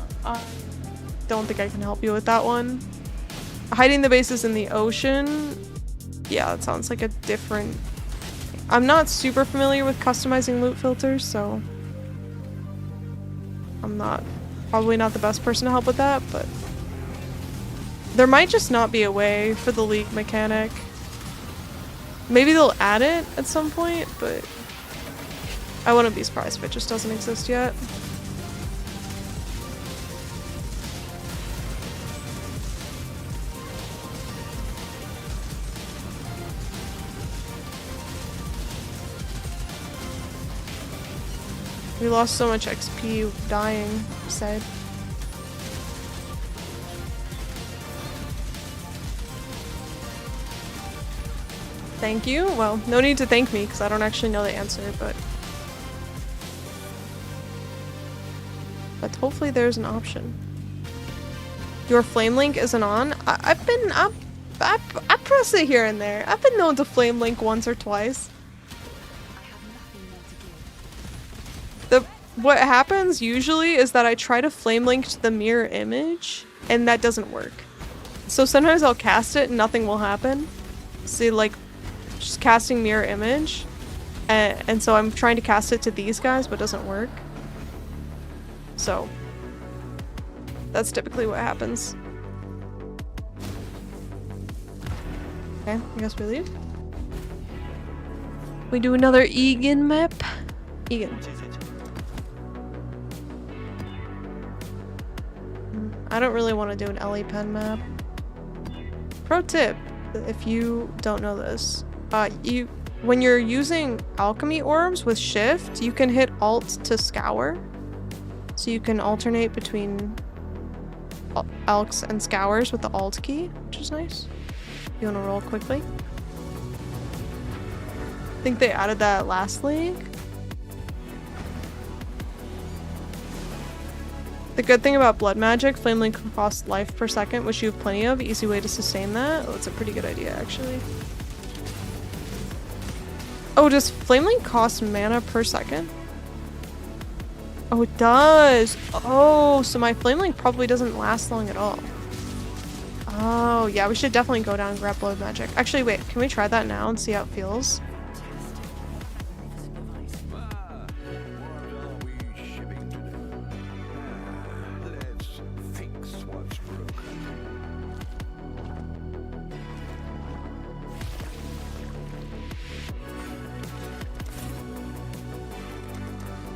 don't think I can help you with that one. Hiding the bases in the ocean? Yeah, that sounds like a different... I'm not super familiar with customizing loot filters, so I'm probably not the best person to help with that, but there might just not be a way for the league mechanic. Maybe they'll add it at some point, but I wouldn't be surprised if it just doesn't exist yet. We lost so much XP dying, said. Thank you. Well, no need to thank me because I don't actually know the answer, but hopefully there's an option. Your flame link isn't on. I press it here and there. I've been known to flame link once or twice. What happens usually is that I try to flame link to the mirror image and that doesn't work. So sometimes I'll cast it and nothing will happen. See, like, just casting mirror image. And so I'm trying to cast it to these guys, but it doesn't work. So that's typically what happens. Okay, I guess we leave. We do another Egan map. Egan. I don't really want to do an Ellie pen map. Pro tip, if you don't know this, when you're using alchemy orbs with shift, you can hit alt to scour. So you can alternate between alks and scours with the alt key, which is nice. You want to roll quickly? I think they added that last league. The good thing about blood magic, flame link costs life per second, which you have plenty of. Easy way to sustain that. Oh, that's a pretty good idea, actually. Oh, does flame link cost mana per second? Oh, it does. Oh, so my flame link probably doesn't last long at all. Oh, yeah, we should definitely go down and grab blood magic. Actually, wait, can we try that now and see how it feels?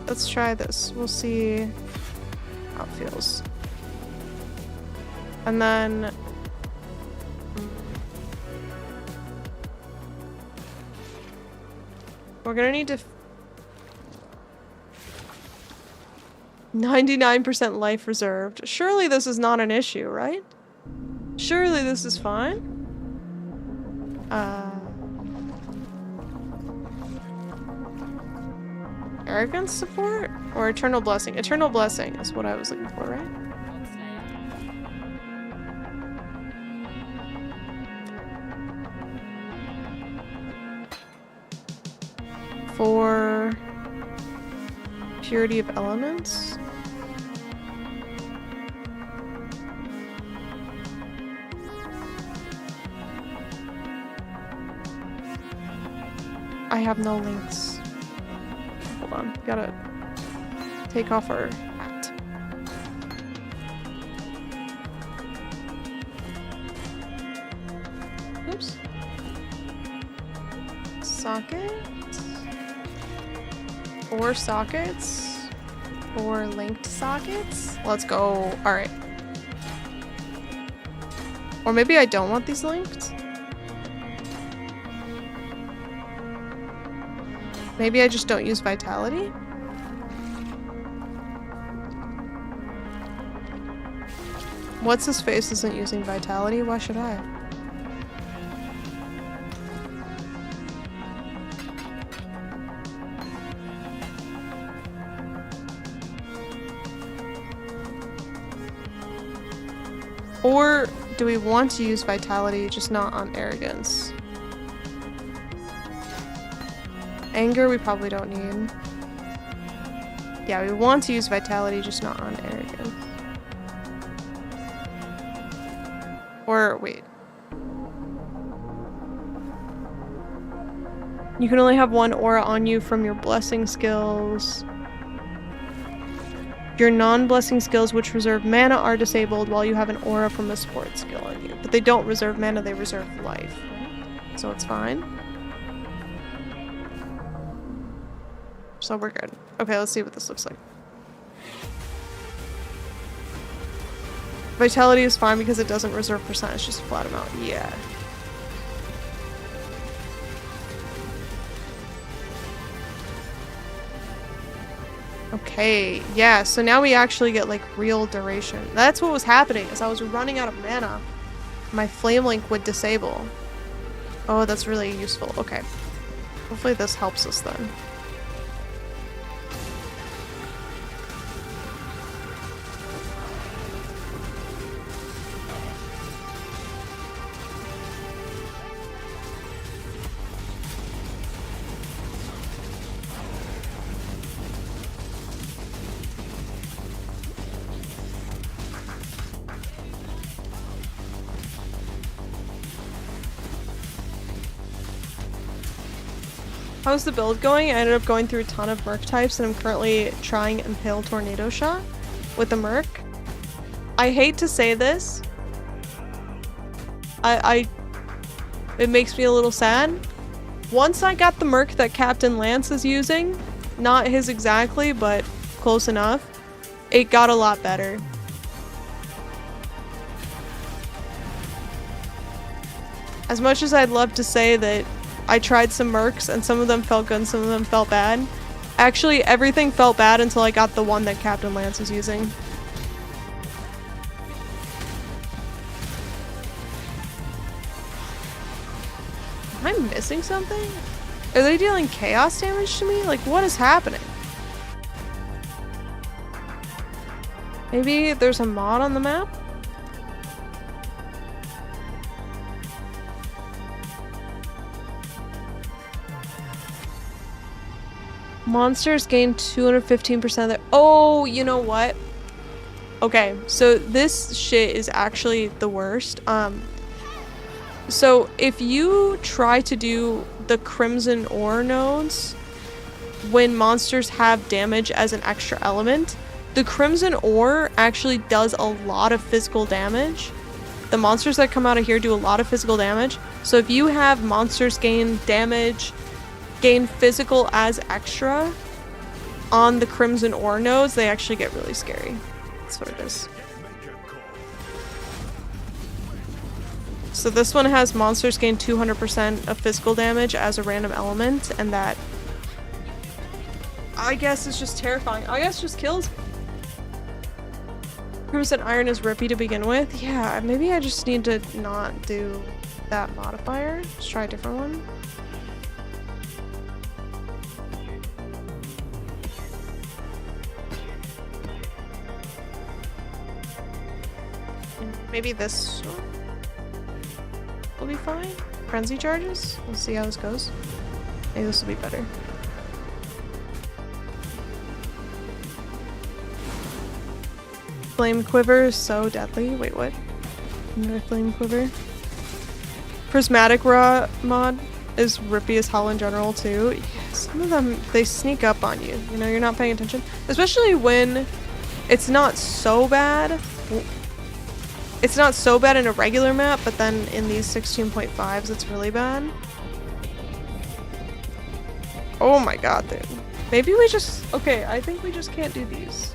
Let's try this. We'll see how it feels. And then we're gonna need to 99% life reserved. Surely this is not an issue, right? Surely this is fine. Arrogance support? Or Eternal Blessing? Eternal Blessing is what I was looking for, right? For Purity of Elements? I have no links. Hold on, gotta take off our hat. Oops. Socket. 4 sockets. 4 linked sockets. Let's go. Alright. Or maybe I don't want these linked. Maybe I just don't use Vitality? What's his face isn't using Vitality? Why should I? Or do we want to use Vitality, just not on Arrogance? Anger we probably don't need. Yeah, we want to use Vitality, just not on Arrogance. Or, wait. You can only have 1 aura on you from your blessing skills. Your non-blessing skills which reserve mana are disabled while you have an aura from a support skill on you. But they don't reserve mana, they reserve life. So it's fine. So we're good. Okay, let's see what this looks like. Vitality is fine because it doesn't reserve percent, it's just a flat amount. Yeah. Okay, yeah, so now we actually get like real duration. That's what was happening, is I was running out of mana. My flame link would disable. Oh, that's really useful. Okay. Hopefully this helps us then. How's the build going? I ended up going through a ton of Merc types and I'm currently trying Impale Tornado Shot with the Merc. I hate to say this. It makes me a little sad. Once I got the Merc that Captain Lance is using, not his exactly, but close enough, it got a lot better. As much as I'd love to say that I tried some Mercs and some of them felt good and some of them felt bad. Actually, everything felt bad until I got the one that Captain Lance is using. Am I missing something? Are they dealing chaos damage to me? Like, what is happening? Maybe there's a mod on the map? Monsters gain 215% of their— oh, you know what? Okay, so this shit is actually the worst. So if you try to do the Crimson Ore nodes when monsters have damage as an extra element, the Crimson Ore actually does a lot of physical damage. The monsters that come out of here do a lot of physical damage. So if you have monsters gain damage, gain physical as extra on the Crimson Ore nodes, they actually get really scary. That's what it is. So this one has monsters gain 200% of physical damage as a random element, and that, I guess, is just terrifying. I guess just kills. Crimson Iron is rippy to begin with. Yeah, maybe I just need to not do that modifier. Just try a different one. Maybe this one will be fine. Frenzy charges? We'll see how this goes. Maybe this will be better. Flame Quiver is so deadly. Wait, what? Another Flame Quiver. Prismatic Raw mod is rippy as hell in general too. Yeah, some of them, they sneak up on you. You know, you're not paying attention. Especially when it's not so bad. It's not so bad in a regular map, but then in these 16.5s, it's really bad. Oh my god, dude. Maybe we just... okay, I think we just can't do these.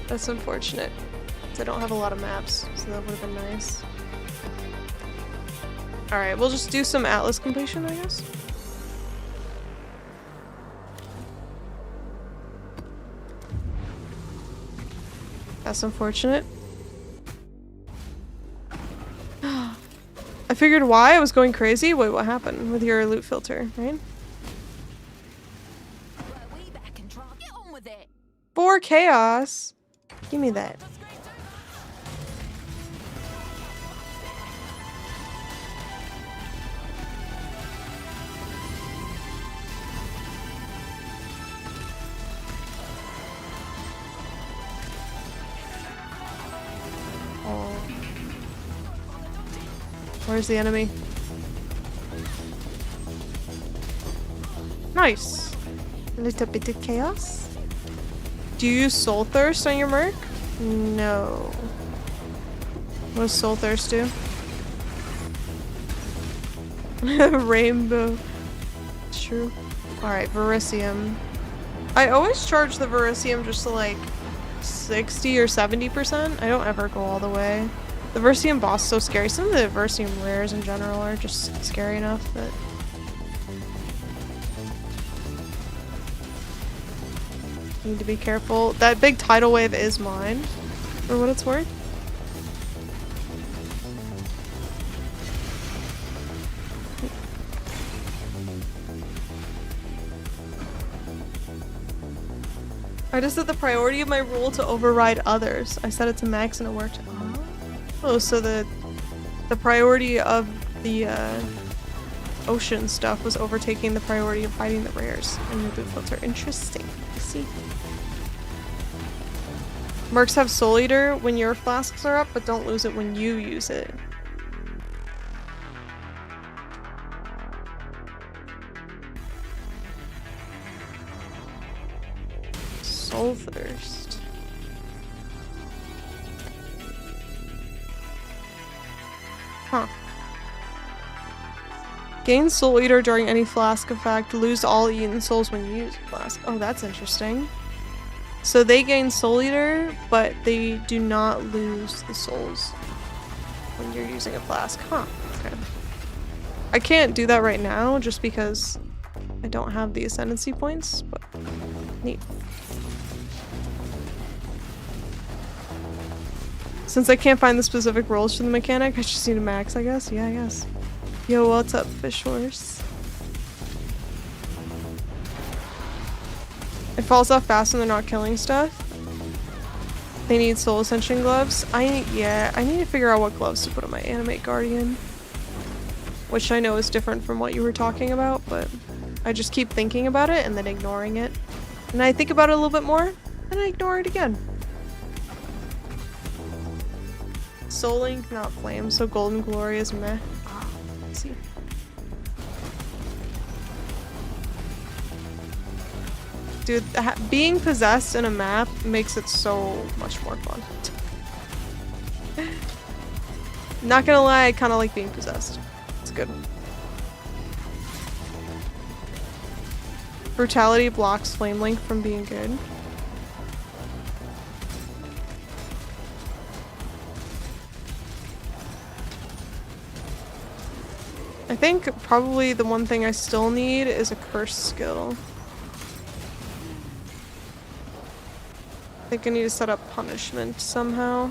That's unfortunate. I don't have a lot of maps, so that would have been nice. Alright, we'll just do some Atlas completion, I guess. That's unfortunate. I figured why I was going crazy. Wait, what happened with your loot filter, right? 4 chaos. Give me that. Oh. Where's the enemy? Nice. A little bit of chaos. Do you use Soul Thirst on your Merc? No. What does Soul Thirst do? Rainbow. It's true. Alright, Verisium. I always charge the Verisium just to like 60 or 70%. I don't ever go all the way. The Verisium boss is so scary. Some of the Verisium rares in general are just scary enough that... Need to be careful. That big tidal wave is mine, for what it's worth. I just set the priority of my rule to override others. I set it to max and it worked. Oh, so the priority of the ocean stuff was overtaking the priority of hiding the rares in the boot filter. Interesting. I see. Mercs have Soul Eater when your flasks are up, but don't lose it when you use it. Soul Thirst. Huh. Gain Soul Eater during any flask effect. Lose all eaten souls when you use a flask. Oh, that's interesting. So they gain Soul Eater, but they do not lose the souls when you're using a flask. Huh. Okay. I can't do that right now just because I don't have the ascendancy points, but neat. Since I can't find the specific roles for the mechanic, I just need a max, I guess. Yeah, I guess. Yo, what's up, Fish Horse? It falls off fast when they're not killing stuff. They need Soul Ascension gloves. Yeah, I need to figure out what gloves to put on my Animate Guardian. Which I know is different from what you were talking about, but I just keep thinking about it and then ignoring it. And I think about it a little bit more, and I ignore it again. Soul Link, not Flame, so Golden Glory is meh. Let's see. Dude, being possessed in a map makes it so much more fun. Not gonna lie, I kinda like being possessed. It's good. Brutality blocks Flame Link from being good. I think probably the one thing I still need is a curse skill. I think I need to set up punishment somehow.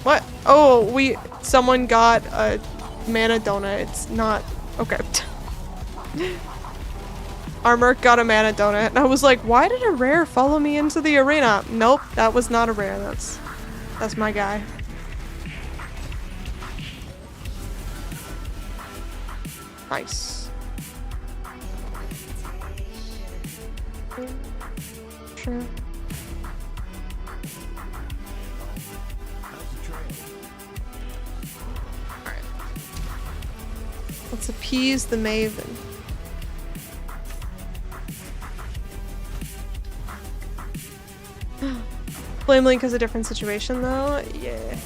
What? Oh, someone got a mana donut. It's not, okay. Our Merc got a mana donut, and I was like, why did a rare follow me into the arena? Nope, that was not a rare. That's my guy. Nice. Sure. Alright. Let's appease the Maven. Flame Link is a different situation though. Yeah.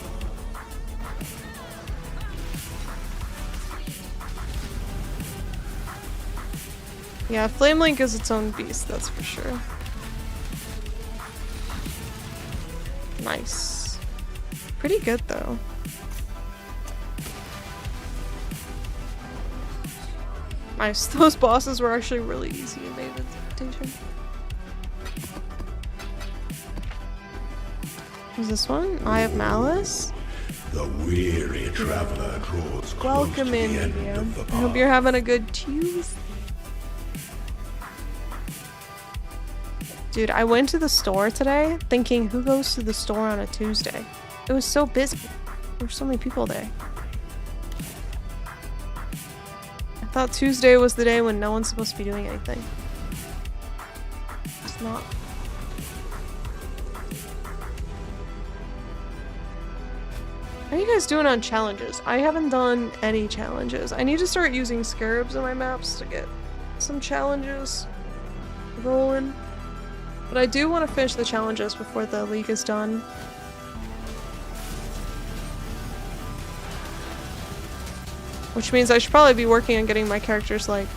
Yeah, Flame Link is its own beast, that's for sure. Nice. Pretty good though. Nice. Those bosses were actually really easy in Maven's invitation. What's this one? Eye of Malice? The weary traveler draws close Welcome to the in, end Medium. of the I hope path. you're having a good Tuesday. Dude, I went to the store today thinking, who goes to the store on a Tuesday? It was so busy. There were so many people there. I thought Tuesday was the day when no one's supposed to be doing anything. It's not. How are you guys doing on challenges? I haven't done any challenges. I need to start using scarabs in my maps to get some challenges rolling. But I do want to finish the challenges before the league is done. Which means I should probably be working on getting my characters, like,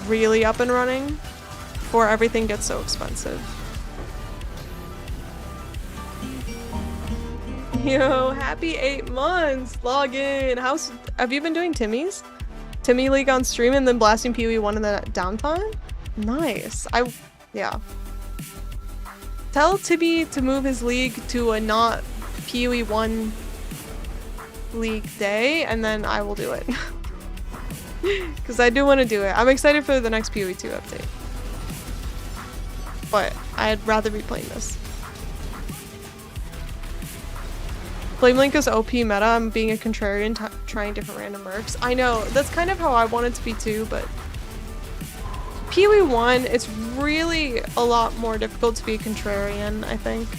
really up and running before everything gets so expensive. Yo, happy 8 months! Log in! Have you been doing Timmy's? Timmy League on stream and then blasting PoE1 in the downtime? Nice. Yeah. Tell Timmy to move his league to a not PoE1 league day, and then I will do it. Because I do want to do it. I'm excited for the next PoE2 update. But I'd rather be playing this. Flame Link is OP meta. I'm being a contrarian, trying different random mercs. I know, that's kind of how I want it to be too, but PoE1, it's really a lot more difficult to be a contrarian, I think,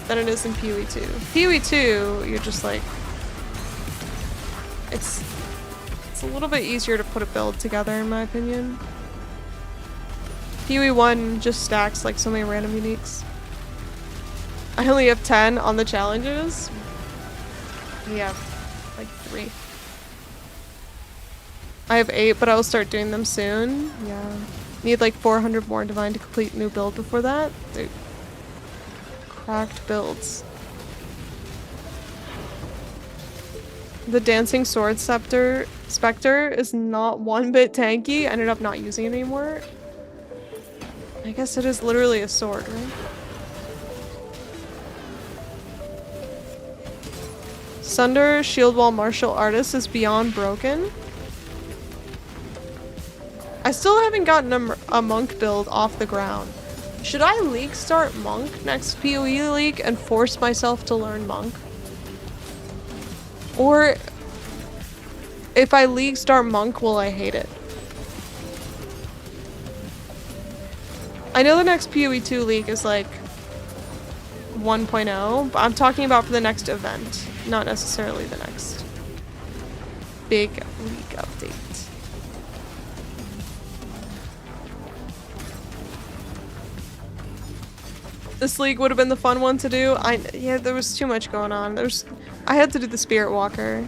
than it is in PoE2. PoE2, you're just like, it's a little bit easier to put a build together, in my opinion. PoE1 just stacks like so many random uniques. I only have 10 on the challenges. We have like 3. I have 8, but I will start doing them soon. Yeah. Need like 400 more divine to complete new build before that. Dude. Cracked builds. The Dancing Sword Spectre is not one bit tanky. I ended up not using it anymore. I guess it is literally a sword, right? Sunder Shield Wall Martial Artist is beyond broken. I still haven't gotten a monk build off the ground. Should I league start monk next PoE league and force myself to learn monk? Or if I league start monk, will I hate it? I know the next PoE2 league is like 1.0, but I'm talking about for the next event, not necessarily the next big league update. This league would have been the fun one to do. Yeah, there was too much going on. I had to do the Spirit Walker.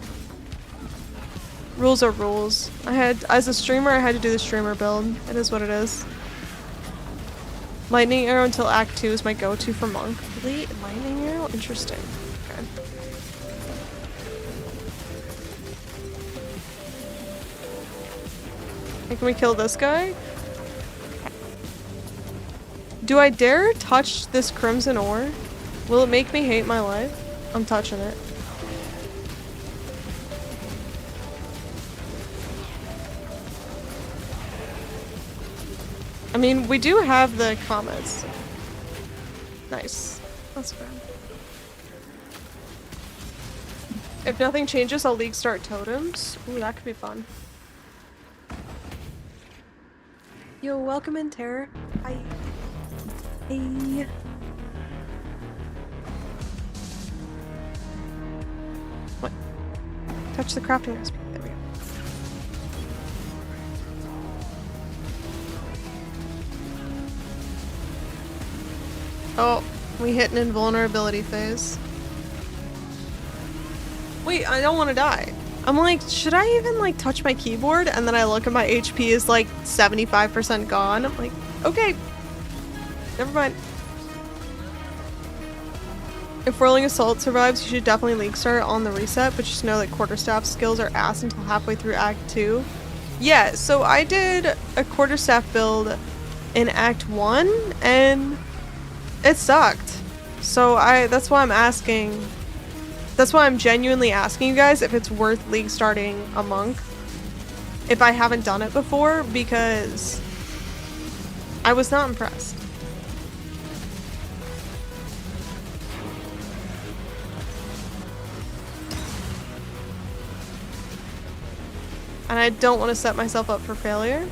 Rules are rules. As a streamer, I had to do the streamer build. It is what it is. Lightning Arrow until Act 2 is my go-to for monk. Really? Lightning Arrow? Interesting. Okay. Hey, can we kill this guy? Do I dare touch this crimson ore? Will it make me hate my life? I'm touching it. I mean, we do have the comments. Nice. That's good. If nothing changes, I'll league start totems. Ooh, that could be fun. Yo, welcome in, Terror. Hi. Hey. What? Touch the crafting recipe. There we go. Oh, we hit an invulnerability phase. Wait, I don't want to die. I'm like, should I even like touch my keyboard? And then I look at my HP is like 75% gone. I'm like, okay. Never mind. If Whirling Assault survives, you should definitely league start on the reset, but just know that Quarterstaff skills are ass until halfway through Act 2. Yeah, so I did a Quarterstaff build in Act 1, and it sucked. So that's why I'm asking. That's why I'm genuinely asking you guys if it's worth league starting a monk. If I haven't done it before, because I was not impressed. And I don't want to set myself up for failure.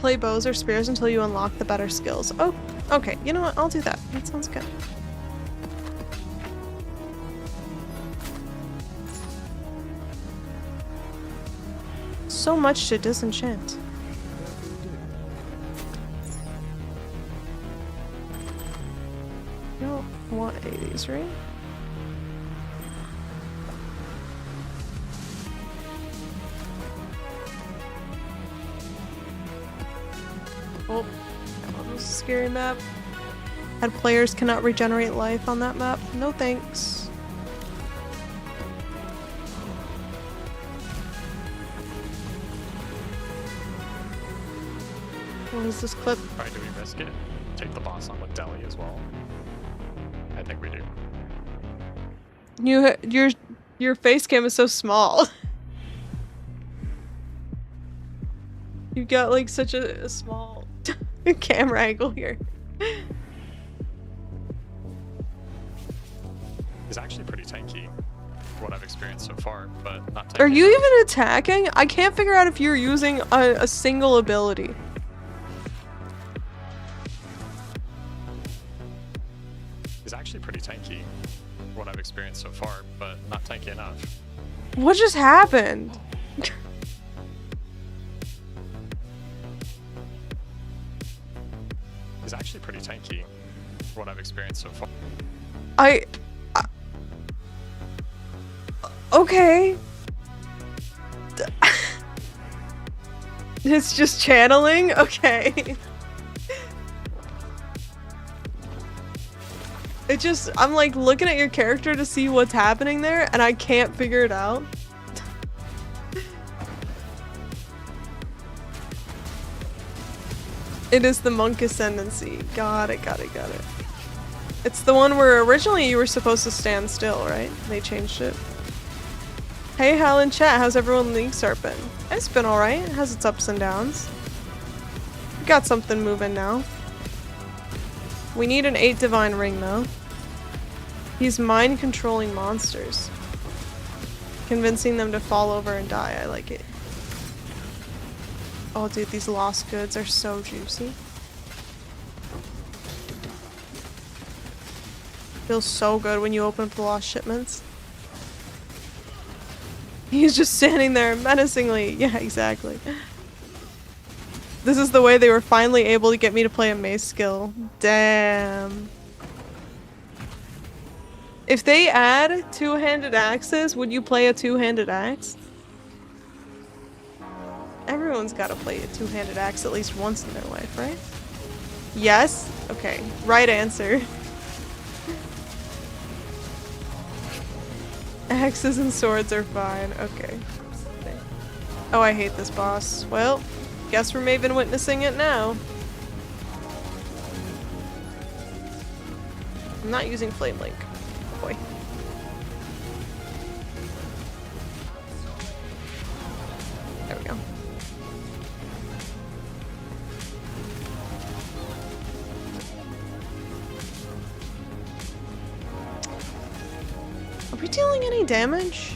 play bows or spears until you unlock the better skills. Oh, okay. You know what? I'll do that. That sounds good. So much to disenchant. You don't want any of these, right? Oh, that was a scary map. Had players cannot regenerate life on that map. No thanks. What is this clip? Alright, do we risk it? Take the boss on with Deli as well? I think we do. Your face cam is so small. You've got like such a small camera angle here. He's actually pretty tanky, for what I've experienced so far, but not tanky. Are you even attacking? I can't figure out if you're using a single ability. He's actually pretty tanky, for what I've experienced so far, but not tanky enough. What just happened? He's actually pretty tanky, for what I've experienced so far. Okay. It's just channeling? Okay. I'm like looking at your character to see what's happening there and I can't figure it out. It is the monk ascendancy. Got it. It's the one where originally you were supposed to stand still, right? They changed it. Hey Hal in chat, how's everyone League Serpent? It's been alright, it has its ups and downs. We got something moving now. We need an 8 divine ring though. He's mind controlling monsters. Convincing them to fall over and die, I like it. Oh dude, these lost goods are so juicy. Feels so good when you open up the lost shipments. He's just standing there menacingly. Yeah, exactly. This is the way they were finally able to get me to play a mace skill. Damn. If they add two-handed axes, would you play a two-handed axe? Everyone's got to play a two-handed axe at least once in their life, right? Yes? Okay. Right answer. Axes and swords are fine. Okay. Oh, I hate this boss. Well, guess we're Maven witnessing it now. I'm not using Flame Link. Boy. There we go. Are we dealing any damage?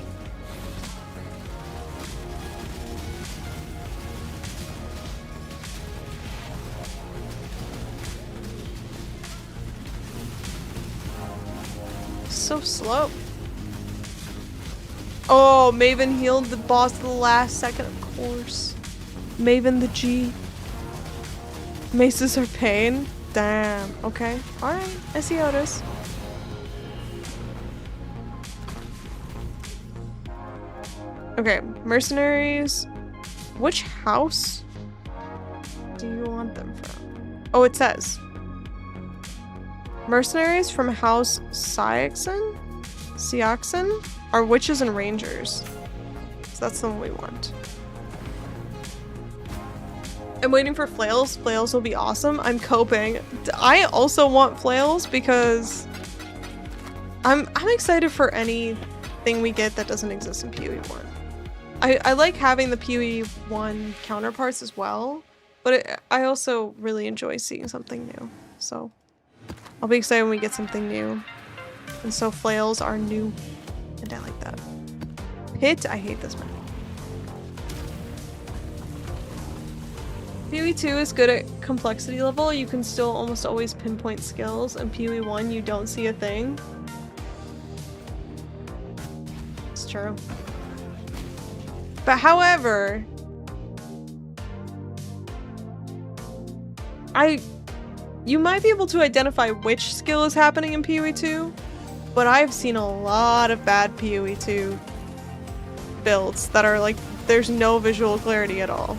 So slow. Oh, Maven healed the boss at the last second, of course. Maven the G. Maces are pain. Damn. Okay. Alright. I see how it is. Okay. Mercenaries. Which house do you want them from? Oh, it says. Mercenaries from House Siaxen are witches and rangers. So that's the one we want. I'm waiting for flails. Flails will be awesome. I'm coping. I also want flails because I'm excited for anything we get that doesn't exist in PoE 1. I like having the PoE 1 counterparts as well, but I also really enjoy seeing something new. So I'll be excited when we get something new. And so flails are new. And I like that. Pit, I hate this map. PoE 2 is good at complexity level. You can still almost always pinpoint skills, and PoE 1 you don't see a thing. It's true. But however, you might be able to identify which skill is happening in PoE 2, but I've seen a lot of bad PoE 2 builds that are like, there's no visual clarity at all.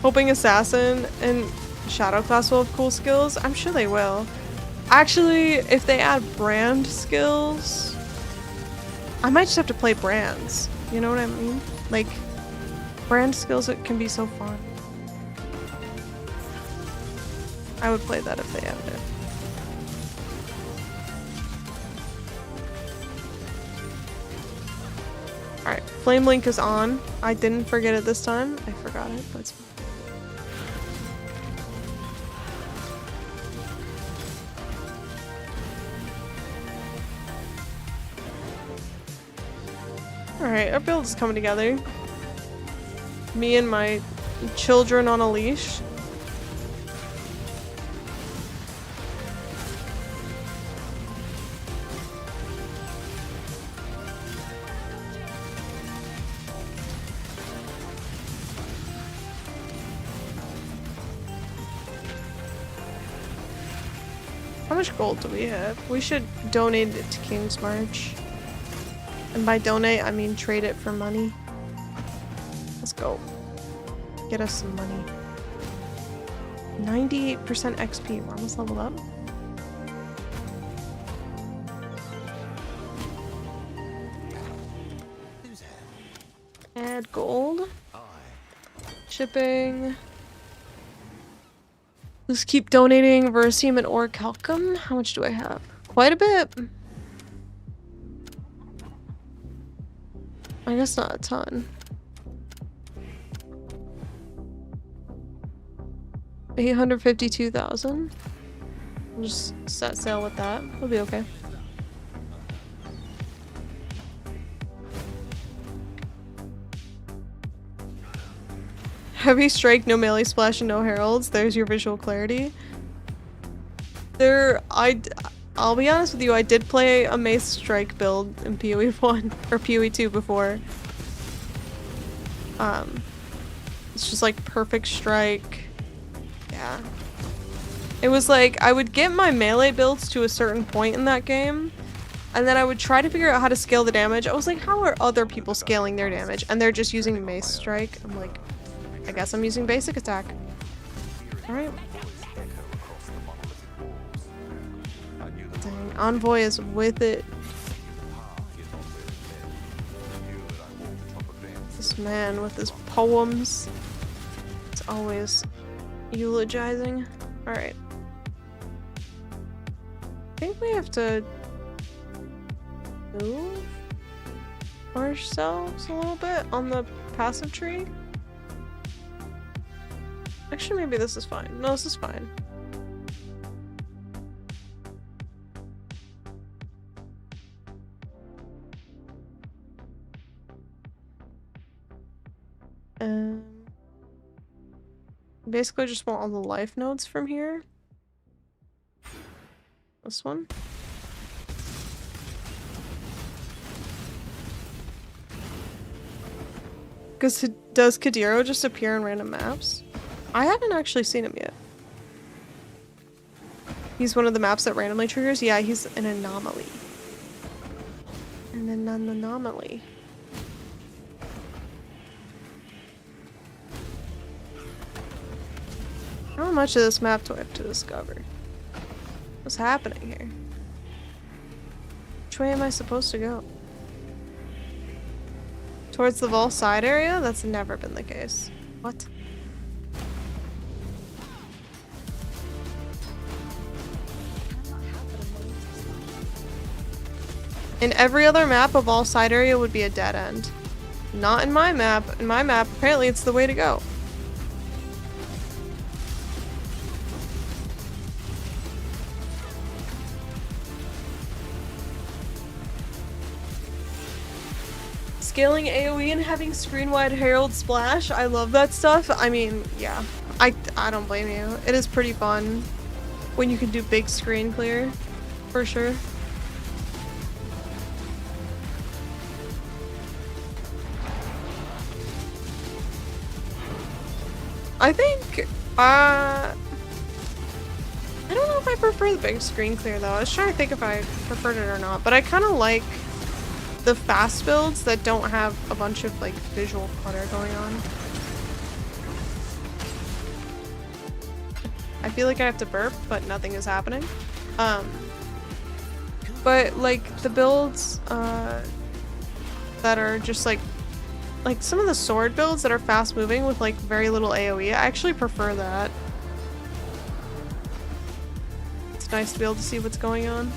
Hoping Assassin and Shadow Class will have cool skills. I'm sure they will. Actually, if they add brand skills, I might just have to play brands. You know what I mean? Like, brand skills, it can be so fun. I would play that if they added it. Alright, Flame Link is on. I didn't forget it this time. I forgot it, but it's fine. Alright, our build is coming together. Me and my children on a leash. How much gold do we have? We should donate it to King's March. And by donate, I mean trade it for money. Let's go. Get us some money. 98% XP. We're almost leveled up. Add gold. Shipping. Let's keep donating Verisium and Orichalcum. How much do I have? Quite a bit. I guess not a ton. 852,000. I'll just set sail with that. We'll be okay. Heavy Strike, no melee splash, and no heralds. There's your visual clarity. I'll be honest with you, I did play a Mace Strike build in PoE 1 or PoE 2 before. It's just like perfect strike. Yeah. It was like, I would get my melee builds to a certain point in that game, and then I would try to figure out how to scale the damage. I was like, how are other people scaling their damage? And they're just using Mace Strike. I'm like, I guess I'm using basic attack. Alright. Dang, Envoy is with it. This man with his poems. It's always eulogizing. Alright. I think we have to move ourselves a little bit on the passive tree. Actually, maybe this is fine. No, this is fine. Basically just want all the life nodes from here. This one. Does Kadiro just appear in random maps? I haven't actually seen him yet. He's one of the maps that randomly triggers? Yeah, he's an anomaly. An anomaly. How much of this map do I have to discover? What's happening here? Which way am I supposed to go? Towards the Vol side area? That's never been the case. What? In every other map, a Vol side area would be a dead end. Not in my map. In my map, apparently it's the way to go. scaling AoE and having screen-wide Herald Splash. I love that stuff. I mean, yeah. I don't blame you. It is pretty fun when you can do big screen clear. For sure. I think, I don't know if I prefer the big screen clear though. I was trying to think if I preferred it or not, but I kind of like the fast builds that don't have a bunch of like visual clutter going on. I feel like I have to burp, but nothing is happening. But like the builds that are just like some of the sword builds that are fast moving with like very little AoE, I actually prefer that. It's nice to be able to see what's going on.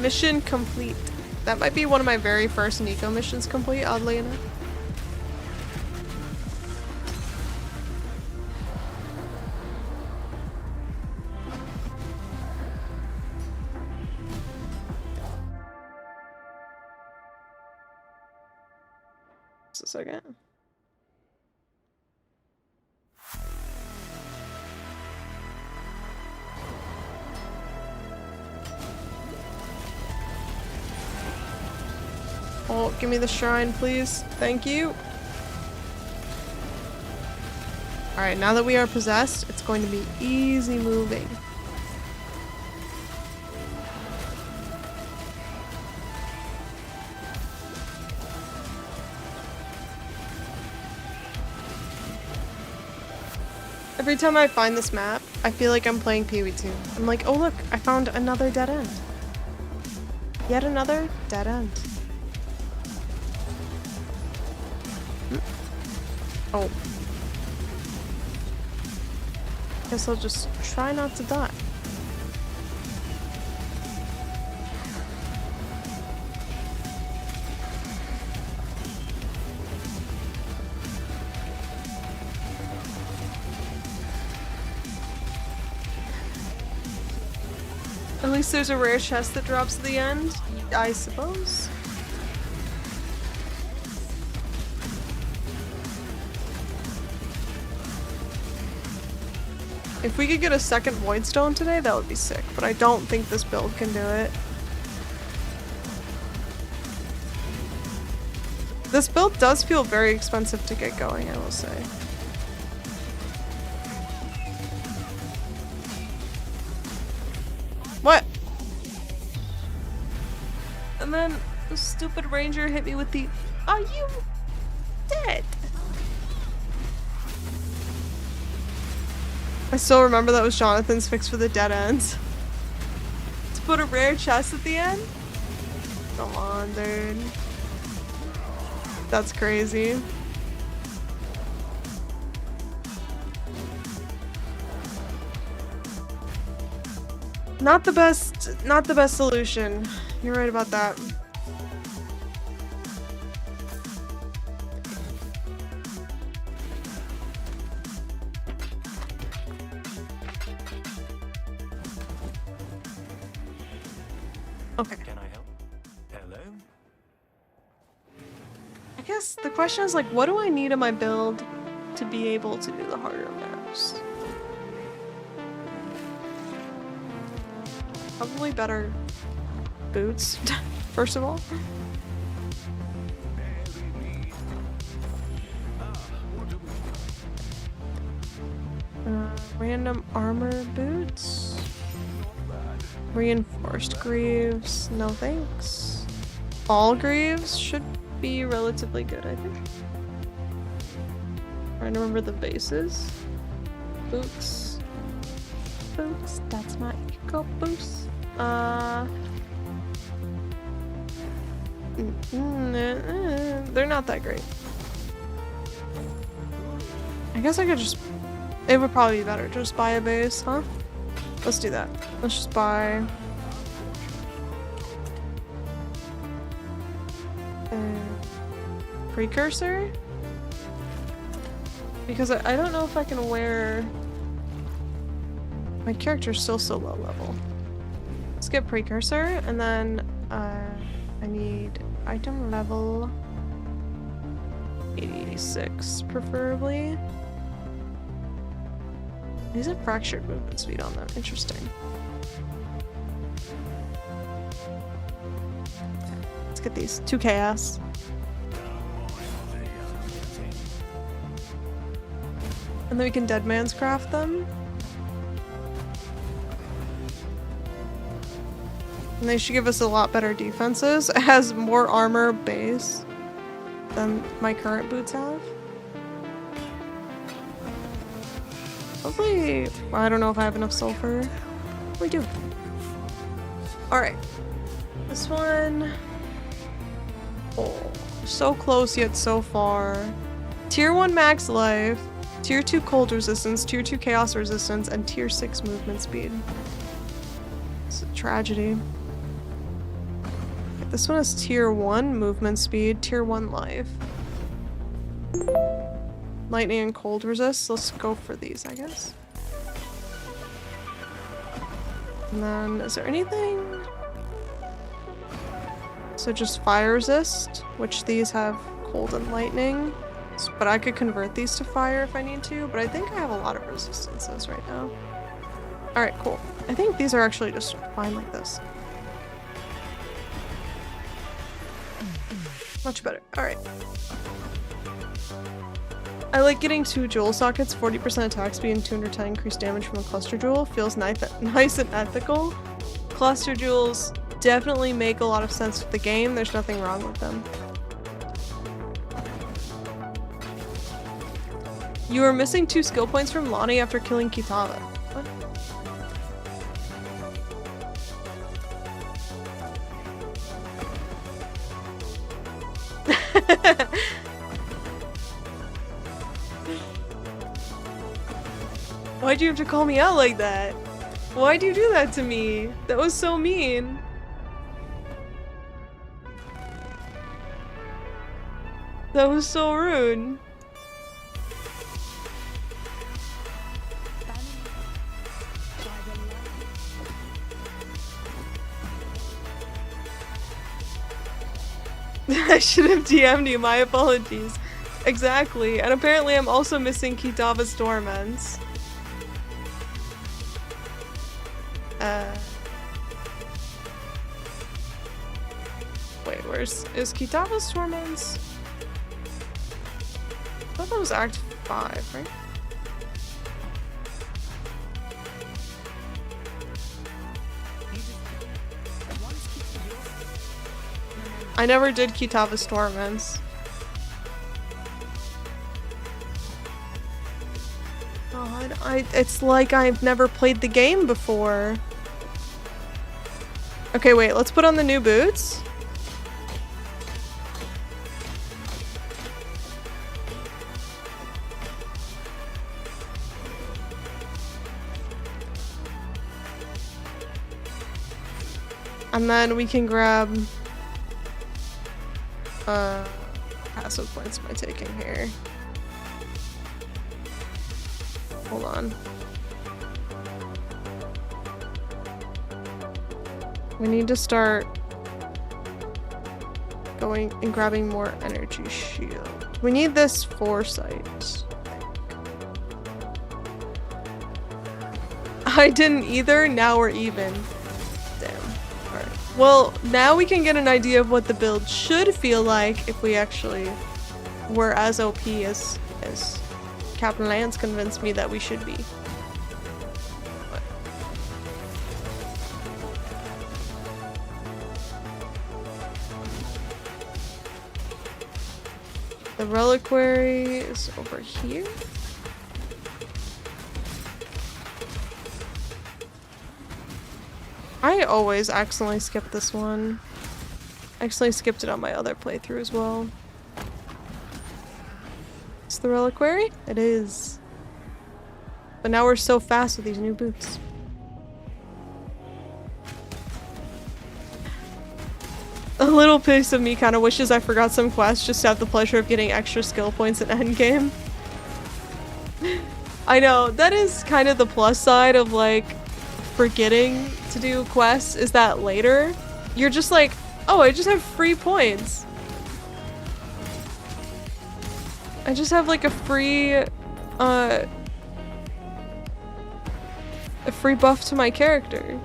Mission complete. That might be one of my very first Nico missions complete, oddly enough. Just a second. Oh, give me the shrine, please. Thank you. Alright, now that we are possessed, it's going to be easy moving. Every time I find this map, I feel like I'm playing PoE2. I'm like, oh look, I found another dead end. Yet another dead end. Oh. Guess I'll just try not to die. At least there's a rare chest that drops at the end, I suppose. If we could get a second Void Stone today, that would be sick, but I don't think this build can do it. This build does feel very expensive to get going, I will say. What? And then the stupid ranger hit me with the, are you dead? I still remember that was Jonathan's fix for the dead ends. To put a rare chest at the end? Come on, dude. That's crazy. Not the best solution. You're right about that. Okay. Can I help? Hello? I guess the question is like, what do I need in my build to be able to do the harder maps? Probably better boots, first of all. Random armor boots. Reinforced greaves, no thanks. All greaves should be relatively good, I think. Trying to remember the bases. Boots. Boots, that's my eco boost. They're not that great. I guess I could just, it would probably be better to just buy a base, huh? Let's do that. Let's just buy. Precursor. Because I don't know if I can wear... My character's still so low level. Skip Precursor, and then I need item level 86, preferably. These have fractured movement speed on them. Interesting. Let's get these. 2 chaos. And then we can Dead Man's Craft them. And they should give us a lot better defenses. It has more armor base than my current boots have. Hopefully, I don't know if I have enough sulfur. We do. Alright. This one... Oh, so close yet so far. Tier 1 max life, Tier 2 cold resistance, Tier 2 chaos resistance, and Tier 6 movement speed. It's a tragedy. Okay, this one is Tier 1 movement speed, Tier 1 life. Lightning and cold resist. Let's go for these, I guess. And then, is there anything? So just fire resist, which these have cold and lightning. But I could convert these to fire if I need to, but I think I have a lot of resistances right now. Alright, cool. I think these are actually just fine like this. Much better. Alright. I like getting 2 jewel sockets, 40% attack speed and 210 increased damage from a cluster jewel. Feels nice and ethical. Cluster jewels definitely make a lot of sense with the game. There's nothing wrong with them. You are missing 2 skill points from Lonnie after killing Kitava. What? Why'd you have to call me out like that? Why'd you do that to me? That was so mean. That was so rude. I should have DM'd you, my apologies. Exactly, and apparently I'm also missing Kitava's Torments. Wait, is Kitava's Torments? I thought that was Act 5, right? I never did Kitava's Torments. God, it's like I've never played the game before. Okay, wait, let's put on the new boots. And then we can grab passive points am I taking here? Hold on. We need to start going and grabbing more energy shield. We need this foresight. I didn't either, now we're even. Damn. Alright. Well, now we can get an idea of what the build should feel like if we actually were as OP as Captain Lance convinced me that we should be. The reliquary is over here. I always accidentally skip this one. I accidentally skipped it on my other playthrough as well. It's the reliquary? It is. But now we're so fast with these new boots. A little piece of me kind of wishes I forgot some quests just to have the pleasure of getting extra skill points in endgame. I know, that is kind of the plus side of like forgetting to do quests, is that later you're just like, oh, I just have free points. I just have like a free buff to my character.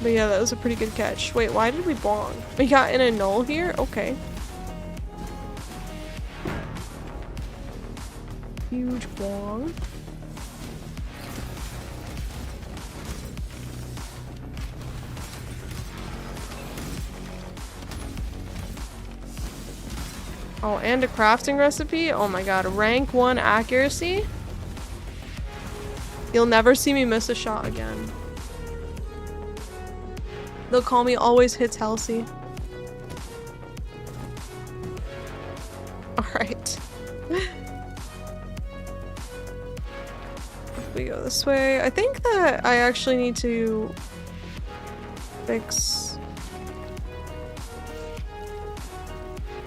But yeah, that was a pretty good catch. Wait, why did we bong? We got in a null here? Okay. Huge bong. Oh, and a crafting recipe? Oh my god, rank 1 accuracy? You'll never see me miss a shot again. They'll call me always hits Halsey. Alright. We go this way. I think that I actually need to fix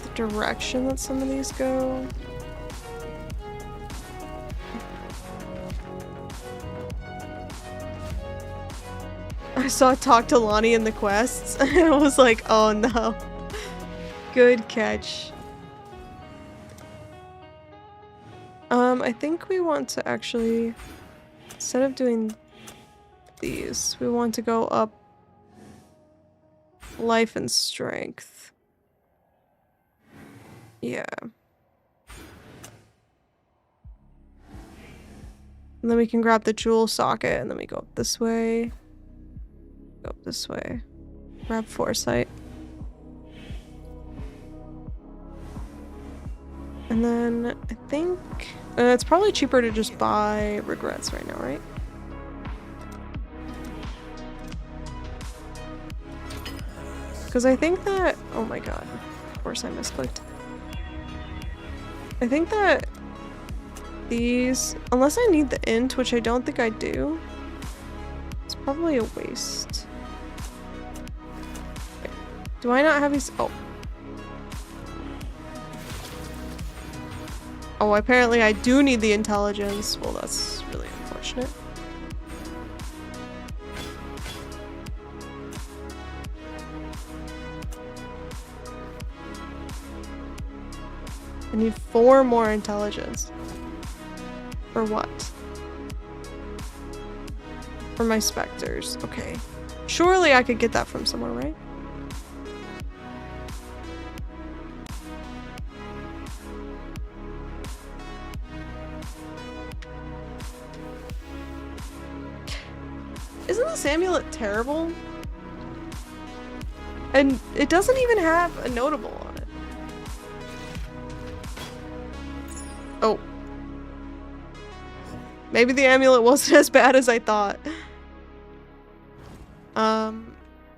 the direction that some of these go. I saw Talk to Lonnie in the quests and I was like, oh no. Good catch. I think we want to actually, instead of doing these, we want to go up life and strength. Yeah. And then we can grab the jewel socket and then we go up this way. Go up this way. Grab foresight. And then I think it's probably cheaper to just buy regrets right now, right? Because I think that, oh my god, of course I misclicked. I think that these, unless I need the int, which I don't think I do, it's probably a waste. Wait, do I not have these? Oh. Oh, apparently I do need the intelligence. Well, that's really unfortunate. I need 4 more intelligence. For what? For my specters. Okay. Surely I could get that from somewhere, right? Isn't this amulet terrible? And it doesn't even have a notable on it. Oh. Maybe the amulet wasn't as bad as I thought.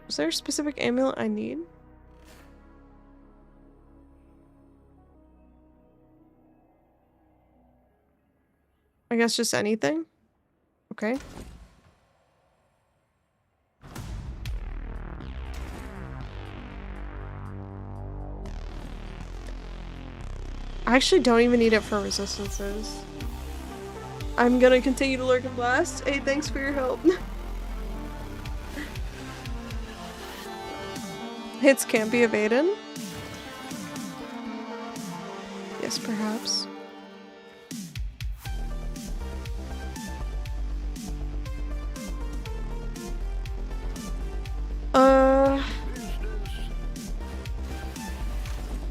Is there a specific amulet I need? I guess just anything? Okay. I actually don't even need it for resistances. I'm gonna continue to lurk and blast. Hey, thanks for your help. Hits can't be evaded. Yes, perhaps.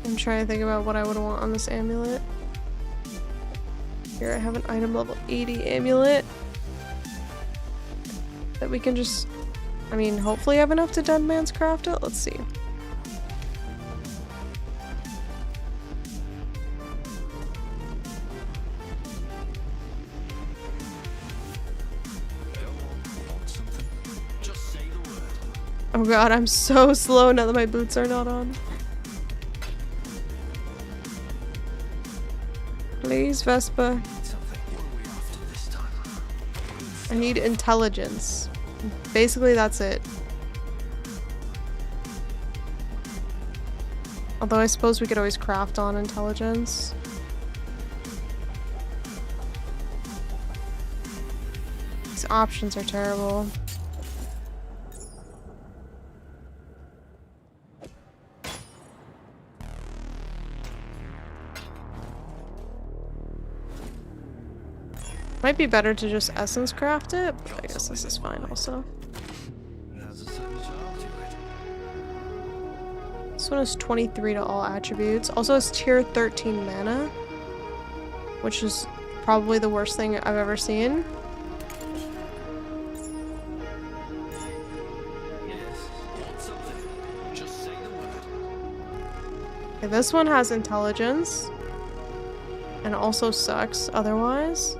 I'm trying to think about what I would want on this amulet. Here I have an item level 80 amulet that we can just, I mean, hopefully have enough to Dead Man's craft it. Let's see. Oh god, I'm so slow now that my boots are not on. Please, Vespa. I need intelligence. Basically, that's it. Although I suppose we could always craft on intelligence. These options are terrible. Might be better to just essence craft it, but I guess this is fine also. This one is 23 to all attributes. Also has tier 13 mana, which is probably the worst thing I've ever seen. Okay, this one has intelligence and also sucks otherwise.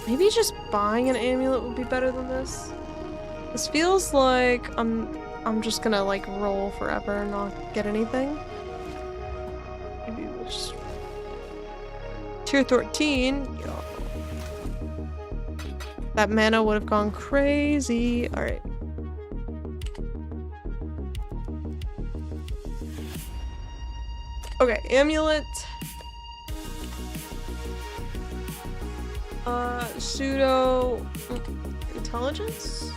Maybe just buying an amulet would be better than this. This feels like I'm just gonna like roll forever and not get anything. Maybe we'll just tier 13. Yo. That mana would have gone crazy. All right. Okay, amulet. Pseudo intelligence?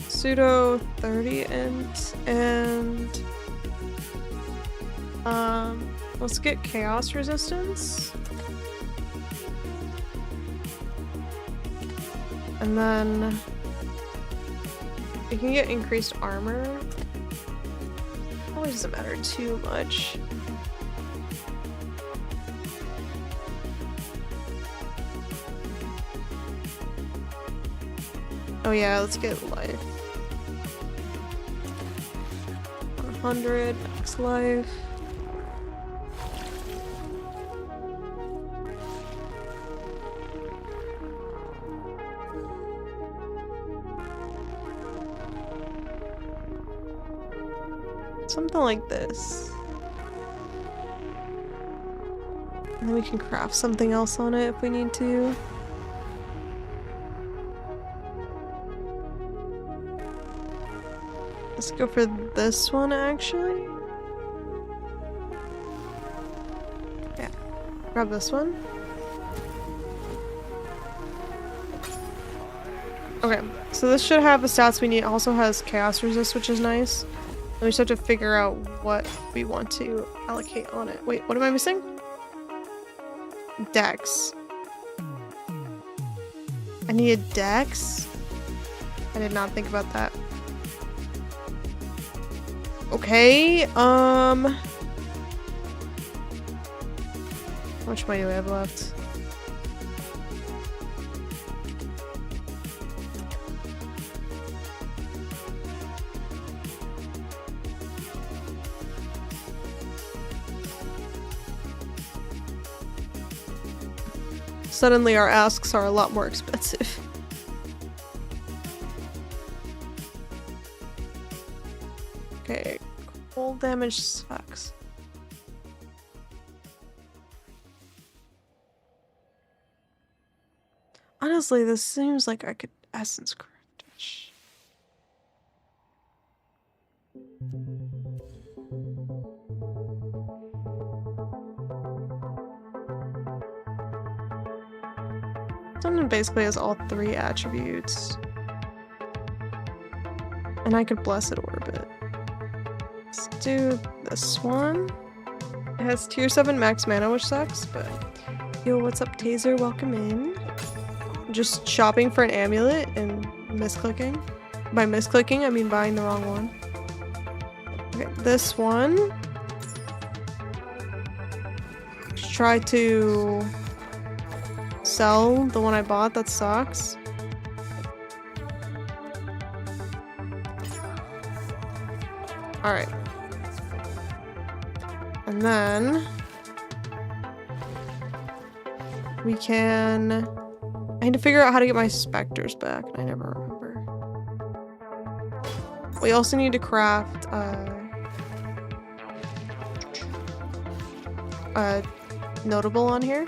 Pseudo 30 and let's get chaos resistance. And then you can get increased armor. Probably doesn't matter too much. Oh yeah, let's get life. 100, max life. Something like this. And then we can craft something else on it if we need to. Let's go for this one, actually. Yeah. Grab this one. Okay, so this should have the stats we need. It also has chaos resist, which is nice. And we just have to figure out what we want to allocate on it. Wait, what am I missing? Dex. I need a dex? I did not think about that. Okay, how much money do we have left? Suddenly our asks are a lot more expensive. Okay, cold damage sucks. Honestly, this seems like I could essence craft it. Someone basically has all 3 attributes. And I could Blessed Orbit. Let's do this one. It has tier 7 max mana, which sucks, but... Yo, what's up, Taser? Welcome in. Just shopping for an amulet and misclicking. By misclicking, I mean buying the wrong one. Okay, this one. Let's try to... sell the one I bought. That sucks. Alright. And then we can... I need to figure out how to get my specters back, and I never remember. We also need to craft notable on here.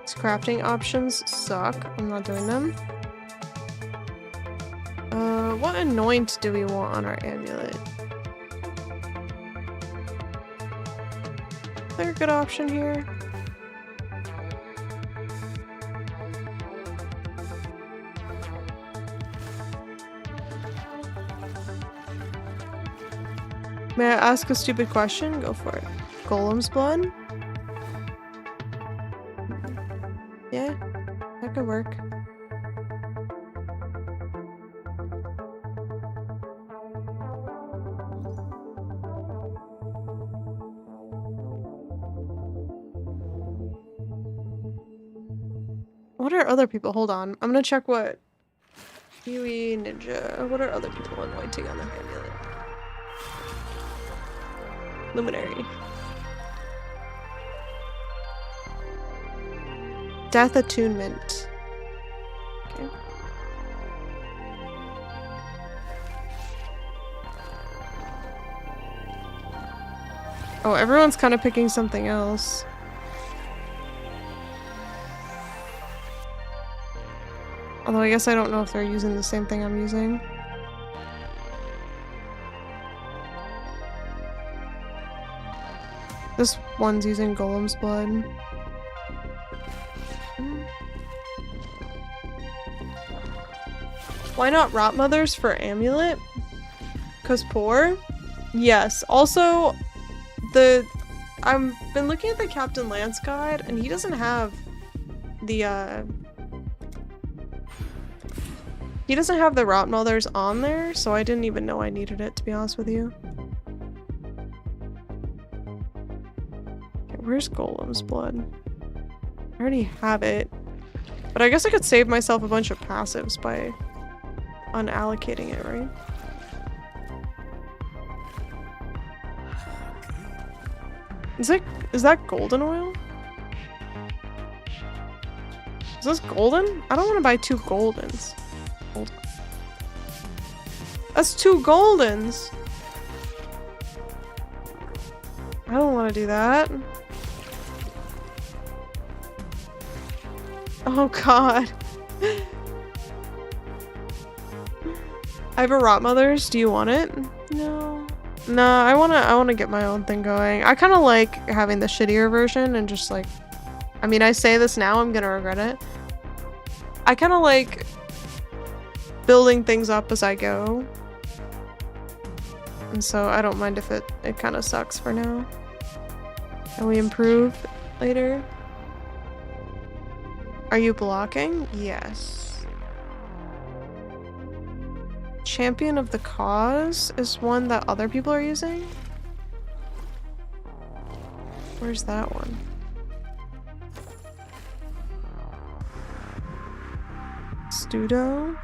These crafting options suck. I'm not doing them. What anoint do we want on our amulet? Is there a good option here? May I ask a stupid question? Go for it. Golem's blood? Yeah, that could work. What are other people? Hold on. I'm gonna check what Yui Ninja. What are other people anointing on their amulet? Luminary. Death Attunement. Okay. Oh, everyone's kind of picking something else. Although I guess I don't know if they're using the same thing I'm using. This one's using Golem's blood. Why not Rot Mothers for amulet? 'Cause poor? Yes. Also, I've been looking at the Captain Lance guide, and he doesn't have the he doesn't have the Rot Mothers on there, so I didn't even know I needed it, to be honest with you. Okay, where's Golem's blood? I already have it. But I guess I could save myself a bunch of passives by unallocating it, right? Is that golden oil? Is this golden? I don't want to buy 2 goldens. Hold on. That's 2 goldens! I don't want to do that. Oh god. I have a Rot Mothers. Do you want it? No. No, I wanna get my own thing going. I kinda like having the shittier version and just like, I mean, I say this now, I'm gonna regret it. I kinda like building things up as I go. And so I don't mind if it kinda sucks for now. And we improve later. Are you blocking? Yes. Champion of the Cause is one that other people are using? Where's that one? Studo?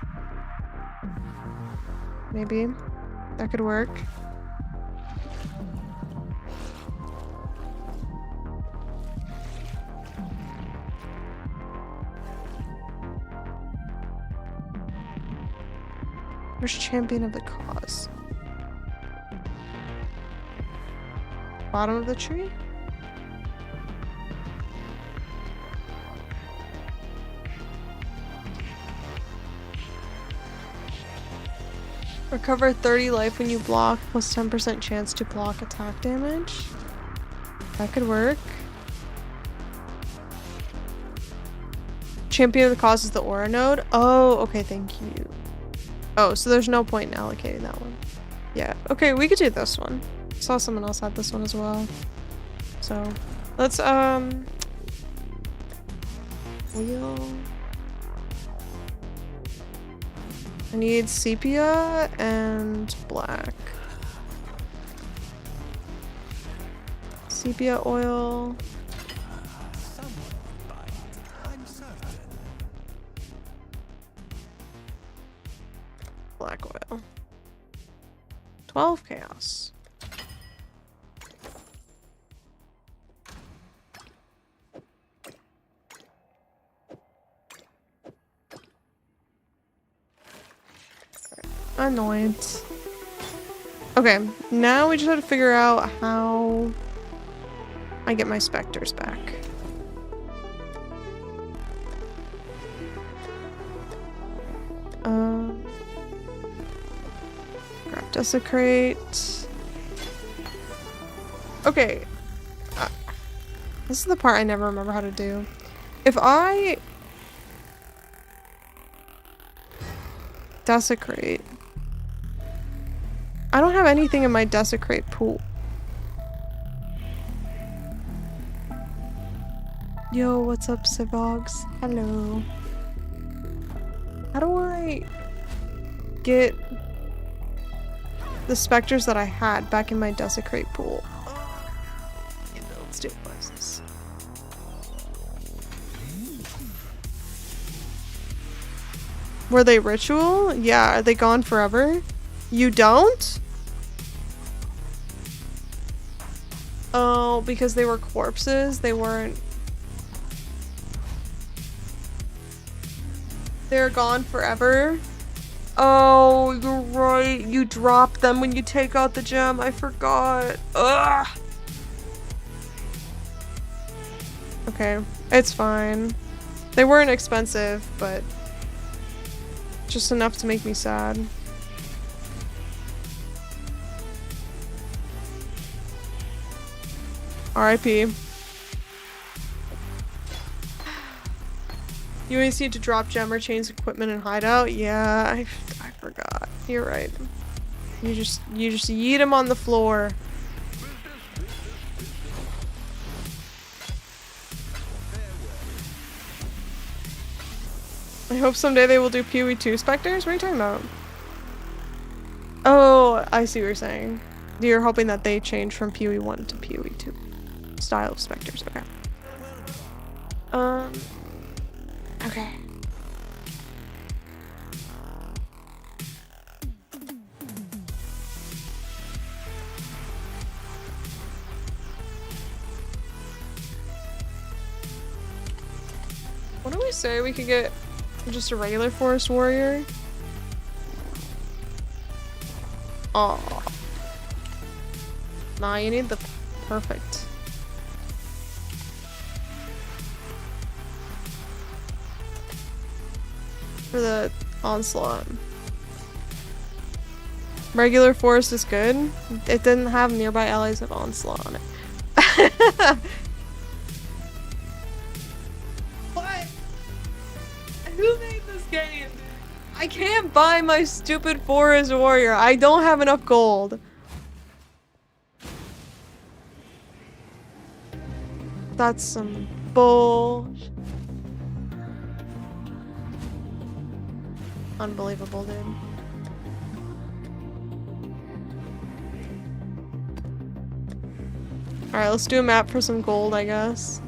Maybe. That could work. Where's Champion of the Cause? Bottom of the tree? Recover 30 life when you block, plus 10% chance to block attack damage. That could work. Champion of the Cause is the aura node. Oh, okay, thank you. Oh, so there's no point in allocating that one. Yeah, okay, we could do this one. Saw someone else had this one as well. So, let's, wheel. I need sepia and black. Sepia oil. Black oil. 12 chaos. Anoint. Okay, now we just have to figure out how I get my specters back. Grab Desecrate. Okay. This is the part I never remember how to do. If I Desecrate, I don't have anything in my Desecrate pool. Yo, what's up, Sivogs? Hello. How do I get the specters that I had back in my Desecrate pool? Let's stabilize this. Were they ritual? Yeah, are they gone forever? You don't? Oh, because they were corpses? They weren't... They're gone forever? Oh, you're right. You drop them when you take out the gem. I forgot. Ugh! Okay, it's fine. They weren't expensive, but... just enough to make me sad. RIP. You always need to drop gem or change equipment and hideout? Yeah, I forgot. You're right. You just yeet them on the floor. I hope someday they will do PoE 2 specters? What are you talking about? Oh, I see what you're saying. You're hoping that they change from PoE 1 to PoE 2 style of specters. Okay. Okay. What do we say? We could get just a regular forest warrior? Oh. Nah, you need the perfect. For the onslaught. Regular forest is good. It didn't have nearby allies of onslaught on it. What? Who made this game? I can't buy my stupid forest warrior. I don't have enough gold. That's some bull. Unbelievable, dude. Alright, let's do a map for some gold, I guess.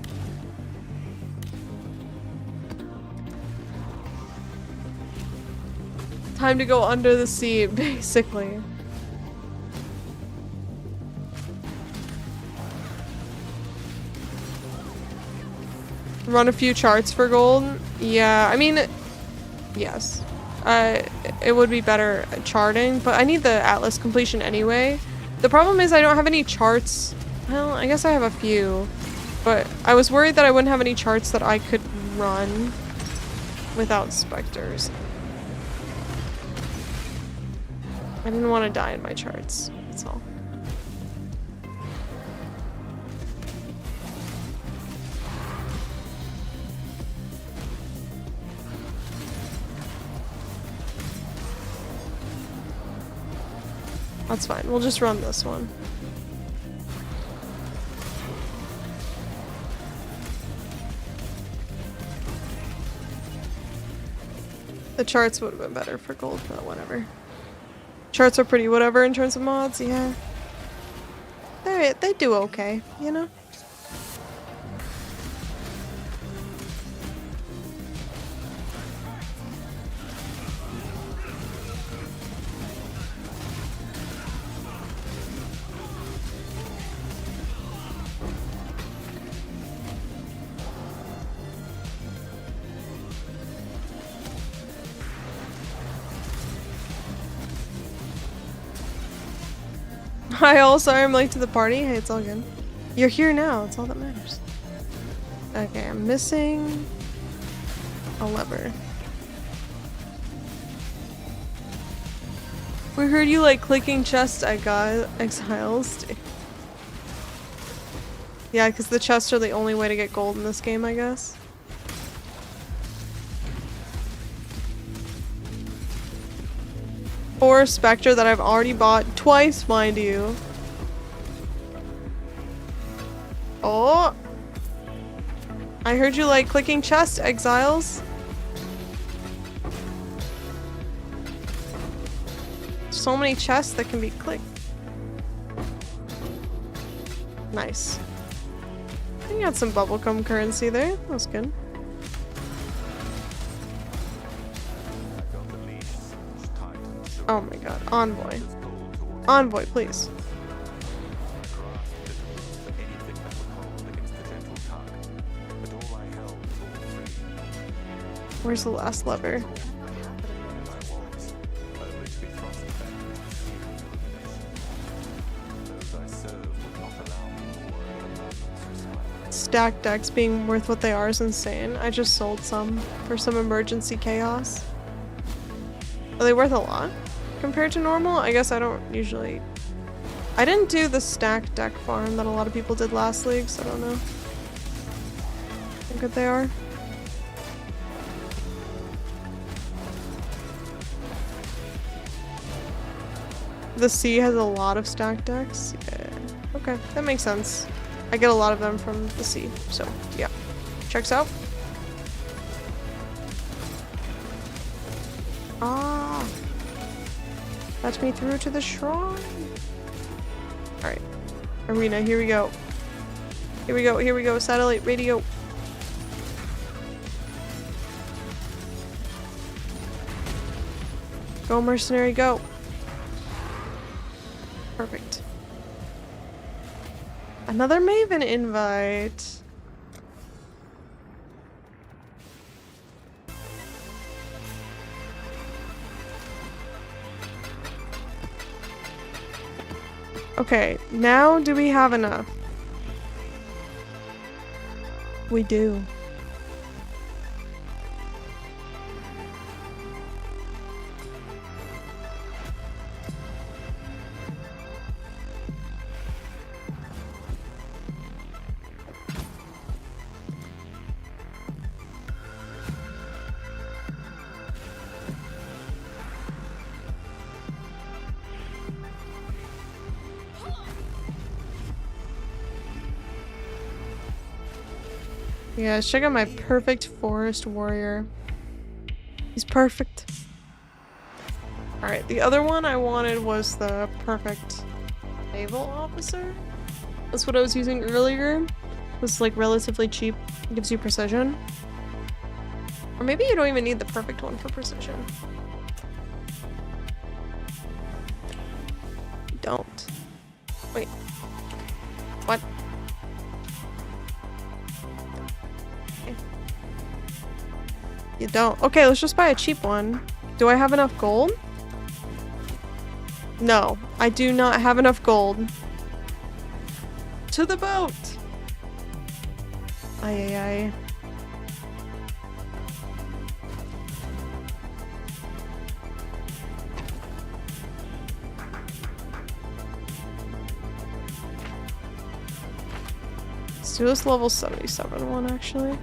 Time to go under the sea, basically. Run a few charts for gold? Yeah, I mean, yes. It would be better at charting, but I need the atlas completion anyway. The problem is I don't have any charts. Well, I guess I have a few, but I was worried that I wouldn't have any charts that I could run without specters. I didn't want to die in my charts, that's all. That's fine, we'll just run this one. The charts would have been better for gold, but whatever. Charts are pretty whatever in terms of mods, yeah. They do okay, you know? Hi, all. Sorry I'm late to the party. Hey, it's all good. You're here now. It's all that matters. Okay, I'm missing a lever. We heard you like clicking chest exiles. Yeah, because the chests are the only way to get gold in this game, I guess. Or Spectre that I've already bought twice, mind you. Oh! I heard you like clicking chest exiles. So many chests that can be clicked. Nice. You got some bubblegum currency there. That's good. Oh my god. Envoy. Envoy, please. Where's the last lever? Stack decks being worth what they are is insane. I just sold some for some emergency chaos. Are they worth a lot compared to normal? I guess I don't usually... I didn't do the stack deck farm that a lot of people did last league, so I don't know how good they are. The sea has a lot of stack decks? Yeah. Okay, that makes sense. I get a lot of them from the sea, so yeah. Checks out. Ah! That's me through to the shrine. Alright. Arena, here we go. Here we go, here we go. Satellite radio. Go, Mercenary, go. Perfect. Another Maven invite. Okay, now do we have enough? We do. Yeah, let's check out my perfect forest warrior. He's perfect. Alright, the other one I wanted was the perfect naval officer. That's what I was using earlier. It was like relatively cheap. It gives you precision. Or maybe you don't even need the perfect one for precision. You don't. Wait. What? You don't. Okay, let's just buy a cheap one. Do I have enough gold? No, I do not have enough gold. To the boat! Ay, ay, ay. Let's do this level 77 one, actually.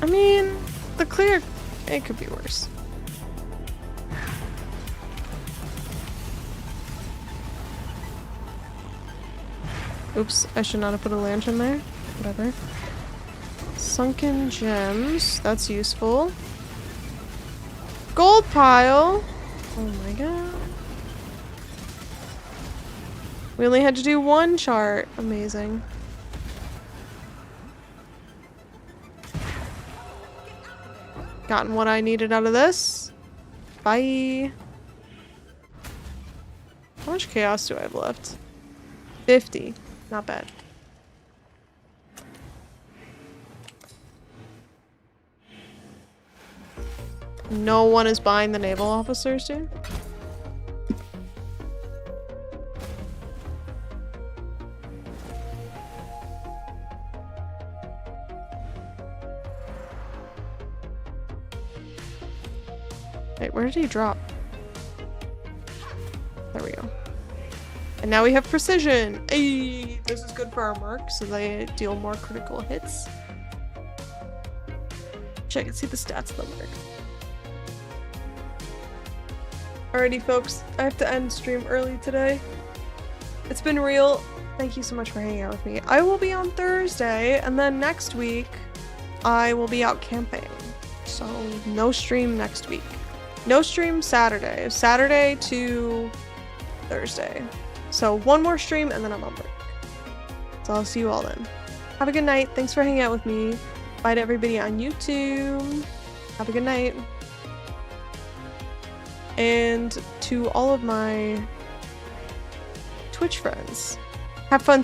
I mean, the clear... It could be worse. Oops, I should not have put a lantern there. Whatever. Sunken gems. That's useful. gold pile. Oh my god. We only had to do one chart. Amazing. Gotten what I needed out of this. Bye. How much chaos do I have left? 50. Not bad. No one is buying the naval officers, dude. Wait, where did he drop? There we go. And now we have precision. Hey, this is good for our mark, so they deal more critical hits. Check and see the stats of the mark. Alrighty, folks, I have to end stream early today. It's been real. Thank you so much for hanging out with me. I will be on Thursday, and then next week, I will be out camping. So, no stream next week. No stream Saturday. Saturday to Thursday. So, one more stream, and then I'm on break. So, I'll see you all then. Have a good night. Thanks for hanging out with me. Bye to everybody on YouTube. Have a good night. And to all of my Twitch friends, have fun